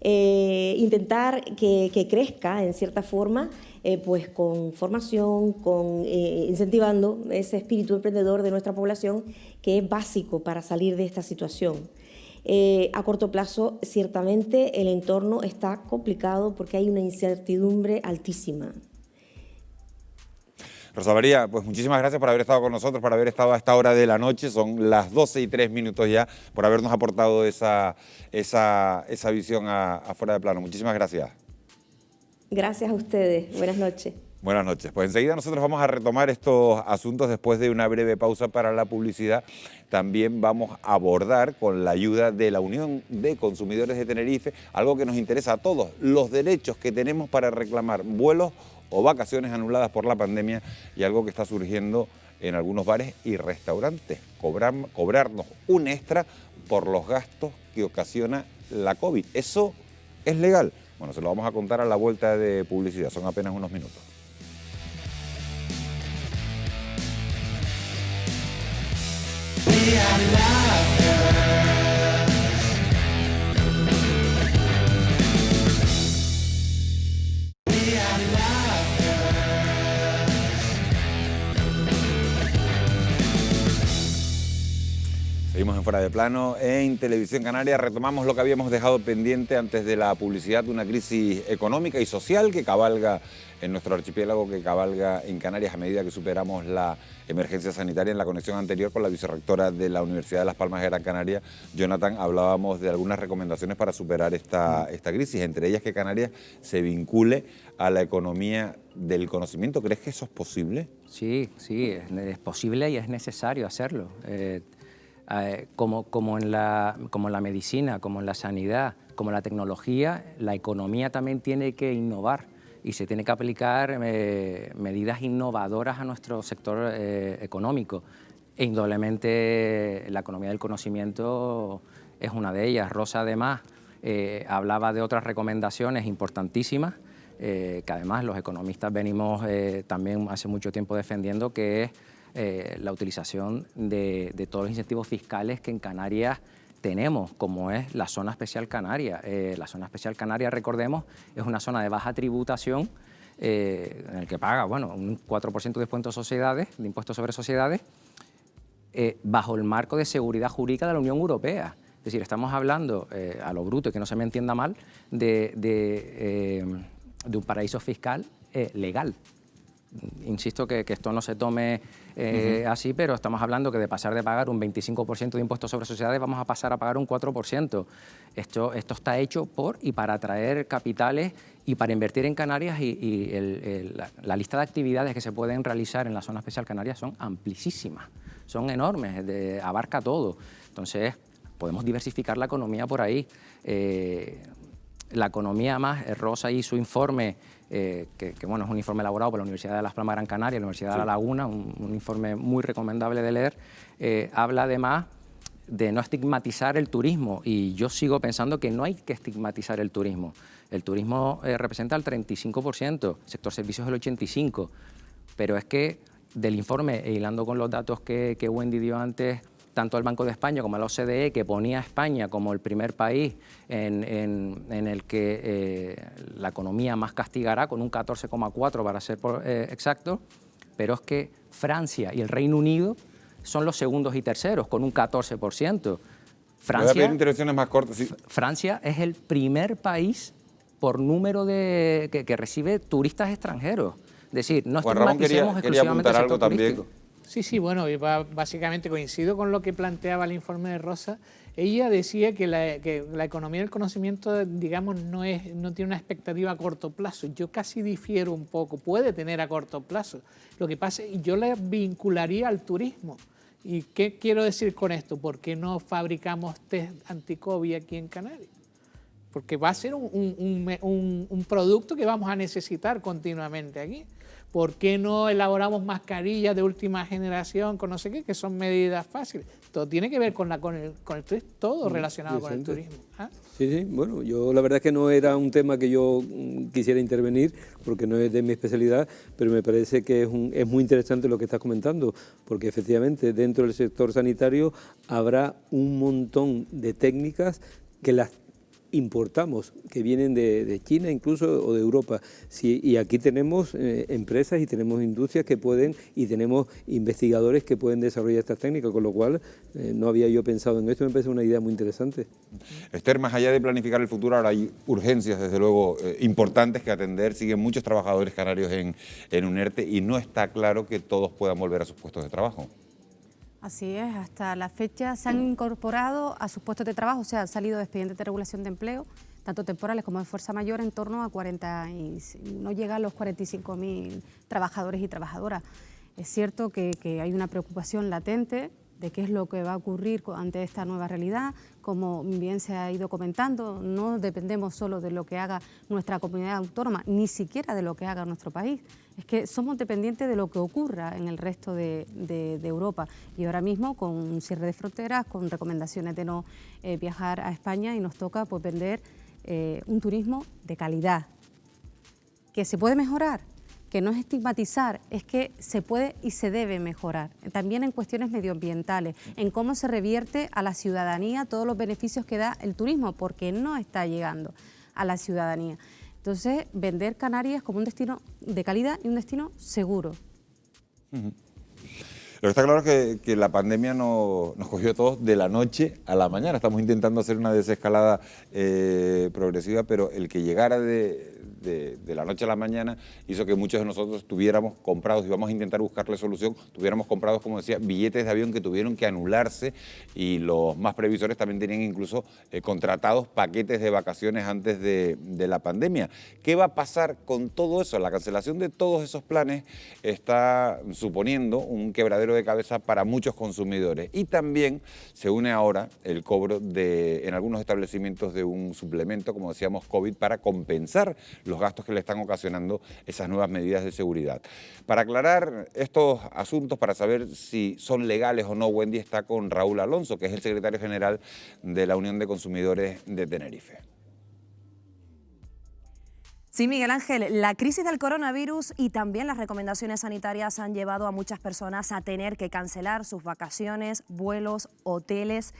intentar que crezca en cierta forma, pues con formación, incentivando ese espíritu emprendedor de nuestra población, que es básico para salir de esta situación. A corto plazo, ciertamente, el entorno está complicado porque hay una incertidumbre altísima. Rosa María, pues muchísimas gracias por haber estado con nosotros, por haber estado a esta hora de la noche, son las 12:03 ya, por habernos aportado esa visión afuera de plano. Muchísimas gracias. Gracias a ustedes. Buenas noches. Buenas noches. Pues enseguida nosotros vamos a retomar estos asuntos después de una breve pausa para la publicidad. También vamos a abordar, con la ayuda de la Unión de Consumidores de Tenerife, algo que nos interesa a todos, los derechos que tenemos para reclamar vuelos o vacaciones anuladas por la pandemia, y algo que está surgiendo en algunos bares y restaurantes, cobrarnos un extra por los gastos que ocasiona la COVID. ¿Eso es legal? Bueno, se lo vamos a contar a la vuelta de publicidad, son apenas unos minutos. Seguimos en Fuera de Plano, en Televisión Canaria. Retomamos lo que habíamos dejado pendiente antes de la publicidad de una crisis económica y social que cabalga en nuestro archipiélago, que cabalga en Canarias a medida que superamos la emergencia sanitaria. En la conexión anterior con la vicerrectora de la Universidad de Las Palmas de Gran Canaria, Jonathan, hablábamos de algunas recomendaciones para superar esta crisis, entre ellas que Canarias se vincule a la economía del conocimiento. ¿Crees que eso es posible? Sí, es posible y es necesario hacerlo. Como en la medicina, como en la sanidad, como en la tecnología, la economía también tiene que innovar y se tiene que aplicar medidas innovadoras a nuestro sector económico. E indudablemente la economía del conocimiento es una de ellas. Rosa, además, hablaba de otras recomendaciones importantísimas que además los economistas venimos también hace mucho tiempo defendiendo, que es la utilización de todos los incentivos fiscales que en Canarias tenemos, como es la Zona Especial Canaria. La Zona Especial Canaria, recordemos, es una zona de baja tributación en el que paga un 4% de descuento de impuestos sobre sociedades, bajo el marco de seguridad jurídica de la Unión Europea. Es decir, estamos hablando, a lo bruto, y que no se me entienda mal, de un paraíso fiscal legal. Insisto que esto no se tome así, pero estamos hablando que de pasar de pagar un 25% de impuestos sobre sociedades vamos a pasar a pagar un 4%. Esto está hecho por y para atraer capitales y para invertir en Canarias, y la lista de actividades que se pueden realizar en la Zona Especial Canarias son amplísimas, son enormes, abarca todo. Entonces, podemos diversificar la economía por ahí. La economía más, Rosa y su informe, que es un informe elaborado por la Universidad de Las Palmas de Gran Canaria, la Universidad de La Laguna, un informe muy recomendable de leer, habla además de no estigmatizar el turismo, y yo sigo pensando que no hay que estigmatizar el turismo. El turismo representa el 35%, el sector servicios el 85%, pero es que del informe, e hilando con los datos que Wendy dio antes, tanto el Banco de España como la OCDE, que ponía a España como el primer país en el que la economía más castigará, con un 14,4% para ser exacto, pero es que Francia y el Reino Unido son los segundos y terceros, con un 14%. Francia es el primer país por número que recibe turistas extranjeros. Es decir, no estigmaticemos exclusivamente el sector turístico. Sí, bueno, y básicamente coincido con lo que planteaba el informe de Rosa. Ella decía que la economía del conocimiento, digamos, no tiene una expectativa a corto plazo. Yo casi difiero un poco, puede tener a corto plazo. Lo que pasa es que yo la vincularía al turismo. ¿Y qué quiero decir con esto? ¿Por qué no fabricamos test anti-COVID aquí en Canarias? Porque va a ser un producto que vamos a necesitar continuamente aquí. ¿Por qué no elaboramos mascarillas de última generación con no sé qué, que son medidas fáciles? Todo tiene que ver con el turismo, todo relacionado con el turismo. ¿Ah? Sí, bueno, yo la verdad es que no era un tema que yo quisiera intervenir, porque no es de mi especialidad, pero me parece que es muy interesante lo que estás comentando, porque efectivamente dentro del sector sanitario habrá un montón de técnicas que las importamos, que vienen de China incluso o de Europa. Sí, y aquí tenemos empresas y tenemos industrias que pueden, y tenemos investigadores que pueden desarrollar estas técnicas, con lo cual no había yo pensado en esto, me parece una idea muy interesante. Esther, más allá de planificar el futuro, ahora hay urgencias, desde luego, importantes que atender. Siguen muchos trabajadores canarios en un ERTE y no está claro que todos puedan volver a sus puestos de trabajo. Así es, hasta la fecha se han incorporado a sus puestos de trabajo, o sea, han salido de expedientes de regulación de empleo, tanto temporales como de fuerza mayor, en torno a 40, y no llega a los 45.000 trabajadores y trabajadoras. Es cierto que hay una preocupación latente de qué es lo que va a ocurrir ante esta nueva realidad. Como bien se ha ido comentando, no dependemos solo de lo que haga nuestra comunidad autónoma, ni siquiera de lo que haga nuestro país. Es que somos dependientes de lo que ocurra en el resto de Europa. Y ahora mismo, con un cierre de fronteras, con recomendaciones de no viajar a España, y nos toca pues vender un turismo de calidad. ¿Que se puede mejorar? Que no es estigmatizar, es que se puede y se debe mejorar. También en cuestiones medioambientales, en cómo se revierte a la ciudadanía todos los beneficios que da el turismo, porque no está llegando a la ciudadanía. Entonces, vender Canarias como un destino de calidad y un destino seguro. Lo que está claro es que la pandemia nos cogió a todos de la noche a la mañana. Estamos intentando hacer una desescalada progresiva, pero el que llegara de la noche a la mañana hizo que muchos de nosotros tuviéramos comprados, y vamos a intentar buscarle solución, tuviéramos comprados, como decía, billetes de avión que tuvieron que anularse, y los más previsores también tenían incluso contratados paquetes de vacaciones antes de la pandemia. ¿Qué va a pasar con todo eso? La cancelación de todos esos planes está suponiendo un quebradero de cabeza para muchos consumidores, y también se une ahora el cobro en algunos establecimientos de un suplemento, como decíamos, COVID, para compensar los gastos que le están ocasionando esas nuevas medidas de seguridad. Para aclarar estos asuntos, para saber si son legales o no, Wendy está con Raúl Alonso, que es el secretario general de la Unión de Consumidores de Tenerife. Sí, Miguel Ángel, la crisis del coronavirus y también las recomendaciones sanitarias han llevado a muchas personas a tener que cancelar sus vacaciones, vuelos, hoteles.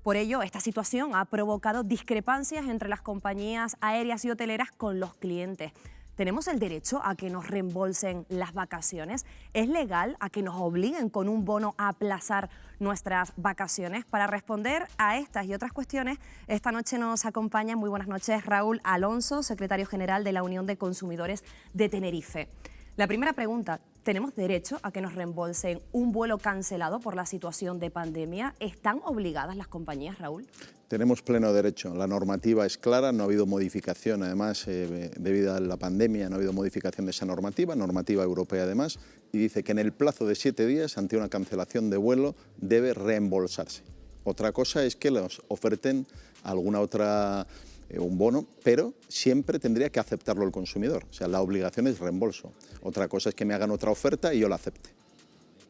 Por ello, esta situación ha provocado discrepancias entre las compañías aéreas y hoteleras con los clientes. ¿Tenemos el derecho a que nos reembolsen las vacaciones? ¿Es legal a que nos obliguen con un bono a aplazar nuestras vacaciones? Para responder a estas y otras cuestiones, esta noche nos acompaña, muy buenas noches, Raúl Alonso, secretario general de la Unión de Consumidores de Tenerife. La primera pregunta, ¿tenemos derecho a que nos reembolsen un vuelo cancelado por la situación de pandemia? ¿Están obligadas las compañías, Raúl? Tenemos pleno derecho. La normativa es clara, no ha habido modificación, además, debido a la pandemia, no ha habido modificación de esa normativa europea además, y dice que en el plazo de 7 días, ante una cancelación de vuelo, debe reembolsarse. Otra cosa es que los oferten alguna otra un bono, pero siempre tendría que aceptarlo el consumidor. O sea, la obligación es reembolso. Otra cosa es que me hagan otra oferta y yo la acepte.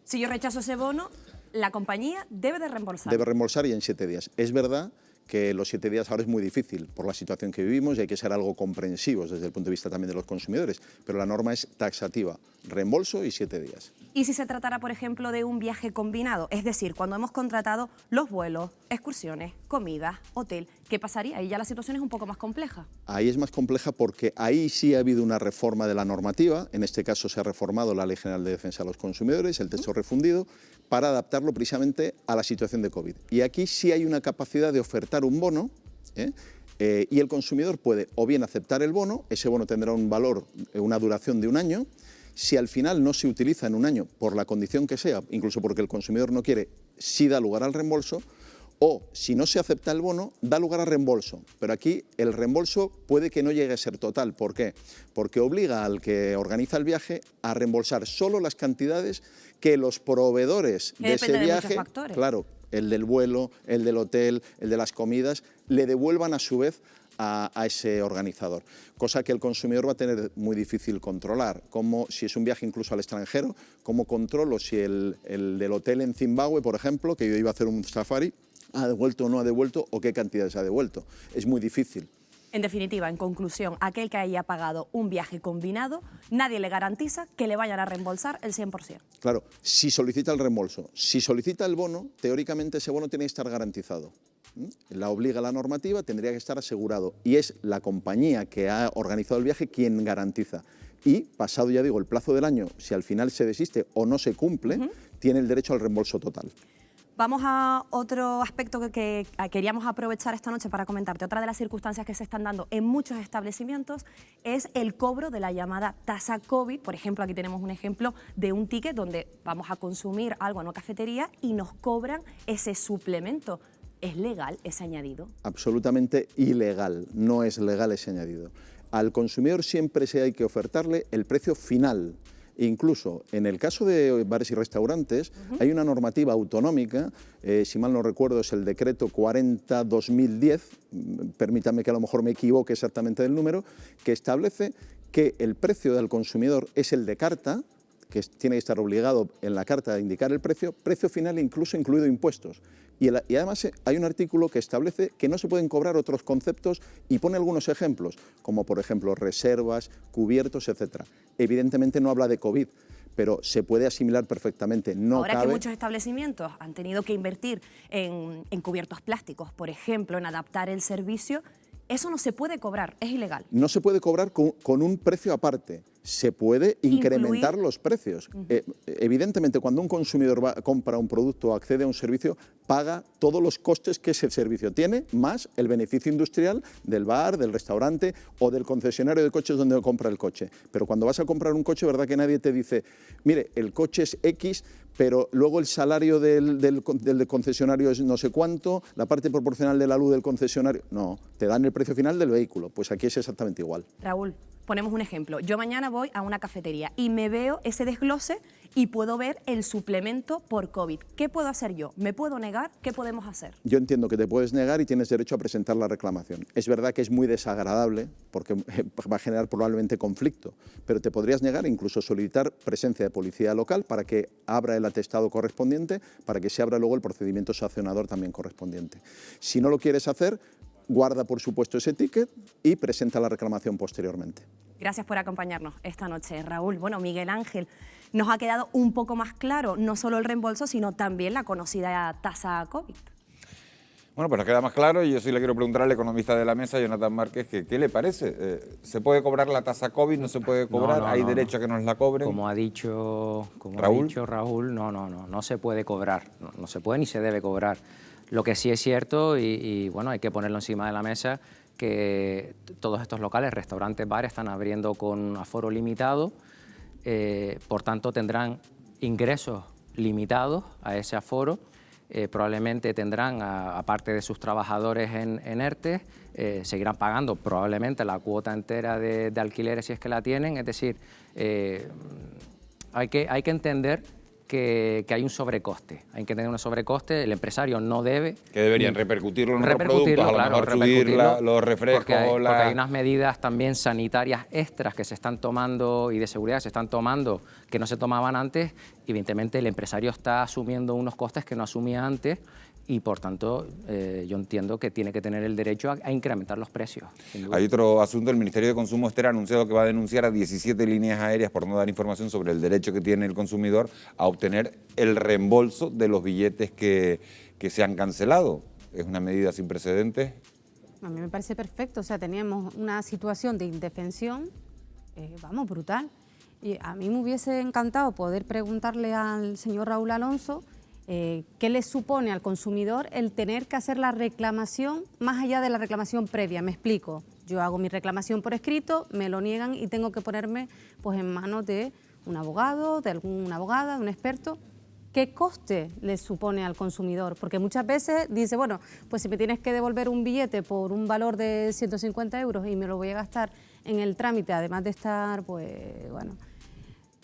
Si yo rechazo ese bono, la compañía debe de reembolsar. Debe reembolsar y en 7 días. Es verdad que los 7 días ahora es muy difícil por la situación que vivimos y hay que ser algo comprensivos desde el punto de vista también de los consumidores, pero la norma es taxativa, reembolso y 7 días. ¿Y si se tratara, por ejemplo, de un viaje combinado? Es decir, cuando hemos contratado los vuelos, excursiones, comida, hotel, ¿qué pasaría? Ahí ya la situación es un poco más compleja. Ahí es más compleja porque ahí sí ha habido una reforma de la normativa, en este caso se ha reformado la Ley General de Defensa de los Consumidores, el texto refundido, para adaptarlo precisamente a la situación de COVID. Y aquí sí hay una capacidad de ofertar un bono, y el consumidor puede o bien aceptar el bono, ese bono tendrá un valor, una duración de 1 año. Si al final no se utiliza en 1 año por la condición que sea, incluso porque el consumidor no quiere, sí da lugar al reembolso, o si no se acepta el bono, da lugar a reembolso. Pero aquí el reembolso puede que no llegue a ser total. ¿Por qué? Porque obliga al que organiza el viaje a reembolsar solo las cantidades que los proveedores de ese viaje, claro, el del vuelo, el del hotel, el de las comidas, le devuelvan a su vez a ese organizador, cosa que el consumidor va a tener muy difícil controlar, como si es un viaje incluso al extranjero, cómo controlo si el del hotel en Zimbabue, por ejemplo, que yo iba a hacer un safari, ha devuelto o no ha devuelto, o qué cantidades ha devuelto. Es muy difícil. En definitiva, en conclusión, aquel que haya pagado un viaje combinado, nadie le garantiza que le vayan a reembolsar el 100%. Claro, si solicita el reembolso, si solicita el bono, teóricamente ese bono tiene que estar garantizado. La obliga la normativa, tendría que estar asegurado, y es la compañía que ha organizado el viaje quien garantiza. Y pasado, ya digo, el plazo del año, si al final se desiste o no se cumple, tiene el derecho al reembolso total. Vamos a otro aspecto que queríamos aprovechar esta noche para comentarte. Otra de las circunstancias que se están dando en muchos establecimientos es el cobro de la llamada tasa COVID. Por ejemplo, aquí tenemos un ejemplo de un ticket donde vamos a consumir algo en una cafetería y nos cobran ese suplemento. ¿Es legal ese añadido? Absolutamente ilegal, no es legal ese añadido. Al consumidor siempre hay que ofertarle el precio final. Incluso en el caso de bares y restaurantes hay una normativa autonómica, si mal no recuerdo es el decreto 40/2010, permítame que a lo mejor me equivoque exactamente del número, que establece que el precio del consumidor es el de carta, que tiene que estar obligado en la carta a indicar el precio final incluso incluido impuestos. Y además hay un artículo que establece que no se pueden cobrar otros conceptos y pone algunos ejemplos, como por ejemplo reservas, cubiertos, etc. Evidentemente no habla de COVID, pero se puede asimilar perfectamente. Ahora que muchos establecimientos han tenido que invertir en cubiertos plásticos, por ejemplo, en adaptar el servicio, Eso no se puede cobrar, es ilegal. No se puede cobrar con un precio aparte. Se puede incrementar los precios. Evidentemente, cuando un consumidor compra un producto o accede a un servicio, paga todos los costes que ese servicio tiene, más el beneficio industrial del bar, del restaurante o del concesionario de coches donde compra el coche. Pero cuando vas a comprar un coche, ¿verdad que nadie te dice, mire, el coche es X, pero luego el salario del concesionario es no sé cuánto, la parte proporcional de la luz del concesionario? No, te dan el precio final del vehículo. Pues aquí es exactamente igual. Raúl, ponemos un ejemplo. Yo mañana voy a una cafetería y me veo ese desglose y puedo ver el suplemento por COVID. ¿Qué puedo hacer yo? ¿Me puedo negar? ¿Qué podemos hacer? Yo entiendo que te puedes negar y tienes derecho a presentar la reclamación. Es verdad que es muy desagradable porque va a generar probablemente conflicto, pero te podrías negar e incluso solicitar presencia de policía local para que abra el atestado correspondiente, para que se abra luego el procedimiento sancionador también correspondiente. Si no lo quieres hacer, guarda por supuesto ese ticket y presenta la reclamación posteriormente. Gracias por acompañarnos esta noche, Raúl. Bueno, Miguel Ángel, nos ha quedado un poco más claro no solo el reembolso, sino también la conocida tasa COVID. Bueno, pues nos queda más claro y yo sí le quiero preguntar al economista de la mesa, Jonathan Márquez, que ¿qué le parece? ¿Se puede cobrar la tasa COVID? ¿No se puede cobrar? ¿Hay derecho a que nos la cobren? Como ha dicho Raúl, no se puede cobrar, no se puede ni se debe cobrar. Lo que sí es cierto, y bueno, hay que ponerlo encima de la mesa, que todos estos locales, restaurantes, bares, están abriendo con aforo limitado, por tanto tendrán ingresos limitados a ese aforo, probablemente tendrán, aparte de sus trabajadores en ERTE, seguirán pagando probablemente la cuota entera de alquileres si es que la tienen, es decir, hay que entender que hay un sobrecoste, hay que tener un sobrecoste, el empresario no debe... Que deberían repercutirlo en los productos, a lo mejor subir los refrescos... Porque hay unas medidas también sanitarias extras que se están tomando y de seguridad que se están tomando que no se tomaban antes, y evidentemente el empresario está asumiendo unos costes que no asumía antes y por tanto yo entiendo que tiene que tener el derecho a incrementar los precios. Hay otro asunto, el Ministerio de Consumo ha anunciado que va a denunciar a 17 líneas aéreas por no dar información sobre el derecho que tiene el consumidor a obtener el reembolso de los billetes que se han cancelado. Es una medida sin precedentes. A mí me parece perfecto, o sea, teníamos una situación de indefensión, brutal, y a mí me hubiese encantado poder preguntarle al señor Raúl Alonso ¿qué le supone al consumidor el tener que hacer la reclamación más allá de la reclamación previa? Me explico. Yo hago mi reclamación por escrito, me lo niegan y tengo que ponerme pues, en manos de un abogado, de alguna abogada, de un experto. ¿Qué coste le supone al consumidor? Porque muchas veces dice, bueno, pues si me tienes que devolver un billete por un valor de 150 euros y me lo voy a gastar en el trámite, además de estar, pues, bueno...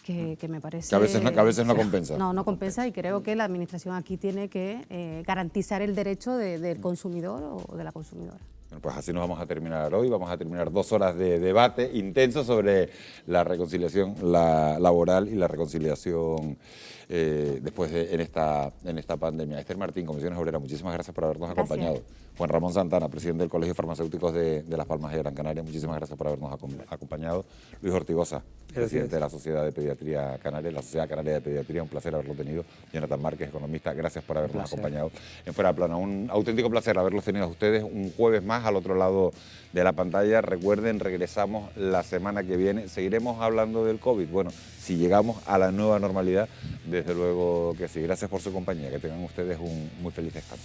Que me parece... Que a veces no compensa. No compensa, y creo que la Administración aquí tiene que garantizar el derecho del consumidor o de la consumidora. Bueno, pues así nos vamos a terminar hoy. Vamos a terminar 2 horas de debate intenso sobre la reconciliación laboral y la reconciliación después en esta pandemia. Esther Martín, Comisiones Obreras, muchísimas gracias por habernos acompañado. Juan Ramón Santana, presidente del Colegio de Farmacéuticos de Las Palmas de Gran Canaria, muchísimas gracias por habernos acompañado. Luis Ortigosa, presidente de la Sociedad de Pediatría Canaria, la Sociedad Canaria de Pediatría, un placer haberlo tenido. Jonathan Márquez, economista, gracias por habernos acompañado en Fuera de Plano. Un auténtico placer haberlos tenido a ustedes un jueves más al otro lado de la pantalla. Recuerden, regresamos la semana que viene. Seguiremos hablando del COVID. Bueno, si llegamos a la nueva normalidad, desde luego que sí. Gracias por su compañía. Que tengan ustedes un muy feliz descanso.